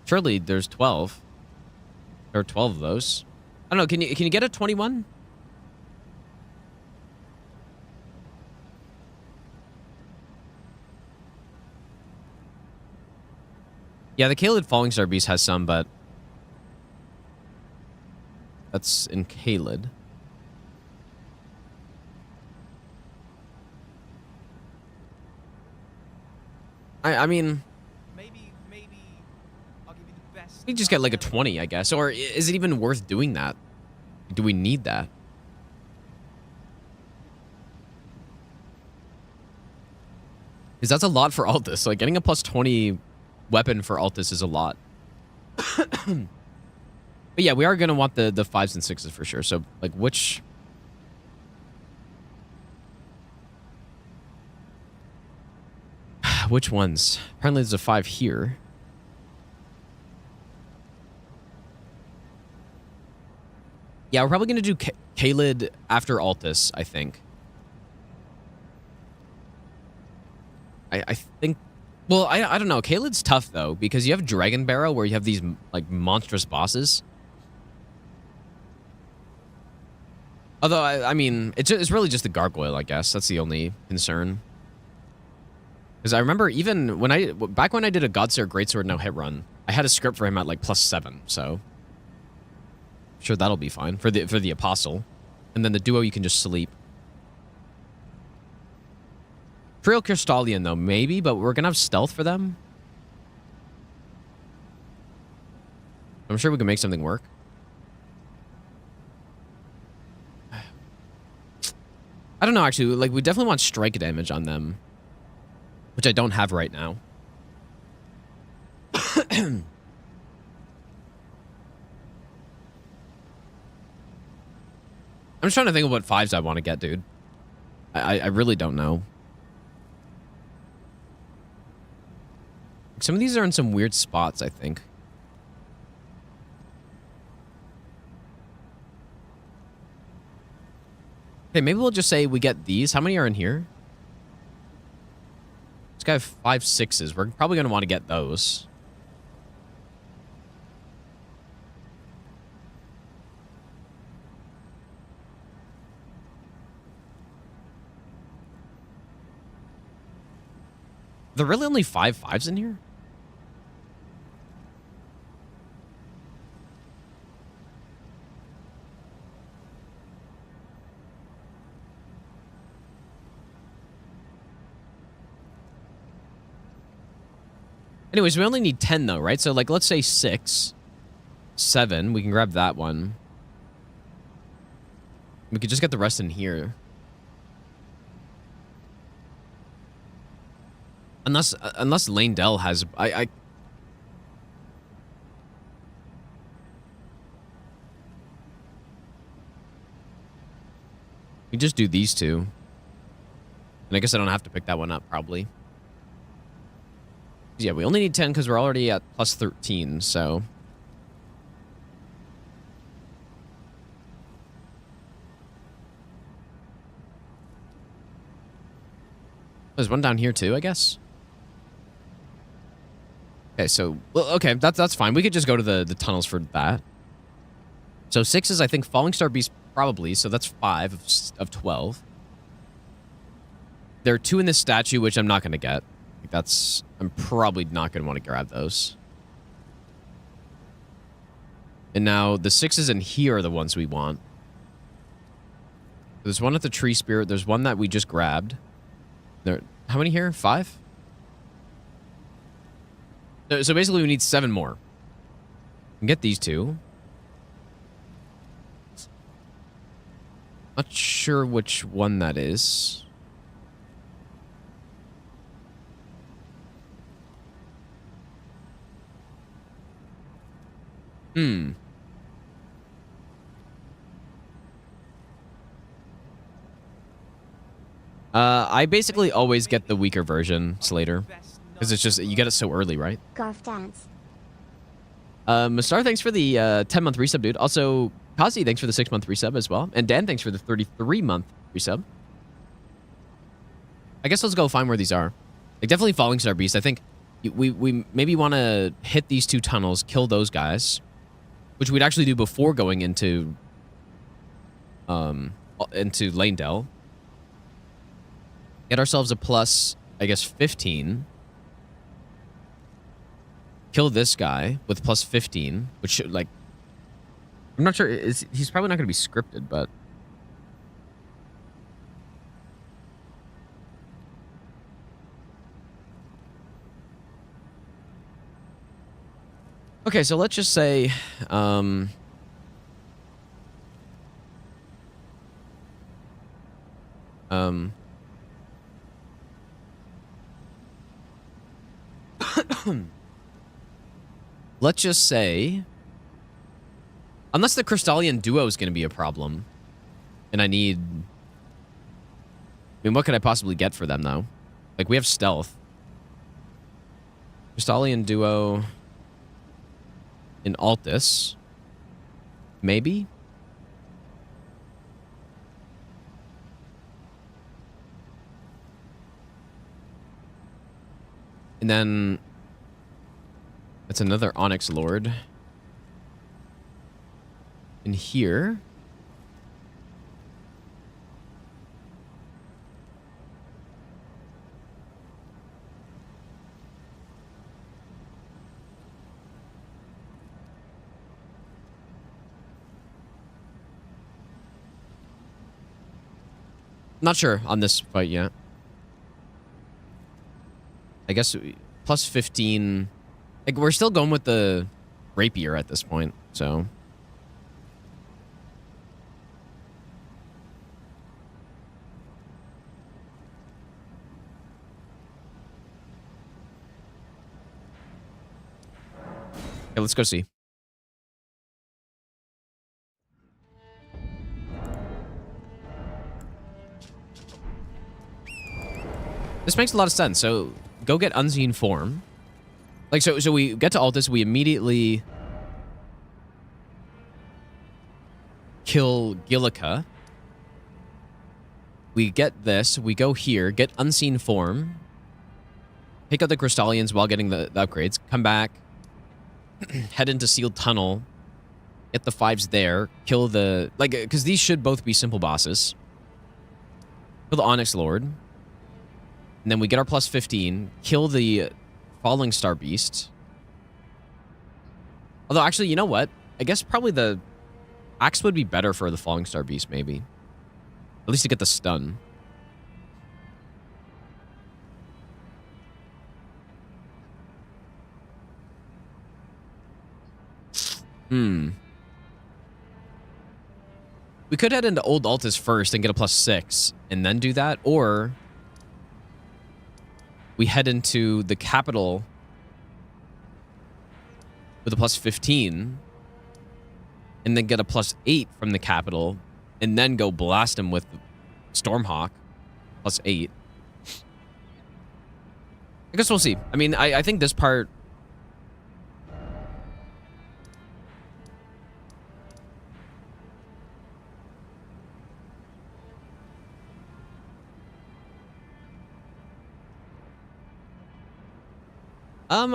Surely there's 12. There are 12 of those. I don't know. Can you get a 21? Yeah, the Kaled Falling Star Beast has some, but that's in Kaled. I mean, Maybe I'll give you the best. we just get like a 20, I guess. Or is it even worth doing that? Do we need that? Because that's a lot for Altus. Like, getting a plus 20 weapon for Altus is a lot. But yeah, we are going to want the 5s and 6s for sure. So, like, which... Which ones? Apparently there's a 5 here. Yeah, we're probably going to do Kaled after Altus, I think. I think... Well, I don't know. Kaled's tough, though, because you have Dragon Barrow, where you have these, like, monstrous bosses. Although, I mean, it's really just the Gargoyle, I guess. That's the only concern. Because I remember even when back when I did a Godseer Greatsword no hit run, I had a script for him at like +7, so I'm sure that'll be fine for the Apostle. And then the duo you can just sleep. Trail Crystallian though, maybe, but we're gonna have stealth for them. I'm sure we can make something work. I don't know, actually. Like, we definitely want strike damage on them, which I don't have right now. I'm just trying to think of what 5s I want to get, dude. I really don't know. Some of these are in some weird spots, I think. Okay, maybe we'll just say we get these. How many are in here? This guy has 5 6s. We're probably going to want to get those. There are really only 5 5s in here? Anyways, we only need 10 though, right? So like, let's say 6, 7. We can grab that one. We could just get the rest in here. Unless Lane Dell has... We just do these two. And I guess I don't have to pick that one up, probably. Yeah, we only need 10 because we're already at +13, so... There's one down here too, I guess. Okay, so... Well, okay, that's fine. We could just go to the tunnels for that. So 6s, I think Falling Star Beast probably, so that's 5 of 12. There are 2 in this statue, which I'm not going to get. I'm probably not going to want to grab those. And now the 6s in here are the ones we want. There's one at the tree spirit. There's one that we just grabbed. There, how many here? 5? So basically we need 7 more. We can get these 2. Not sure which one that is. I basically always get the weaker version, Slater. Because it's just, you get it so early, right? Golf dance. Mastar, thanks for the 10-month resub, dude. Also, Kazi, thanks for the 6-month resub as well. And Dan, thanks for the 33-month resub. I guess let's go find where these are. Like, definitely Falling Star Beast. I think we maybe want to hit these 2 tunnels, kill those guys, which we'd actually do before going into Lanedale. Get ourselves a plus, I guess, 15. Kill this guy with plus 15, which should, like... I'm not sure. He's probably not going to be scripted, but... Okay, so let's just say... let's just say, unless the Crystallian duo is going to be a problem, and I need, I mean, what could I possibly get for them though? Like, we have stealth. Crystallian duo in Altus, maybe. And then that's another Onyx Lord. In here. Not sure on this fight yet. I guess plus 15. Like, we're still going with the rapier at this point, so. Okay, let's go see. This makes a lot of sense. So, go get Unseen Form. Like, so we get to Altus, we immediately kill Gillica. We get this, we go here, get Unseen Form, pick up the Crystallians while getting the upgrades, come back, head into Sealed Tunnel, get the 5s there, kill the... Like, because these should both be simple bosses. Kill the Onyx Lord. And then we get our plus 15, kill the Falling Star Beast. Although, actually, you know what? I guess probably the axe would be better for the Falling Star Beast, maybe. At least to get the stun. We could head into Old Altus first and get a plus 6 and then do that, or we head into the capital with a plus 15 and then get a plus 8 from the capital and then go blast him with Stormhawk plus 8. I guess we'll see. I mean, I think this part...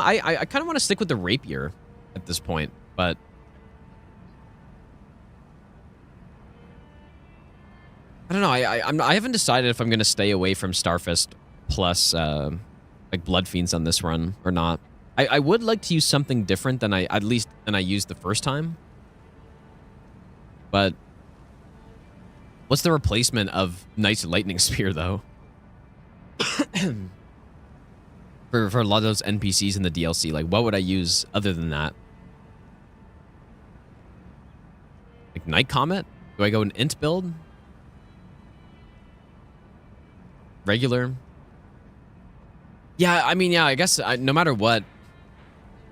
I kind of want to stick with the rapier at this point, but I don't know. I haven't decided if I'm going to stay away from Starfist plus like Blood Fiends on this run or not. I would like to use something different than I used the first time, but What's the replacement of Knight's Lightning Spear, though? for a lot of those NPCs in the DLC, like, what would I use other than that? Like, Night Comet? Do I go an int build? Regular? Yeah, I mean, yeah, I guess no matter what,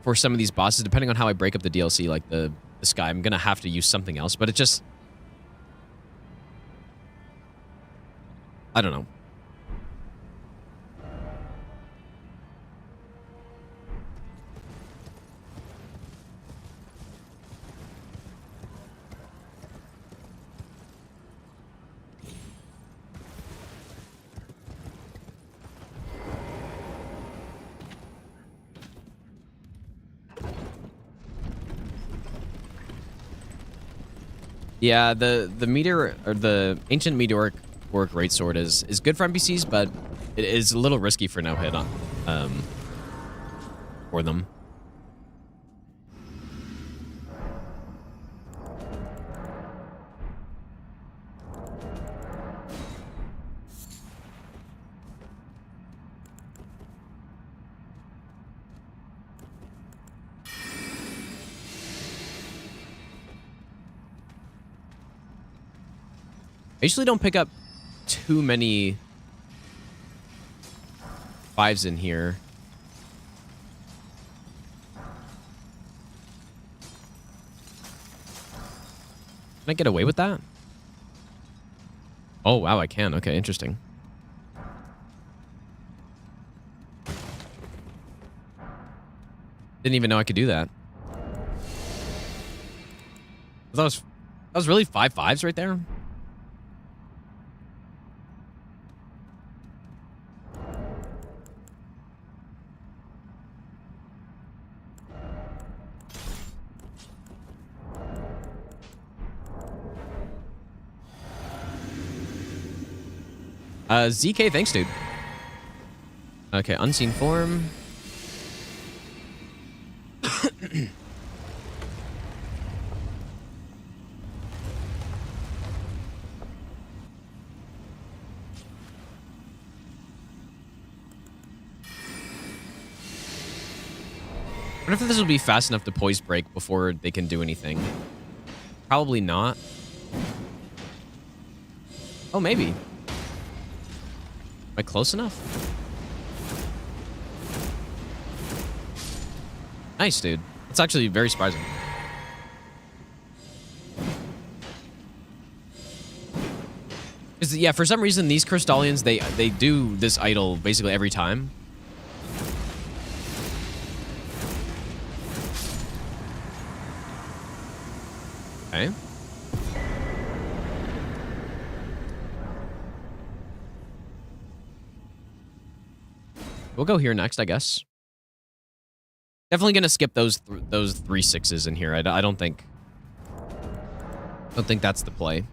for some of these bosses, depending on how I break up the DLC, like the sky, I'm gonna have to use something else, but it just... I don't know. Yeah, the meteor or the ancient meteoric greatsword is good for NPCs, but it is a little risky for no hit on for them. I usually don't pick up too many 5s in here. Can I get away with that? Oh, wow, I can. Okay, interesting. Didn't even know I could do that. That was really 5 5s right there? ZK, thanks, dude. Okay, unseen form. I wonder if this will be fast enough to poise break before they can do anything. Probably not. Oh, maybe. Am I close enough? Nice, dude. It's actually very surprising. Because, yeah, for some reason, these Crystallians, they do this idol basically every time. Okay. We'll go here next, I guess. Definitely gonna skip those 3 6s in here. I don't think that's the play.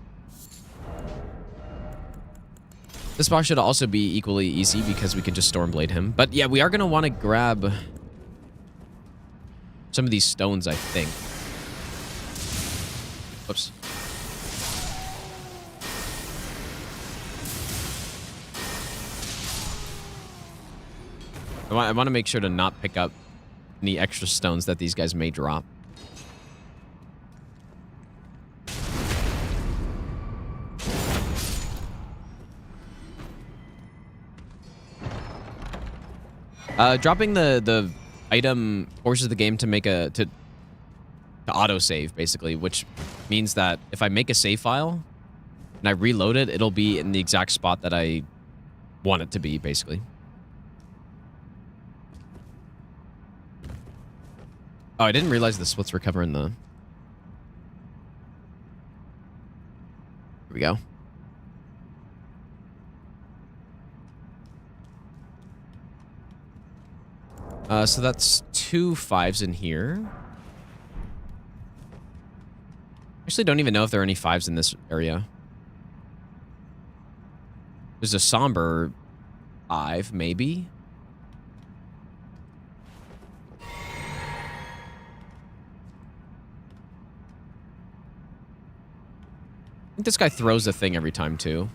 This boss should also be equally easy because we can just Stormblade him. But yeah, we are gonna want to grab some of these stones, I think. Whoops. I want to make sure to not pick up any extra stones that these guys may drop. Dropping the item forces the game to make to auto save, basically, which means that if I make a save file and I reload it, it'll be in the exact spot that I want it to be, basically. Oh, I didn't realize the splits were covering the... Here we go. So that's 2 5s in here. Actually, don't even know if there are any 5s in this area. There's a somber 5, maybe. think this guy throws a thing every time, too.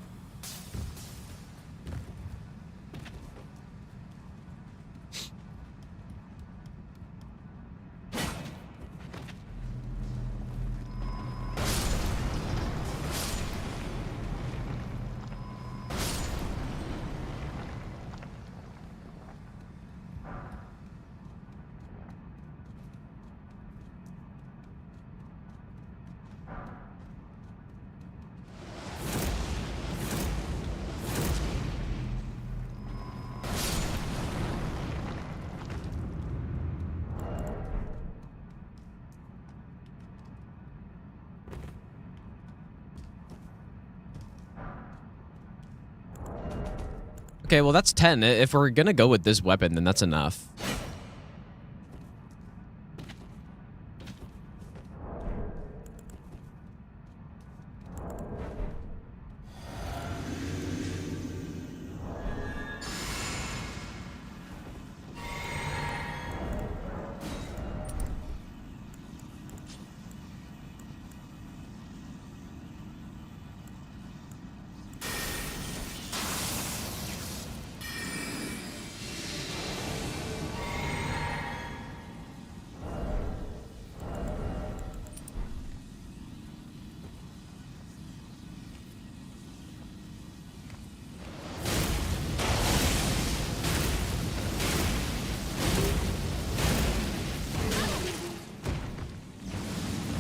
Okay, well, that's 10. If we're gonna go with this weapon, then that's enough.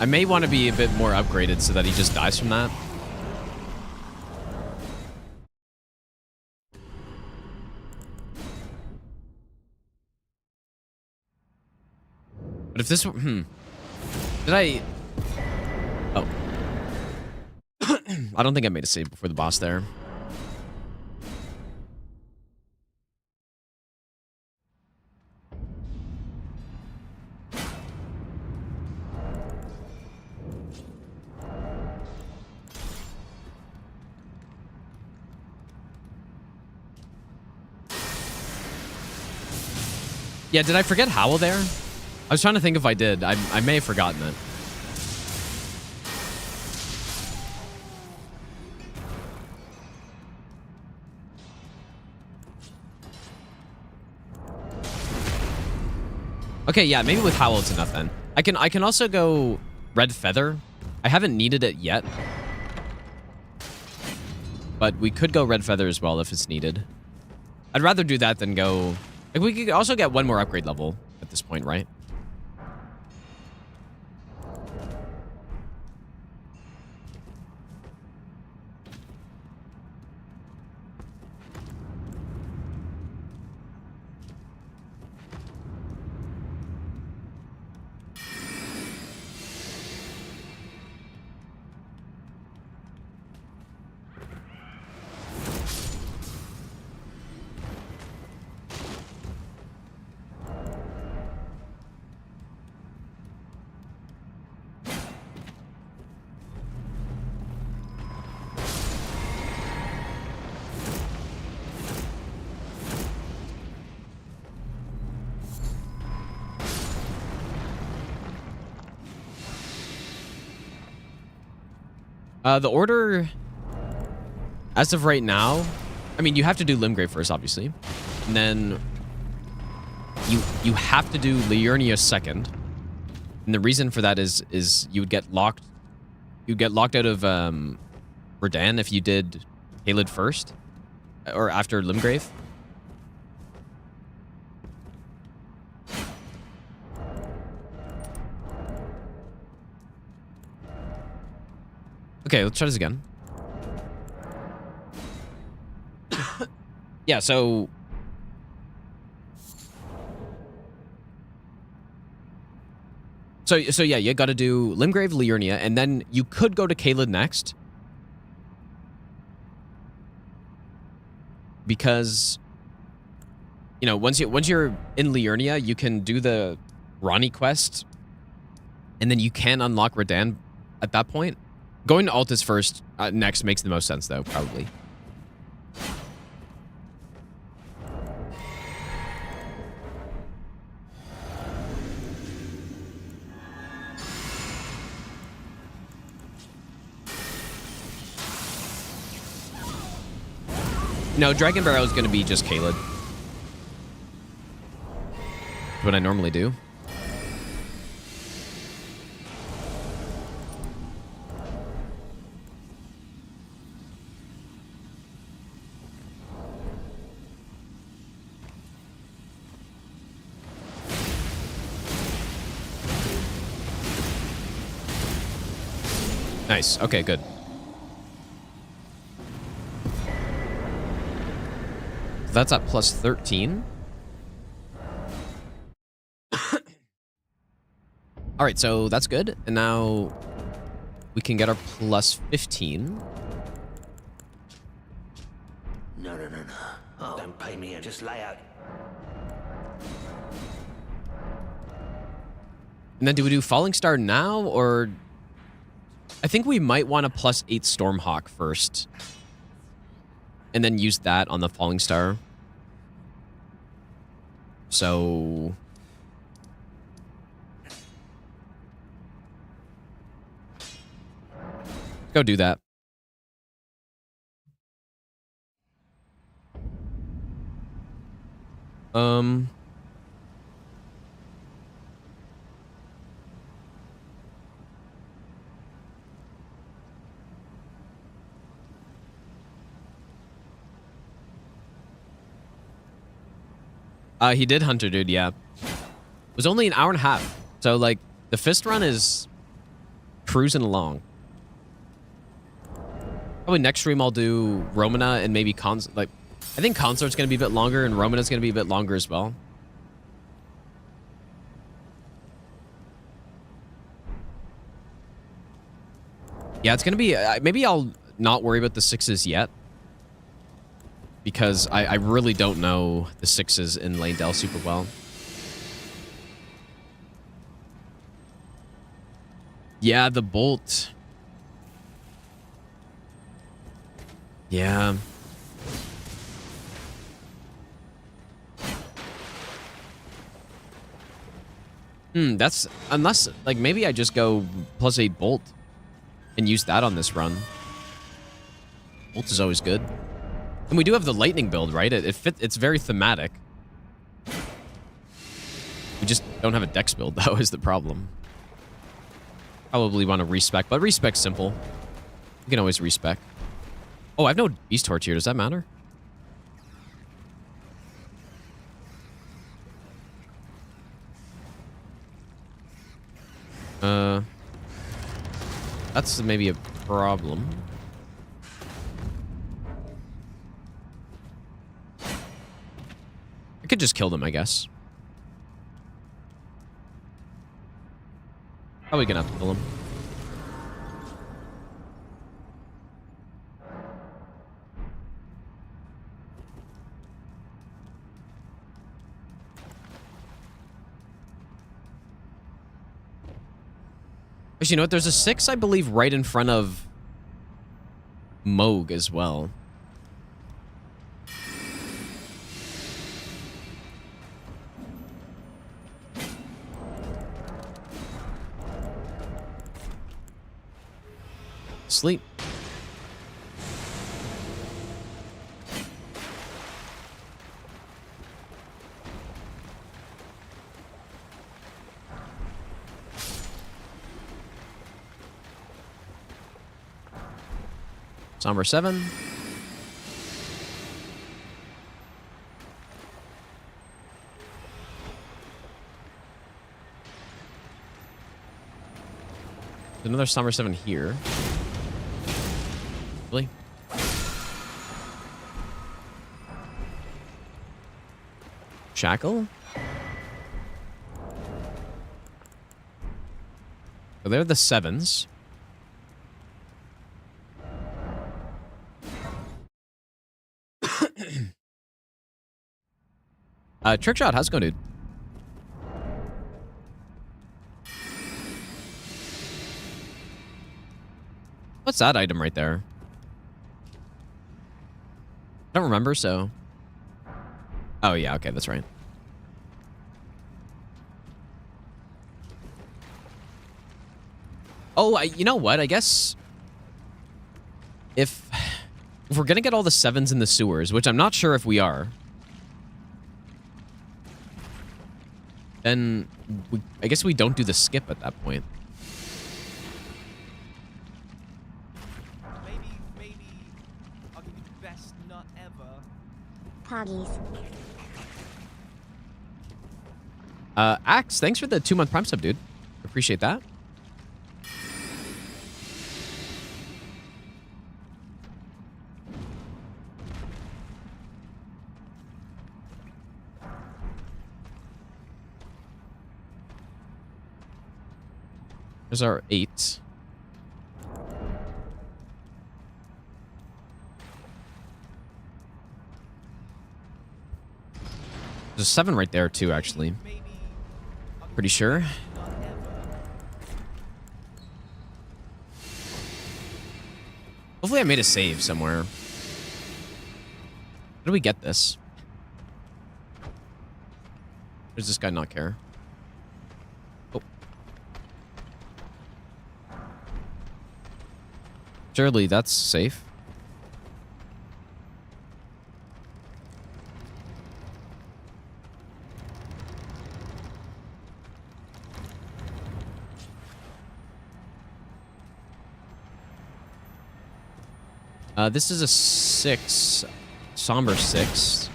I may want to be a bit more upgraded so that he just dies from that. But if this... Did I... Oh. I don't think I made a save before the boss there. Yeah, did I forget Howl there? I was trying to think if I did. I may have forgotten it. Okay, yeah, maybe with Howl it's enough then. I can also go Red Feather. I haven't needed it yet. But we could go Red Feather as well if it's needed. I'd rather do that than go... Like, we could also get one more upgrade level at this point, right? The order, as of right now, I mean, you have to do Limgrave first, obviously. And then you have to do Liurnia second. And the reason for that is you would get locked. You'd get locked out of Verdan if you did Caelid first. Or after Limgrave. Okay, let's try this again. Yeah, so... So yeah, you gotta do Limgrave, Liurnia, and then you could go to Caelid next. Because... You know, once you're in Liurnia, you can do the Ronnie quest. And then you can unlock Redan at that point. Going to Altus first, next makes the most sense, though, probably. No, Dragon Barrel is going to be just Kaled. What I normally do. Nice. Okay, good. That's at plus 13. All right, so that's good. And now we can get our plus 15. No. Oh. Don't pay me, just lay out. And then do we do Falling Star now, or... I think we might want a plus 8 Stormhawk first. And then use that on the Falling Star. So... go do that. He did Hunter, dude, yeah. It was only an hour and a half. So, like, the fist run is cruising along. Probably next stream I'll do Romana and maybe like, I think Consort's going to be a bit longer and Romana's going to be a bit longer as well. Yeah, it's going to be... maybe I'll not worry about the 6s yet. Because I really don't know the 6s in Lanedale super well. Yeah, the bolt. Yeah. That's... unless... like, maybe I just go plus 8 bolt. And use that on this run. Bolt is always good. And we do have the lightning build, right? It's very thematic. We just don't have a dex build, though, is the problem. Probably want to respec, but respec's simple. You can always respec. Oh, I have no Beast Torch here. Does that matter? That's maybe a problem. I could just kill them, I guess. Probably gonna have to kill him. Actually, you know what? There's a 6, I believe, right in front of Moog as well. Sleep. Somber 7. There's another Somber 7 here. Really? Shackle? So they're the 7s. Trickshot, how's it going, dude? What's that item right there? I don't remember, so... oh, yeah, okay, that's right. Oh, you know what? I guess... if... If we're gonna get all the 7s in the sewers, which I'm not sure if we are, then I guess we don't do the skip at that point. Maybe I'll give you the best nut ever. Poggies. Axe, thanks for the 2-month Prime sub, dude. Appreciate that. There's our 8. There's a 7 right there, too, actually. Maybe I'll give Pretty you sure. the best nut ever. Hopefully I made a save somewhere. How do we get this? Does this guy not care? Oh. Surely that's safe. This is a 6. Somber 6.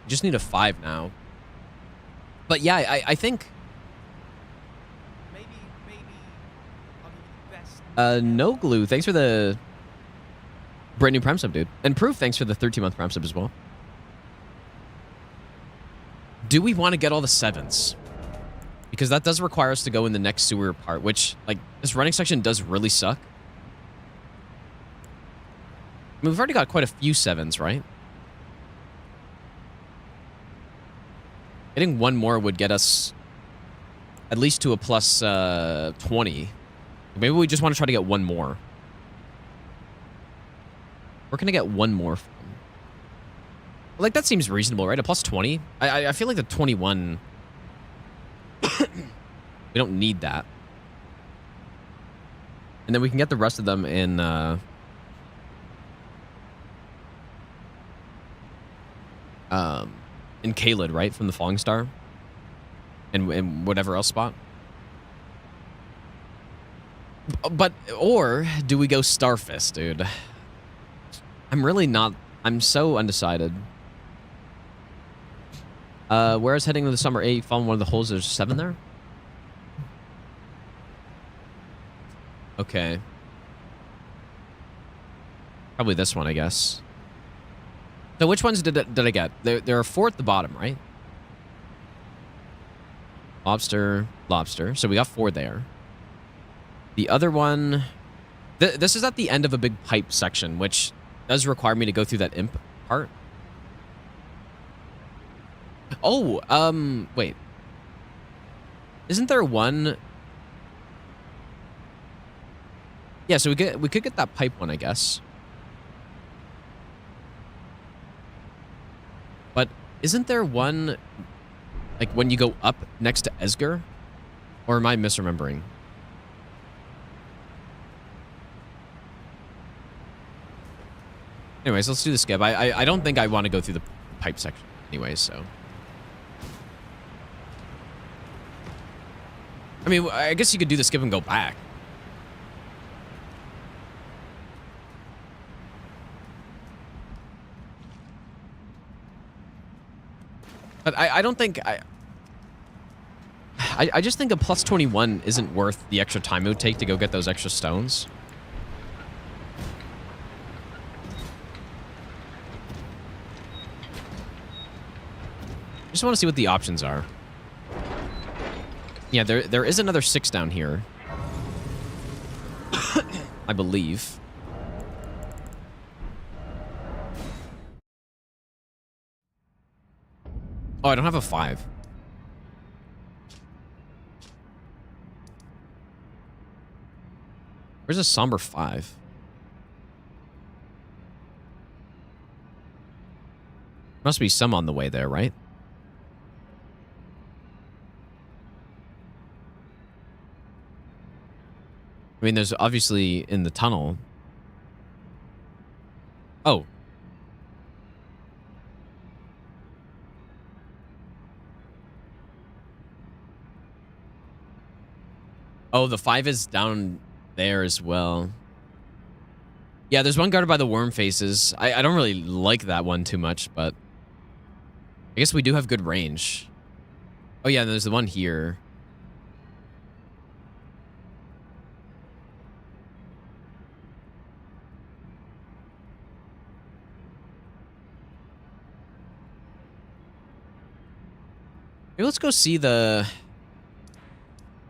Just need a 5 now. But yeah, I think... Maybe I'll give you the best. No glue. Thanks for the brand new Prime sub, dude. And Proof, thanks for the 13-month Prime sub as well. Do we want to get all the 7s? Because that does require us to go in the next sewer part, which, like, this running section does really suck. I mean, we've already got quite a few 7s, right? Getting one more would get us at least to a plus 20. Maybe we just want to try to get one more. We're going to get one more from. Like, that seems reasonable, right? A plus 20? I feel like the 21... we don't need that. And then we can get the rest of them in Kaled, right? From the Falling Star. And whatever else spot. But, or do we go Starfist, dude? I'm really not... I'm so undecided. Whereas heading to the summer 8, following one of the holes, there's 7 there? Okay. Probably this one, I guess. So which ones did I get? There are 4 at the bottom, right? Lobster, lobster. So we got 4 there. The other one... this is at the end of a big pipe section, which does require me to go through that imp part. Oh, wait. Isn't there one... Yeah, so we could get that pipe one, I guess. But isn't there one, like, when you go up next to Esger? Or am I misremembering? Anyways, let's do the skip. I don't think I want to go through the pipe section anyways, so... I mean, I guess you could do the skip and go back. But I don't think... I just think a plus 21 isn't worth the extra time it would take to go get those extra stones. I just want to see what the options are. Yeah, there is another 6 down here. I believe. Oh, I don't have a 5. Where's a somber 5? Must be some on the way there, right? I mean, there's obviously in the tunnel. Oh. Oh, the 5 is down there as well. Yeah, there's one guarded by the worm faces. I don't really like that one too much, but I guess we do have good range. Oh yeah, there's the one here. Maybe let's go see the...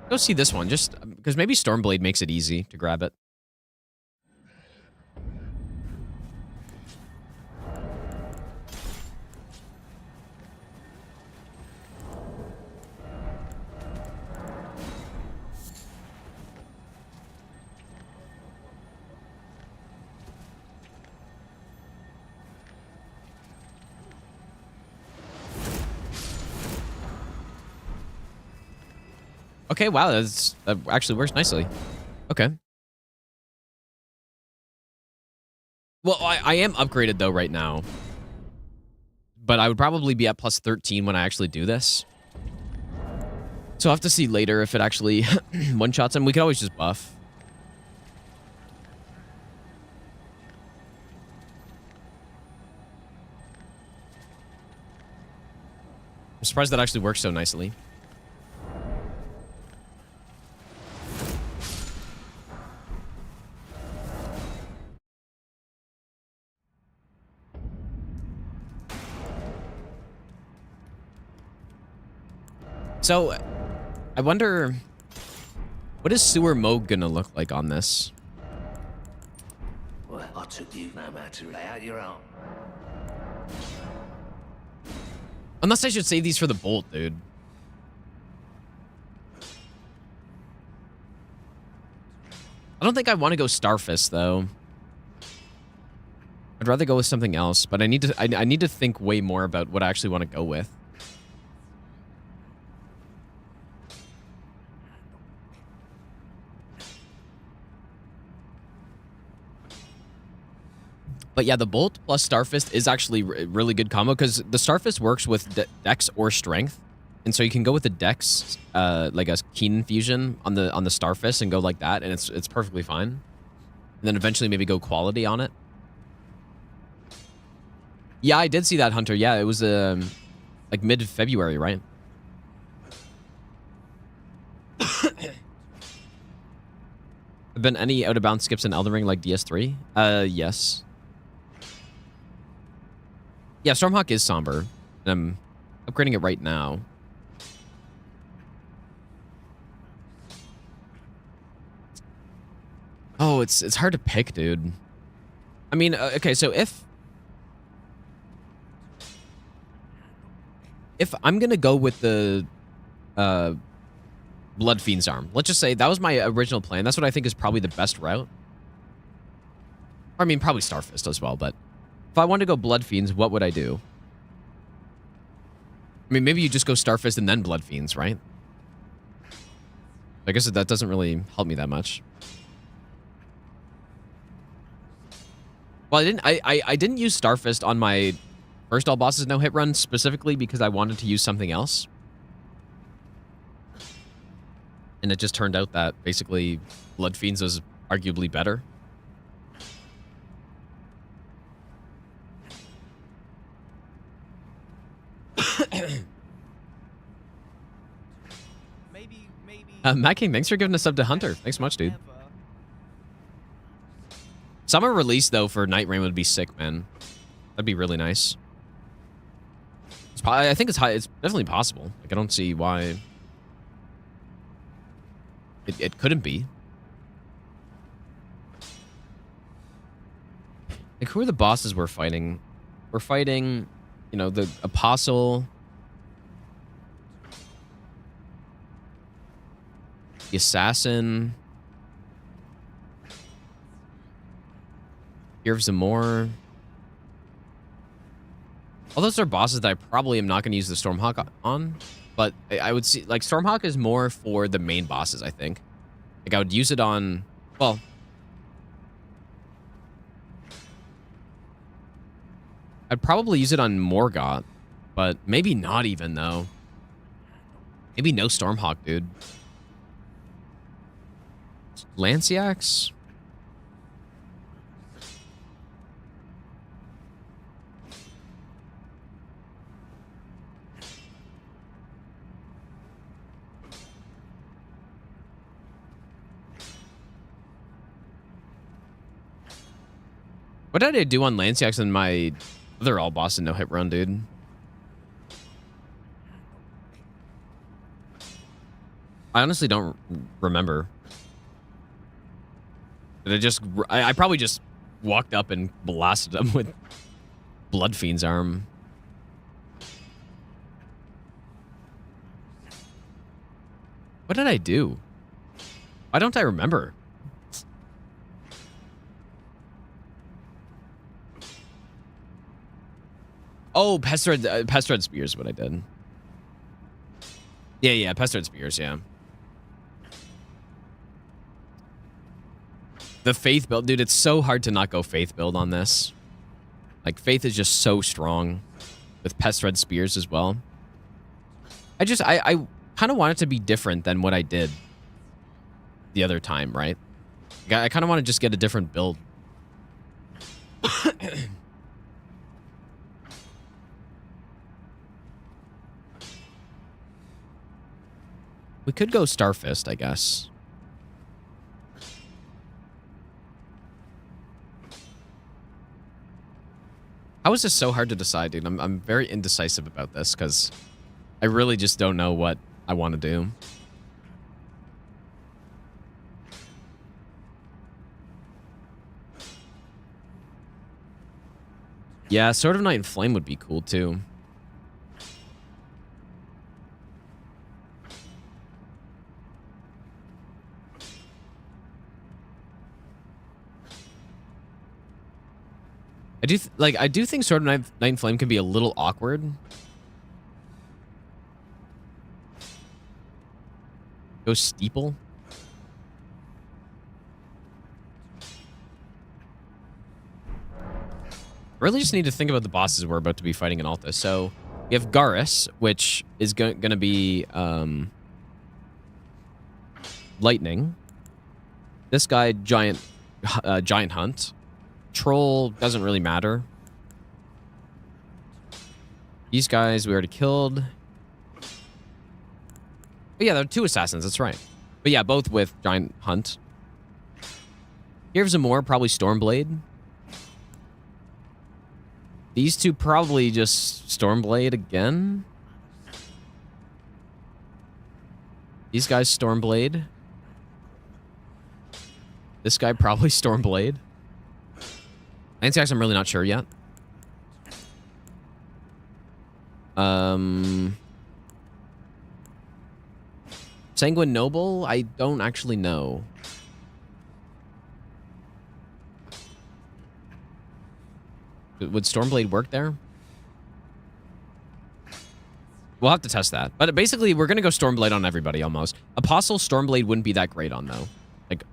Go see this one, just because maybe Stormblade makes it easy to grab it. Okay, wow, that actually works nicely. Okay. Well, I am upgraded, though, right now. But I would probably be at plus 13 when I actually do this. So I'll have to see later if it actually one-shots him. We could always just buff. I'm surprised that actually works so nicely. So, I wonder, what is Sewer Moog gonna look like on this? Well, I took you no matter lay out your own. Unless I should save these for the bolt, dude. I don't think I want to go Starfist, though. I'd rather go with something else, but I need to think way more about what I actually want to go with. But yeah, the Bolt plus Starfist is actually a really good combo because the Starfist works with Dex or Strength. And so you can go with the Dex, like a Keen Infusion on the Starfist and go like that, and it's perfectly fine. And then eventually maybe go Quality on it. Yeah, I did see that, Hunter. Yeah, it was like mid-February, right? Have been any out-of-bounds skips in Elden Ring like DS3? Yes. Yeah, Stormhawk is somber, and I'm upgrading it right now. Oh, it's hard to pick, dude. I mean, okay, so if I'm gonna go with the Blood Fiend's Arm, let's just say that was my original plan. That's what I think is probably the best route. I mean, probably Starfist as well, but if I wanted to go Blood Fiends, what would I do? I mean, maybe you just go Starfist and then Blood Fiends, right? I guess that doesn't really help me that much. Well, I didn't use Starfist on my first all bosses no hit run specifically because I wanted to use something else. And it just turned out that basically Blood Fiends was arguably better. Matt King, thanks for giving a sub to Hunter. Thanks so much, dude. Summer release, though, for Night Rain would be sick, man. That'd be really nice. It's probably, I think it's high. It's definitely possible. Like, I don't see why it couldn't be. Like, who are the bosses we're fighting? We're fighting, you know, the Apostle, the Assassin, Fear of Zamor. All those are bosses that I probably am not going to use the Stormhawk on, but I would see, like, Stormhawk is more for the main bosses, I think. Like, I would use it on Well, I'd probably use it on Morgoth, but maybe not even, though. Maybe no Stormhawk, dude. Lanciax? What did I do on Lanciax in my other all boss and no hit run, dude? I honestly don't remember. Did I just... I probably just walked up and blasted him with Bloodfiend's arm. What did I do? Why don't I remember? Oh, Pest Red Spears is what I did. Yeah, Pest Red Spears, yeah. The Faith build, dude, it's so hard to not go Faith build on this. Like, Faith is just so strong with Pest Red Spears as well. I kind of want it to be different than what I did the other time, right? I kind of want to just get a different build. We could go Starfist, I guess. How is this so hard to decide, dude? I'm very indecisive about this because I really just don't know what I want to do. Yeah, Sword of Night and Flame would be cool too. I do think Sword of Night and Flame can be a little awkward. Go Steeple. Really just need to think about the bosses we're about to be fighting in Alta. So we have Garrus, which is going to be lightning. This guy, giant hunt. Troll doesn't really matter. These guys we already killed. But yeah, there are two assassins, that's right. But yeah, both with giant hunt. Here's some more, probably Stormblade. These two probably just Stormblade again. These guys Stormblade. This guy probably Stormblade. Lanciax, I'm really not sure yet. Sanguine Noble, I don't actually know. Would Stormblade work there? We'll have to test that. But basically, we're going to go Stormblade on everybody almost. Apostle Stormblade wouldn't be that great on, though. Like,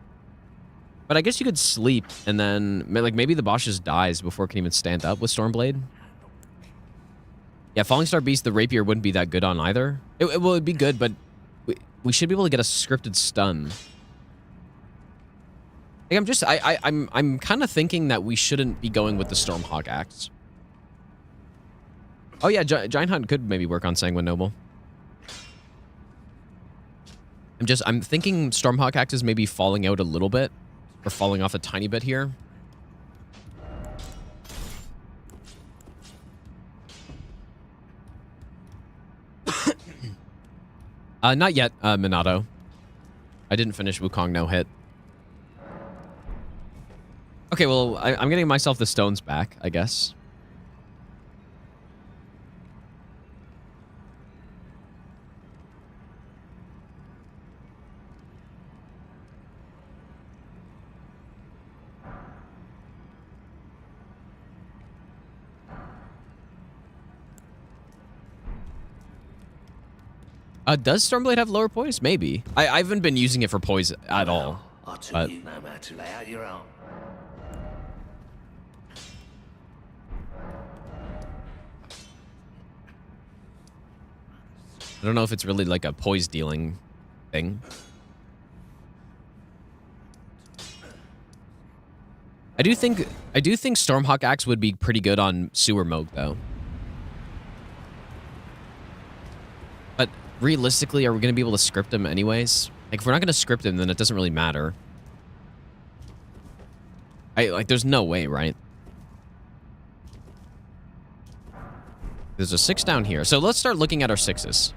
but I guess you could sleep and then, like, maybe the boss just dies before it can even stand up with Stormblade. Yeah, Falling Star Beast, the Rapier wouldn't be that good on either. It would be good, but we should be able to get a scripted stun. Like, I'm kind of thinking that we shouldn't be going with the Stormhawk Axe. Oh yeah, Giant Hunt could maybe work on Sanguine Noble. I'm thinking Stormhawk Axe is maybe falling out a little bit, or falling off a tiny bit here. Not yet, Minato. I didn't finish Wukong no hit. Okay, well, I'm getting myself the stones back, I guess. Does Stormblade have lower poise? Maybe. I haven't been using it for poise at all. I tell But you know how to lay out your arm. I don't know if it's really like a poise dealing thing. I do think Stormhawk Axe would be pretty good on Sewer Moog though. But realistically, are we going to be able to script him anyways? Like if we're not going to script him, then it doesn't really matter. Like there's no way, right? There's a 6 down here. So let's start looking at our 6s.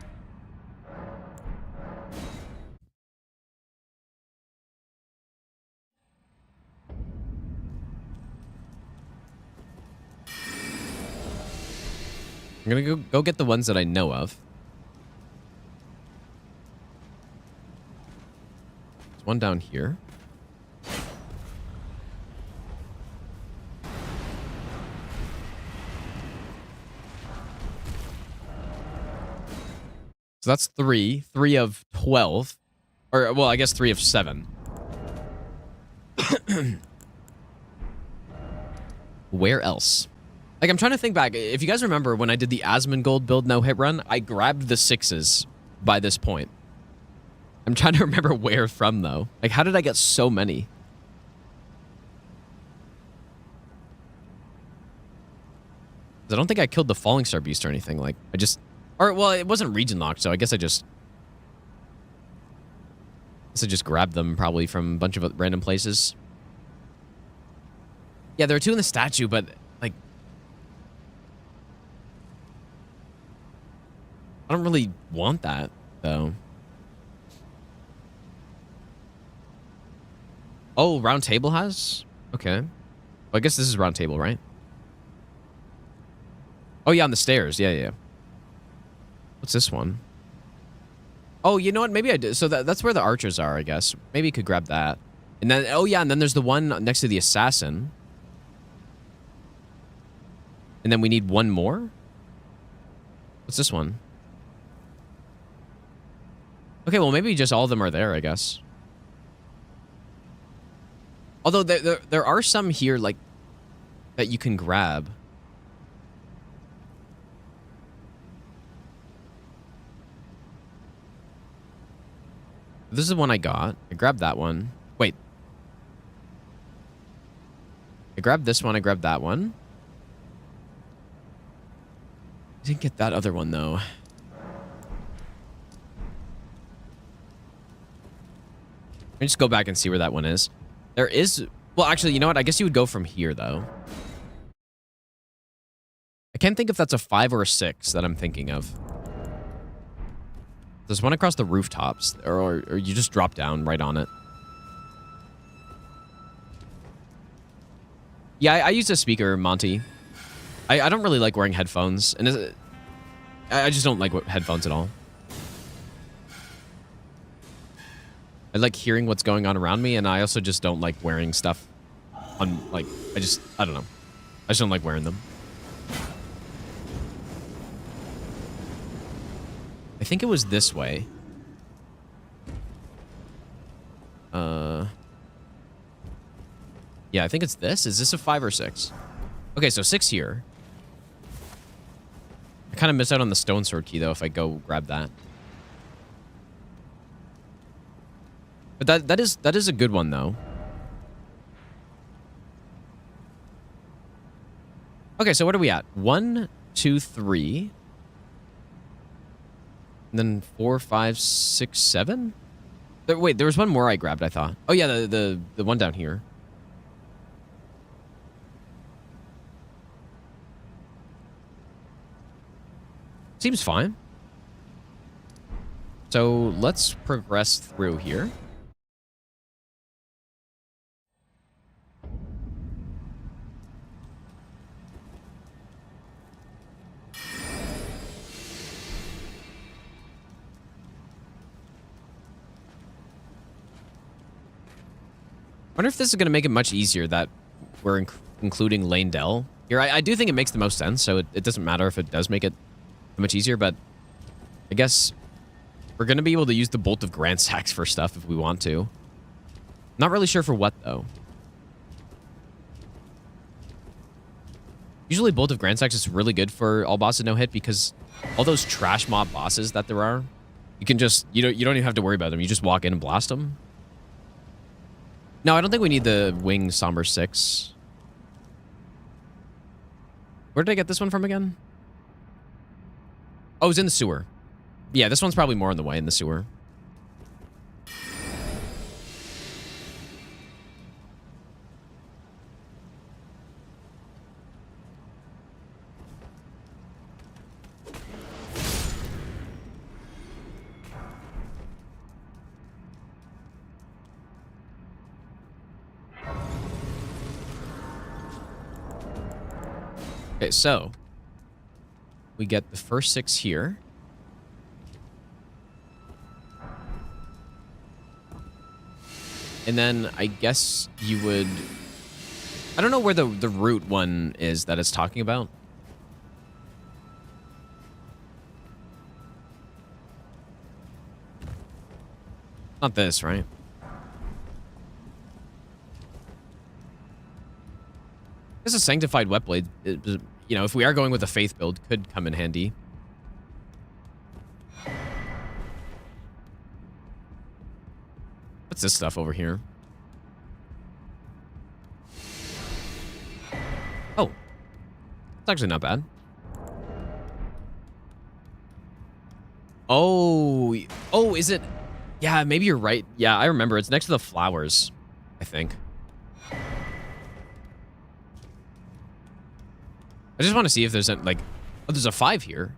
I'm gonna go get the ones that I know of. There's one down here. So that's 3. 3 of 12. Or, well, I guess 3 of 7. Where else? Like, I'm trying to think back. If you guys remember when I did the Asmongold build no hit run, I grabbed the 6s by this point. I'm trying to remember where from, though. Like, how did I get so many? I don't think I killed the Falling Star Beast or anything. Like, I just... Or, well, it wasn't region locked, so I guess I just grabbed them probably from a bunch of random places. Yeah, there are 2 in the statue, but, like... I don't really want that, though. Oh, Round Table has? Okay. Well, I guess this is Round Table, right? Oh, yeah, on the stairs. Yeah, yeah. What's this one? Oh, you know what? Maybe I did. So that's where the archers are, I guess. Maybe you could grab that. And then, oh, yeah, and then there's the one next to the assassin. And then we need one more? What's this one? Okay, well, maybe just all of them are there, I guess. Although there are some here, like, that you can grab. This is the one I got. I grabbed that one. Wait. I grabbed this one. I grabbed that one. I didn't get that other one, though. Let me just go back and see where that one is. There is... Well, actually, you know what? I guess you would go from here, though. I can't think if that's a 5 or a 6 that I'm thinking of. There's one across the rooftops, or you just drop down right on it. Yeah, I use a speaker, Monty. I don't really like wearing headphones, and I just don't like headphones at all. I like hearing what's going on around me, and I also just don't like wearing stuff on, like, I don't know. I just don't like wearing them. I think it was this way. Yeah, I think it's this. Is this a 5 or 6? Okay, so 6 here. I kind of miss out on the stone sword key, though, if I go grab that. But that is a good one, though. Okay, so what are we at? 1, 2, 3. And then 4, 5, 6, 7? Wait, there was one more I grabbed, I thought. Oh, yeah, the one down here. Seems fine. So let's progress through here. I wonder if this is going to make it much easier that we're including Lane Dell here. I do think it makes the most sense, so it doesn't matter if it does make it much easier, but I guess we're going to be able to use the Bolt of Grand Sacks for stuff if we want to. Not really sure for what, though. Usually Bolt of Grand Sex is really good for all bosses no hit because all those trash mob bosses that there are, you can just, you don't even have to worry about them. You just walk in and blast them. No, I don't think we need the Wing Somber 6. Where did I get this one from again? Oh, it's in the sewer. Yeah, this one's probably more on the way in the sewer. Okay, so we get the first 6 here. And then I guess you would... I don't know where the root one is that it's talking about. Not this, right? This is Sanctified Wetblade. You know, if we are going with a Faith build, could come in handy. What's this stuff over here? Oh. It's actually not bad. Oh. Oh, is it? Yeah, maybe you're right. Yeah, I remember. It's next to the flowers, I think. I just want to see if there's a, like... Oh, there's a 5 here.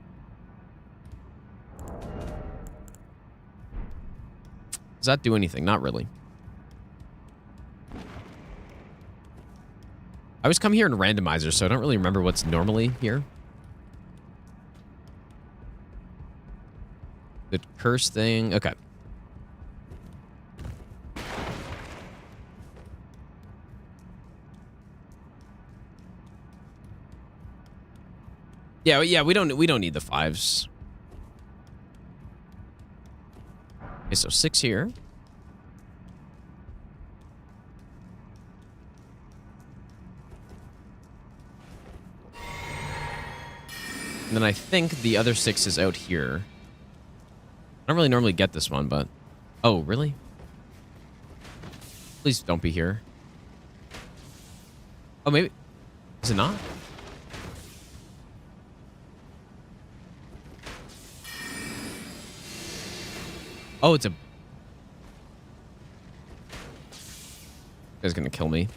Does that do anything? Not really. I always come here in randomizer, so I don't really remember what's normally here. The curse thing. Okay. Yeah, we don't need the 5s. Okay, so 6 here. And then I think the other 6 is out here. I don't really normally get this one, but... Oh, really? Please don't be here. Oh, maybe... Is it not? Oh, it's a... This guy's gonna kill me.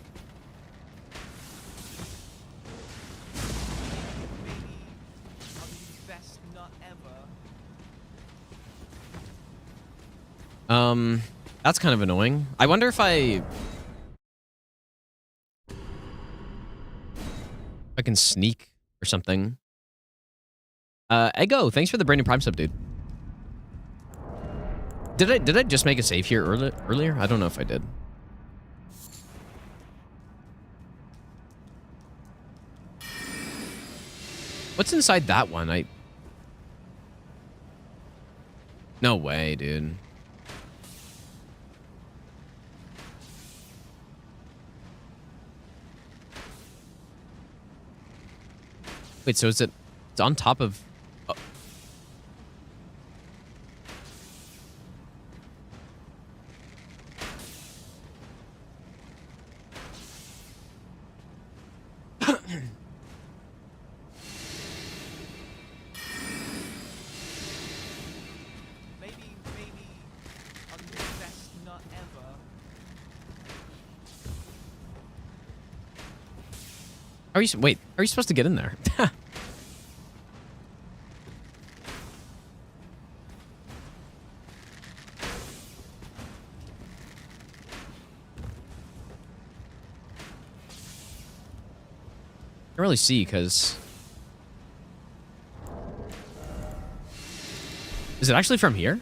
That's kind of annoying. I wonder if I can sneak or something. Eggo, thanks for the brand new Prime sub, dude. Did I just make a save here earlier? I don't know if I did. What's inside that one? No way, dude. Wait, so it's on top of... Oh. Maybe on the best nut ever. Wait, how are you supposed to get in there? I can't really see because... Is it actually from here?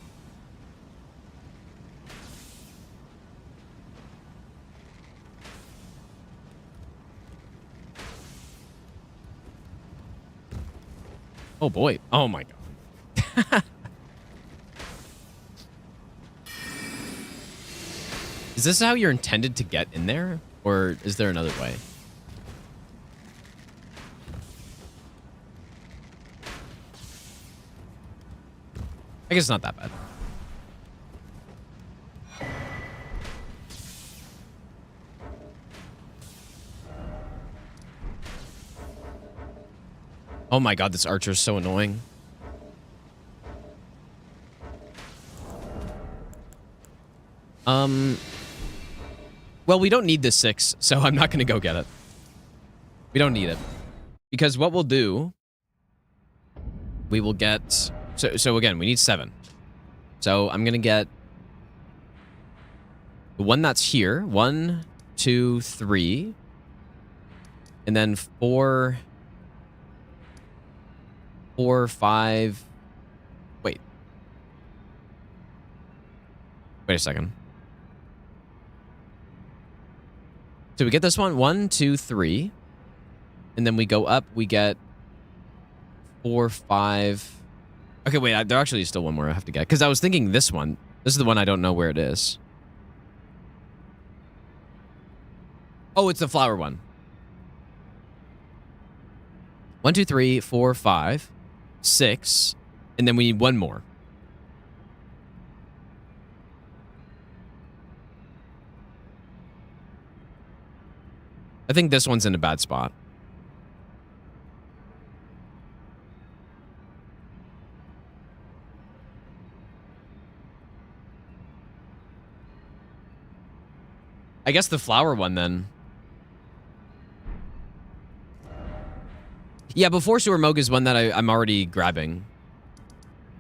Oh boy. Oh my god. Is this how you're intended to get in there? Or is there another way? I guess it's not that bad. Oh my god, this archer is so annoying. Well, we don't need this 6, so I'm not going to go get it. We don't need it. Because what we'll do, we will get... So again, we need 7. So I'm going to get the one that's here. 1, 2, 3. And then 4... 4, 5... Wait. Wait a second. So we get this one, 1, 2, 3. And then we go up, we get 4, 5... Okay, wait, there actually is still one more I have to get. Because I was thinking this one. This is the one I don't know where it is. Oh, it's the flower one. 1, 2, 3, 4, 5, 6. And then we need one more. I think this one's in a bad spot. I guess the flower one then. Yeah, before Sewer Moog is one that I'm already grabbing.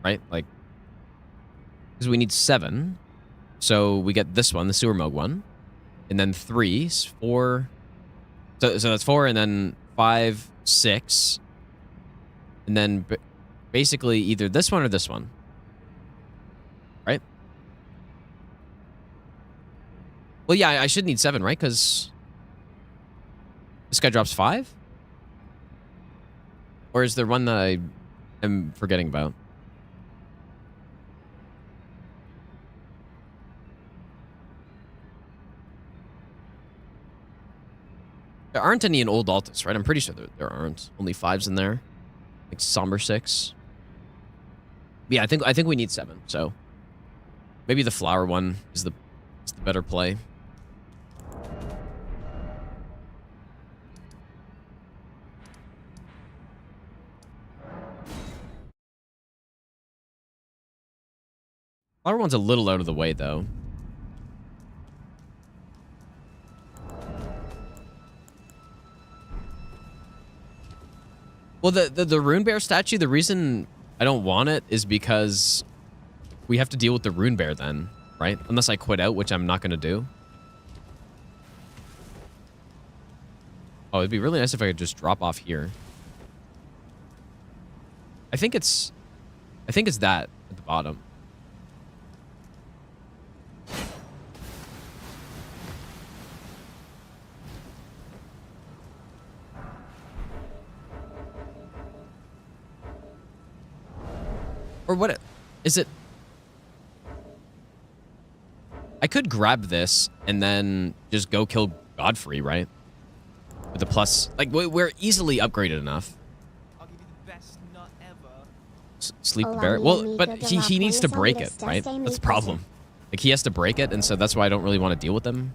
Right? Like, because we need 7. So we get this one, the Sewer Moog one. And then 3, 4... So that's 4, and then 5, 6. And then basically either this one or this one. Right? Well, yeah, I should need 7, right? Because this guy drops 5? Or is there one that I am forgetting about? There aren't any in Old Altus, right? I'm pretty sure there aren't. Only 5s in there. Like Somber 6. Yeah, I think we need 7, so maybe the flower one is the better play. Flower one's a little out of the way though. Well, the Rune Bear statue, the reason I don't want it is because we have to deal with the Rune Bear then, right? Unless I quit out, which I'm not going to do. Oh, it'd be really nice if I could just drop off here. I think it's that at the bottom. Or what? Is it? I could grab this and then just go kill Godfrey, right? With the plus, like we're easily upgraded enough. I'll give you the best nut ever. Sleep the bear. Well, but he needs to break it, right? That's the problem. Like he has to break it, and so that's why I don't really want to deal with him.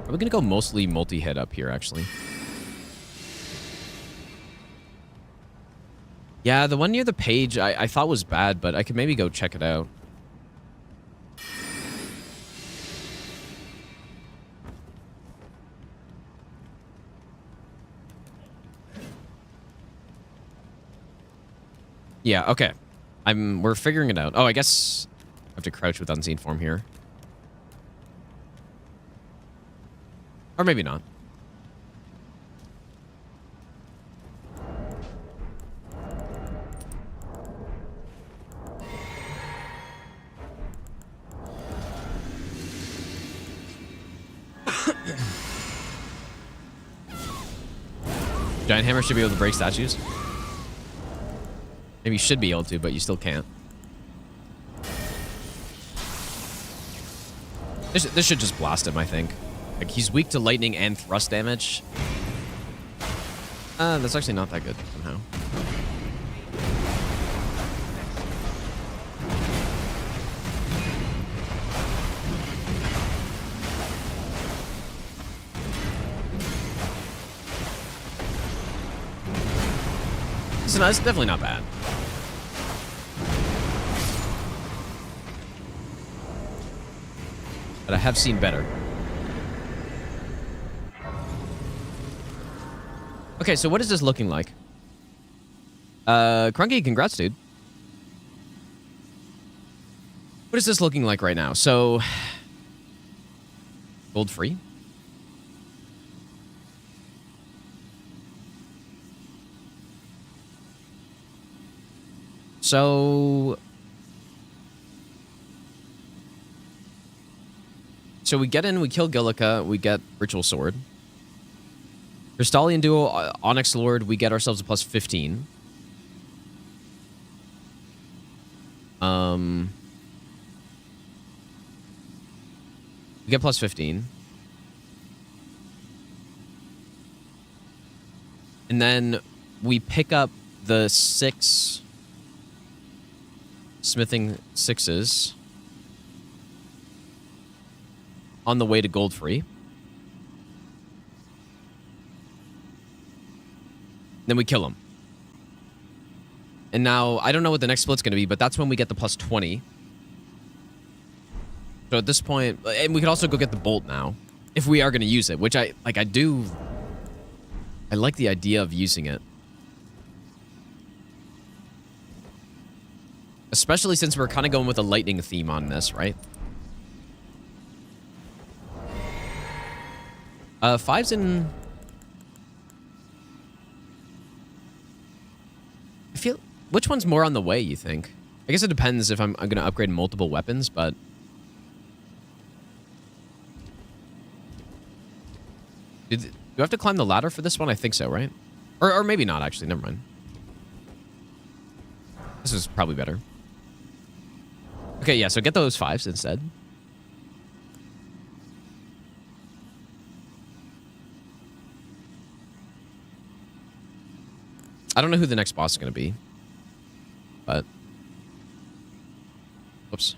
Are we gonna go mostly multi-hit up here, actually? Yeah, the one near the page I thought was bad, but I could maybe go check it out. Yeah, okay. We're figuring it out. Oh, I guess I have to crouch with unseen form here. Or maybe not. Giant hammer should be able to break statues. Maybe you should be able to, but you still can't. This should just blast him, I think. Like, he's weak to lightning and thrust damage. That's actually not that good, somehow. So, no, it's definitely not bad. But I have seen better. Okay, so what is this looking like? Crunky, congrats, dude. What is this looking like right now? So, gold free. So we get in, we kill Gillica, we get Ritual Sword. Crystallian Duo, Onyx Lord, we get ourselves a plus 15. We get plus 15. And then we pick up the 6 smithing 6s on the way to gold free. Then we kill him. And now, I don't know what the next split's going to be, but that's when we get the plus 20. So at this point, and we could also go get the bolt now, if we are going to use it, which I like the idea of using it. Especially since we're kind of going with a lightning theme on this, right? 5's in... I feel... Which one's more on the way, you think? I guess it depends if I'm going to upgrade multiple weapons, but... Do I have to climb the ladder for this one? I think so, right? Or maybe not, actually. Never mind. This is probably better. Okay, yeah, so get those 5s instead. I don't know who the next boss is going to be. But... Whoops.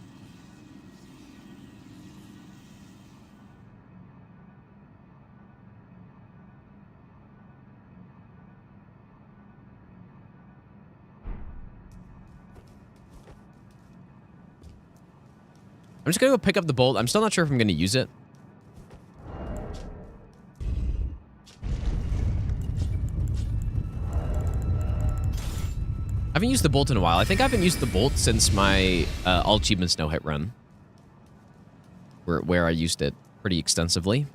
I'm just going to go pick up the bolt. I'm still not sure if I'm going to use it. I haven't used the bolt in a while. I think I haven't used the bolt since my all achievements no hit run. Where I used it pretty extensively.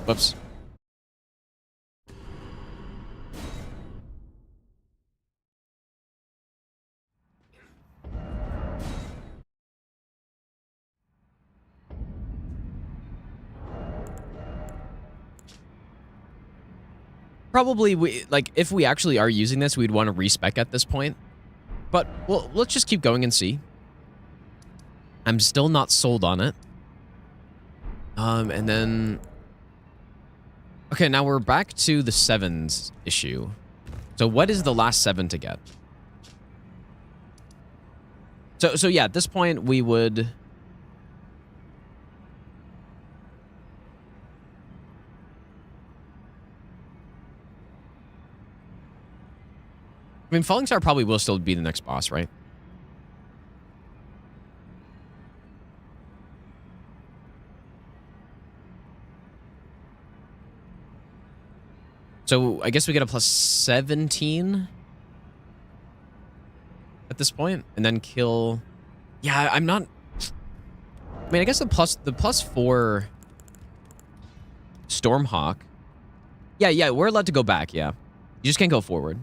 Whoops. Probably, if we actually are using this, we'd want to respec at this point. But, well, let's just keep going and see. I'm still not sold on it. And then... Okay, now we're back to the 7s issue. So what is the last 7 to get? So yeah, at this point, we would... I mean, Falling Star probably will still be the next boss, right? So I guess we get a plus 17 at this point, and then kill. Yeah, I'm not. I mean, I guess the plus 4 Stormhawk. Yeah, we're allowed to go back, yeah. You just can't go forward.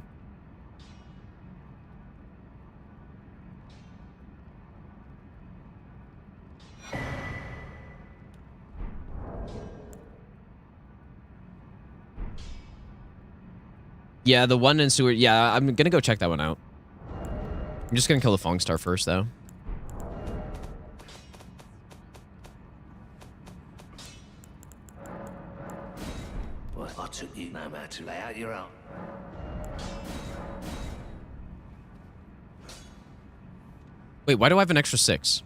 Yeah, the one in sewer. Yeah, I'm gonna go check that one out. I'm just gonna kill the Fong Star first, though. Well, I took you no matter to lay out your own. Wait, why do I have an extra 6?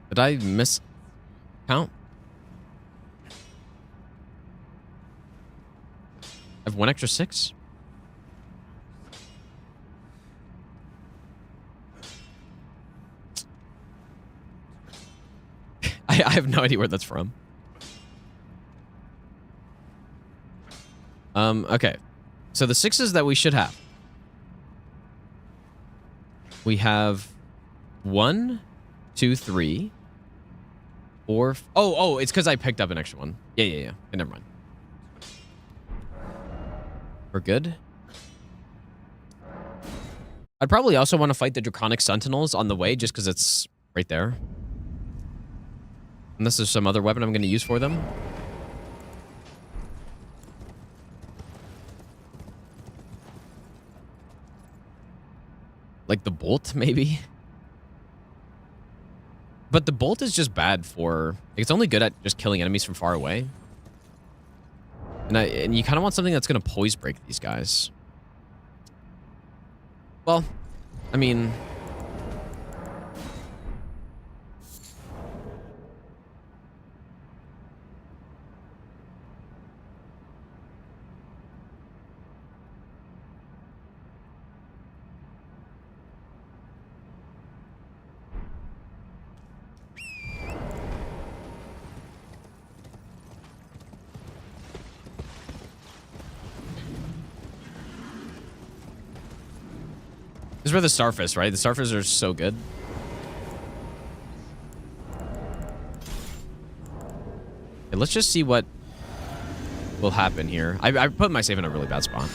Did I miss count? I have 1 extra 6? I have no idea where that's from. Okay. So the 6s that we should have. We have 1, 2, 3, 4. Oh, it's because I picked up an extra one. Yeah. Okay, never mind. We're good. I'd probably also want to fight the Draconic Sentinels on the way just because it's right there. Unless there's some other weapon I'm going to use for them. Like the bolt, maybe? But the bolt is just bad for... It's only good at just killing enemies from far away. And you kind of want something that's going to poise break these guys. Well, I mean... This is where the Starfists, right? The Starfists are so good. Okay, let's just see what will happen here. I put my save in a really bad spot.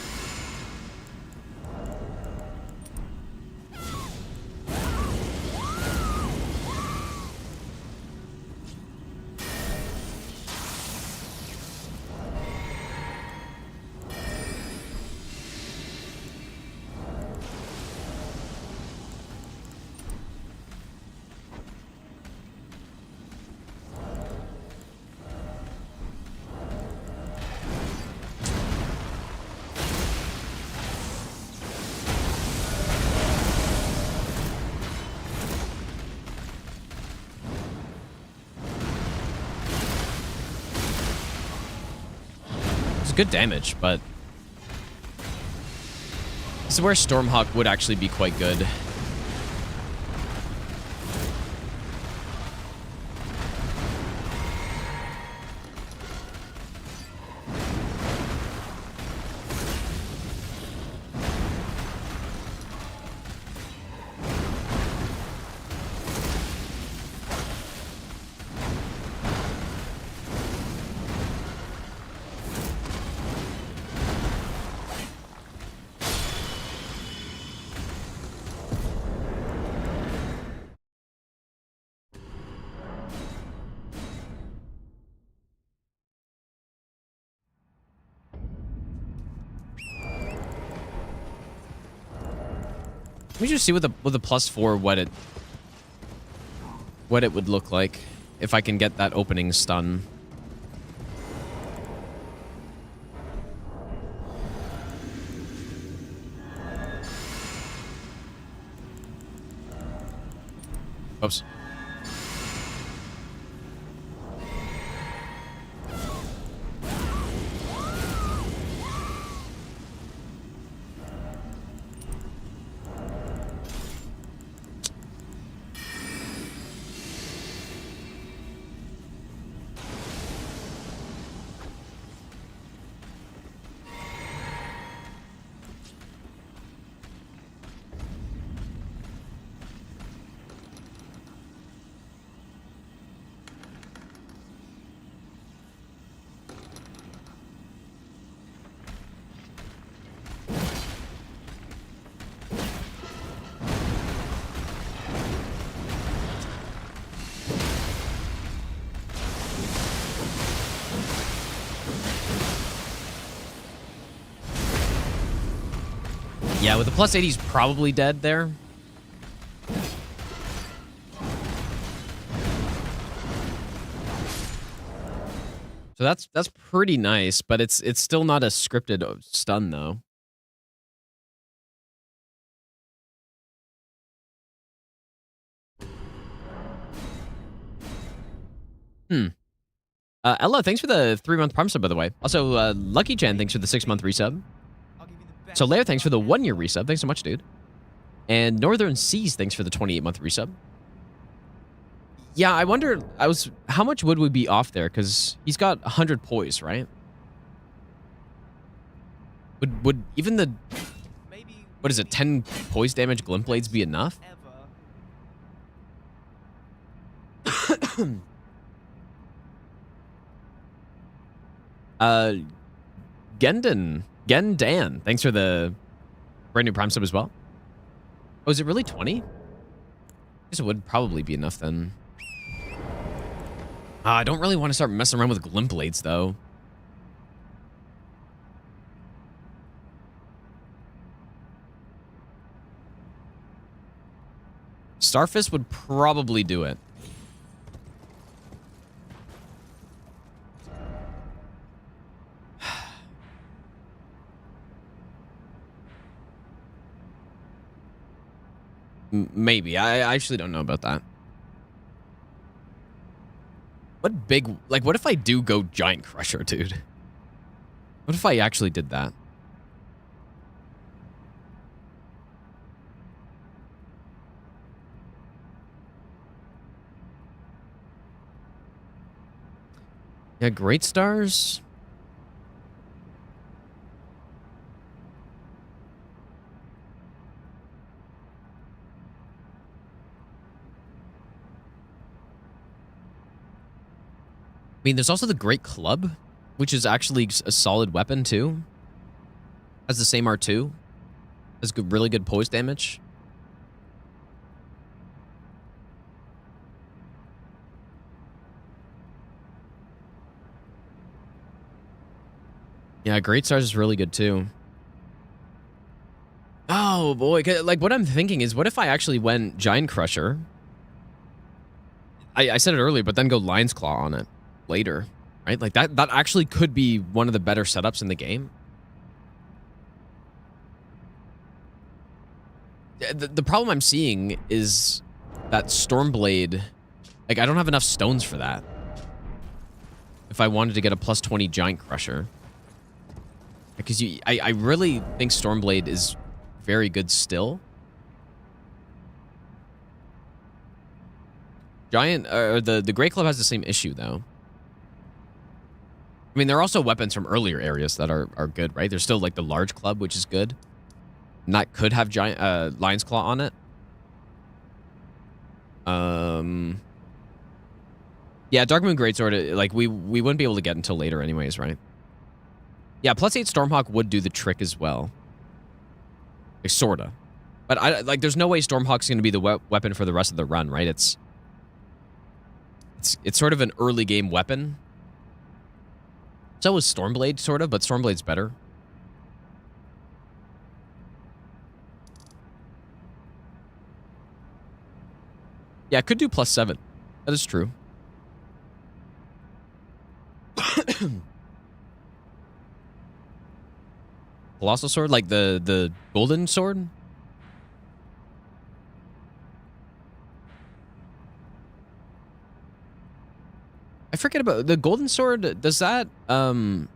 Good damage, but this is where Stormhawk would actually be quite good. Let me just see with the +4 what it would look like if I can get that opening stun. Oops. Yeah, with the plus 80, he's probably dead there. So that's pretty nice, but it's still not a scripted stun though. Ella, thanks for the 3-month Prime sub, by the way. Also, Lucky Chan, thanks for the 6-month resub. I'll give you the best Solaire, thanks for the nut 1-year ever. resub. Thanks so much, dude. And Northern Seas, thanks for the 28-month resub. Yeah, I wonder, how much would we be off there? Because he's got 100 poise, right? Would even the, Maybe, what is it, 10 poise damage Glint Blades be enough? ever. Gendan, thanks for the brand new Prime sub as well. Oh, is it really 20? I guess it would probably be enough then. I don't really want to start messing around with Glint Blades, though. Starfist would probably do it. Maybe. I actually don't know about that. What big... Like, what if I do go Giant Crusher, dude? What if I actually did that? Yeah, Great Stars... I mean, there's also the Great Club, which is actually a solid weapon, too. Has the same R2. Has good, really good poise damage. Yeah, Great Stars is really good, too. Oh, boy. Like, what I'm thinking is, what if I actually went Giant Crusher? I said it earlier, but then go Lion's Claw on it later, right? Like, that actually could be one of the better setups in the game. The problem I'm seeing is that Stormblade... Like, I don't have enough stones for that. If I wanted to get a plus 20 Giant Crusher. Because I really think Stormblade is very good still. The Great Club has the same issue, though. I mean, there are also weapons from earlier areas that are good, right? There's still, like, the Large Club, which is good. And that could have giant Lion's Claw on it. Yeah, Darkmoon Greatsword, like, we wouldn't be able to get until later anyways, right? Yeah, plus 8 Stormhawk would do the trick as well. Like, sorta. But, there's no way Stormhawk's going to be the weapon for the rest of the run, right? It's sort of an early game weapon. So is Stormblade, sort of, but Stormblade's better. Yeah, it could do plus 7. That is true. Colossal Sword? Like the golden sword? I forget about the golden sword. Does that you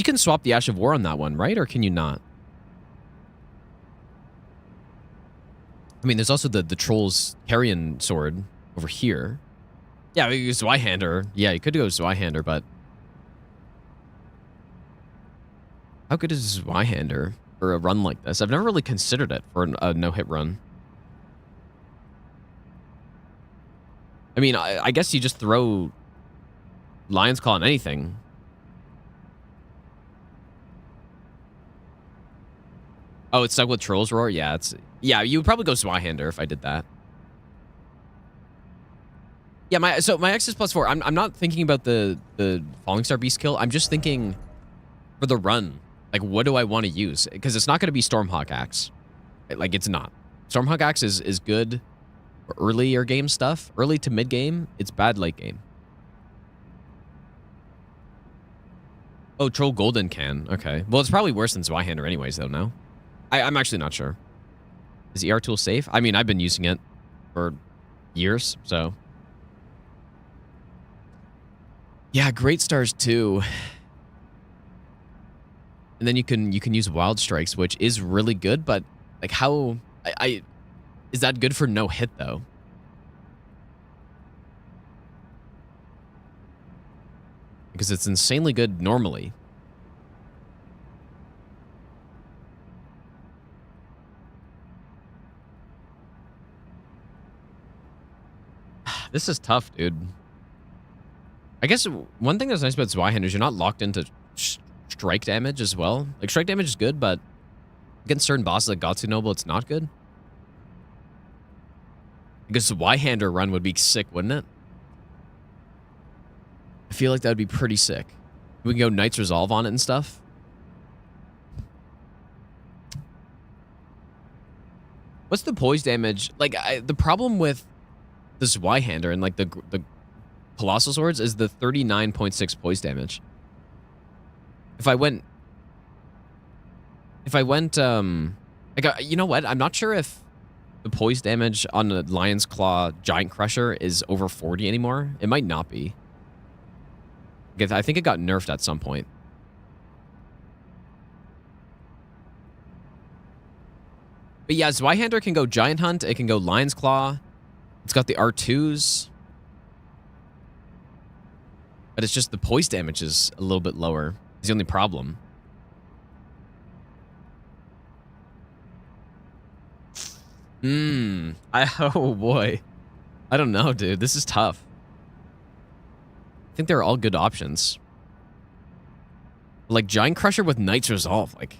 can swap the Ash of War on that one, right? Or can you not? I mean, there's also the Troll's Carrion sword over here. Yeah, we use Zweihander. Yeah, you could go Zweihander, but how good is Zweihander for a run like this? I've never really considered it for a no-hit run. I mean, I guess you just throw Lion's Claw on anything. Oh, it's stuck with Troll's Roar? Yeah, you would probably go Zweihander if I did that. Yeah, my X is +4. I'm not thinking about the Falling Star Beast kill. I'm just thinking for the run. Like, what do I want to use? Because it's not going to be Stormhawk Axe. Like, it's not. Stormhawk Axe is good for earlier game stuff. Early to mid game, it's bad late game. Oh, Troll Golden can. Okay. Well, it's probably worse than Zweihander anyways, though, no? I'm actually not sure. Is ER tool safe? I mean, I've been using it for years, so. Yeah, Great Stars too. And then you can use Wild Strikes, which is really good, but like how is that good for no hit though? Because it's insanely good normally. This is tough, dude. I guess one thing that's nice about Zweihander is you're not locked into strike damage as well. Like, strike damage is good, but against certain bosses like Gatsu Noble, it's not good. Because the Zweihander run would be sick, wouldn't it? I feel like that would be pretty sick. We can go Knight's Resolve on it and stuff. What's the poise damage? Like, the problem with the Zweihander and like the Colossal Swords is the 39.6 poise damage. If I went, like, you know what? I'm not sure if the poise damage on the Lion's Claw Giant Crusher is over 40 anymore. It might not be. I think it got nerfed at some point. But yeah, Zweihander can go Giant Hunt. It can go Lion's Claw. It's got the R2s. But it's just the poise damage is a little bit lower. It's the only problem. Oh boy. I don't know, dude. This is tough. I think they're all good options. Like Giant Crusher with Knight's Resolve, like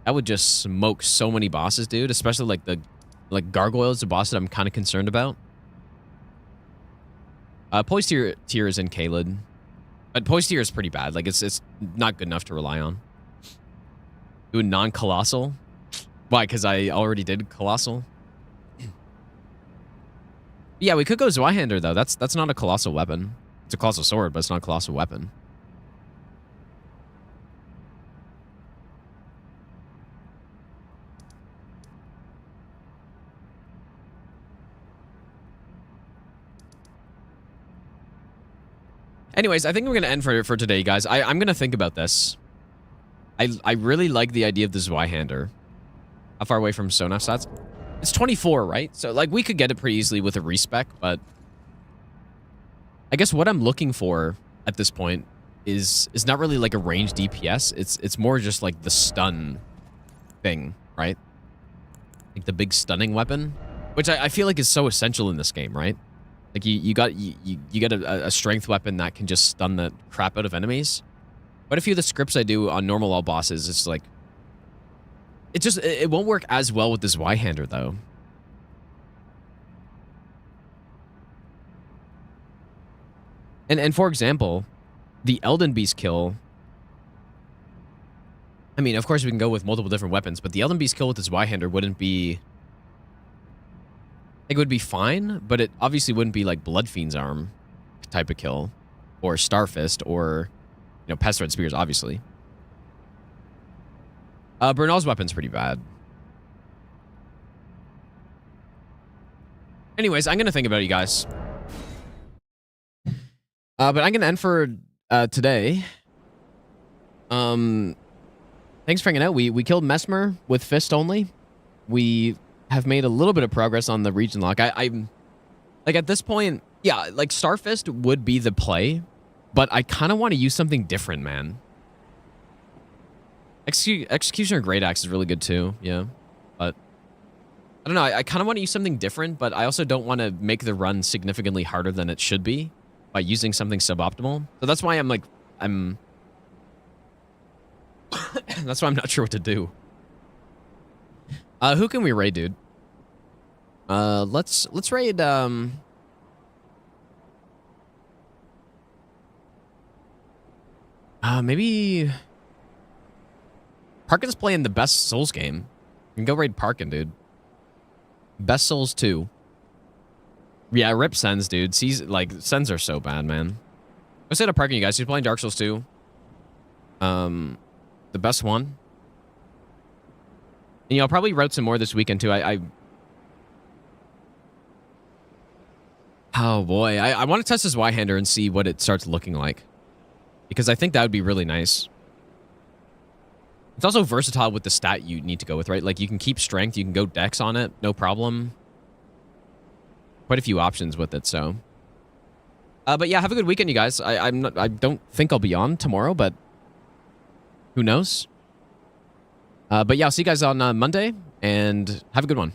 that would just smoke so many bosses, dude. Especially like Gargoyle is a boss that I'm kind of concerned about. Poise tier is in Kaled. But Poise tier is pretty bad. Like it's not good enough to rely on. Do a non-colossal. Why? Because I already did Colossal. Yeah, we could go Zweihander though. That's not a colossal weapon. It's a colossal sword, but it's not a colossal weapon. Anyways, I think we're gonna end for today, guys. I'm gonna think about this. I really like the idea of the Zweihander. How far away from Sonaf stats? It's 24, right? So like we could get it pretty easily with a respec, but I guess what I'm looking for at this point is not really like a ranged DPS. It's more just like the stun thing, right? Like the big stunning weapon, which I feel like is so essential in this game, right? Like you get a strength weapon that can just stun the crap out of enemies. Quite a few of the scripts I do on normal all bosses, it's like it won't work as well with this Zweihander though. And for example, the Elden Beast kill. I mean, of course we can go with multiple different weapons, but the Elden Beast kill with this Zweihander wouldn't be. It would be fine, but it obviously wouldn't be like Blood Fiend's Arm type of kill, or Starfist, or Pest Red Spears, obviously. Bernal's weapon's pretty bad. Anyways, I'm gonna think about it, you guys. But I'm gonna end for today. Thanks for hanging out. We killed Mesmer with fist only. We have made a little bit of progress on the region lock. I'm like at this point, yeah, like Starfist would be the play, but I kind of want to use something different, man. Executioner Great Axe is really good too, yeah. But I don't know, I kind of want to use something different, but I also don't want to make the run significantly harder than it should be by using something suboptimal. So that's why I'm that's why I'm not sure what to do. Who can we raid, dude? Let's raid maybe Parkin's playing the best Souls game. You can go raid Parkin, dude. Best Souls 2. Yeah, rip Sens, dude. Sens are so bad, man. I said to Parkin, you guys. He's playing Dark Souls 2. The best one. And, I'll probably route some more this weekend, too. Oh, boy. I want to test this Y-hander and see what it starts looking like. Because I think that would be really nice. It's also versatile with the stat you need to go with, right? Like, you can keep strength. You can go dex on it. No problem. Quite a few options with it, so. But yeah, have a good weekend, you guys. I don't think I'll be on tomorrow, but who knows? But yeah, I'll see you guys on Monday, and have a good one.